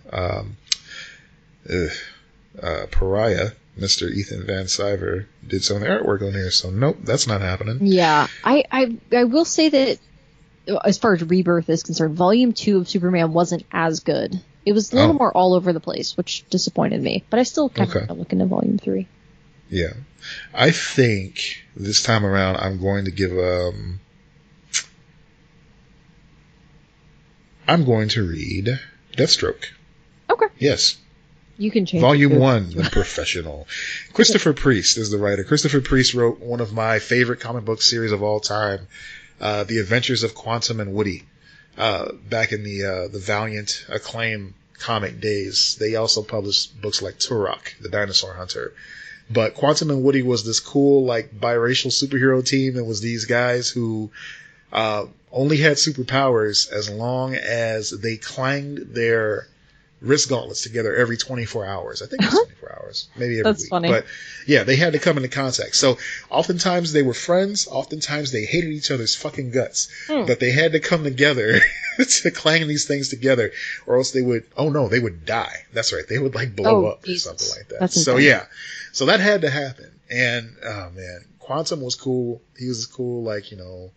Pariah, Mr. Ethan Van Sciver, did some of the artwork on here, so nope, that's not happening. Yeah, I will say that as far as Rebirth is concerned, Volume 2 of Superman wasn't as good. It was a little more all over the place, which disappointed me, but I still kind of want to look into Volume 3. Yeah. I think this time around I'm going to give I'm going to read Deathstroke. Okay. Yes. You can change Volume 1, The Professional. Christopher Priest is the writer. Christopher Priest wrote one of my favorite comic book series of all time, The Adventures of Quantum and Woody, back in the Valiant Acclaim comic days. They also published books like Turok, the Dinosaur Hunter. But Quantum and Woody was this cool, like, biracial superhero team. It was these guys who only had superpowers as long as they clanged their wrist gauntlets together every 24 hours. I think it was 24 hours, maybe every That's week. Funny. But yeah, they had to come into contact. So oftentimes they were friends. Oftentimes they hated each other's fucking guts. But they had to come together to clang these things together, or else they would die. That's right. They would like blow up or something like that. That's so insane. yeah. So that had to happen. And oh man, Quantum was cool. He was cool, like, you know,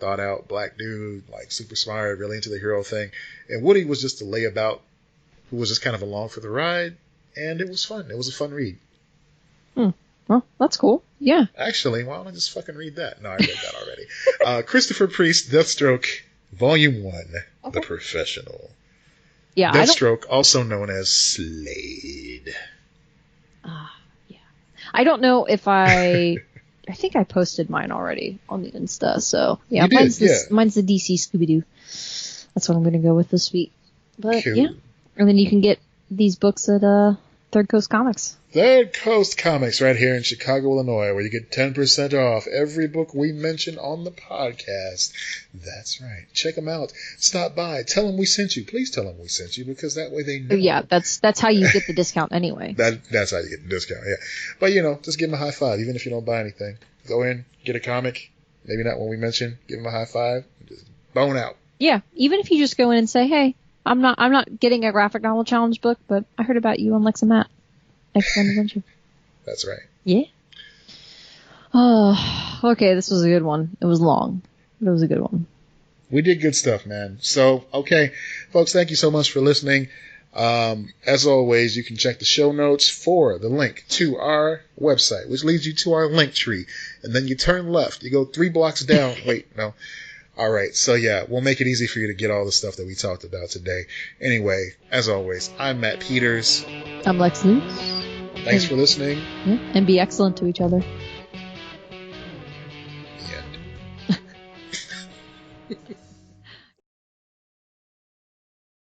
thought out black dude, like super smart, really into the hero thing. And Woody was just a layabout who was just kind of along for the ride, and it was fun. It was a fun read. Well, that's cool. Yeah. Actually, why don't I just fucking read that? No, I read that already. Christopher Priest, Deathstroke, Volume 1, The Professional. Yeah. Deathstroke, also known as Slade. Yeah. I don't know if I think I posted mine already on the Insta, so yeah, mine's the DC Scooby-Doo. That's what I'm going to go with this week. But cool. Yeah. And then you can get these books at Third Coast Comics. Third Coast Comics right here in Chicago, Illinois, where you get 10% off every book we mention on the podcast. That's right. Check them out. Stop by. Tell them we sent you. Please tell them we sent you, because that way they know. Yeah, that's how you get the discount anyway. That's how you get the discount, yeah. But, you know, just give them a high five, even if you don't buy anything. Go in, get a comic. Maybe not one we mentioned. Give them a high five. Just bone out. Yeah, even if you just go in and say, hey, I'm not getting a graphic novel challenge book, but I heard about you on Lex and Matt. X-Men Adventure. That's right. Yeah. Oh, okay, this was a good one. It was long, but it was a good one. We did good stuff, man. So, okay, folks, thank you so much for listening. As always, you can check the show notes for the link to our website, which leads you to our link tree. And then you turn left. You go 3 blocks down. Wait, no. All right. So, yeah, we'll make it easy for you to get all the stuff that we talked about today. Anyway, as always, I'm Matt Peters. I'm Lex Luke. Thanks for listening. Yeah, and be excellent to each other. The end.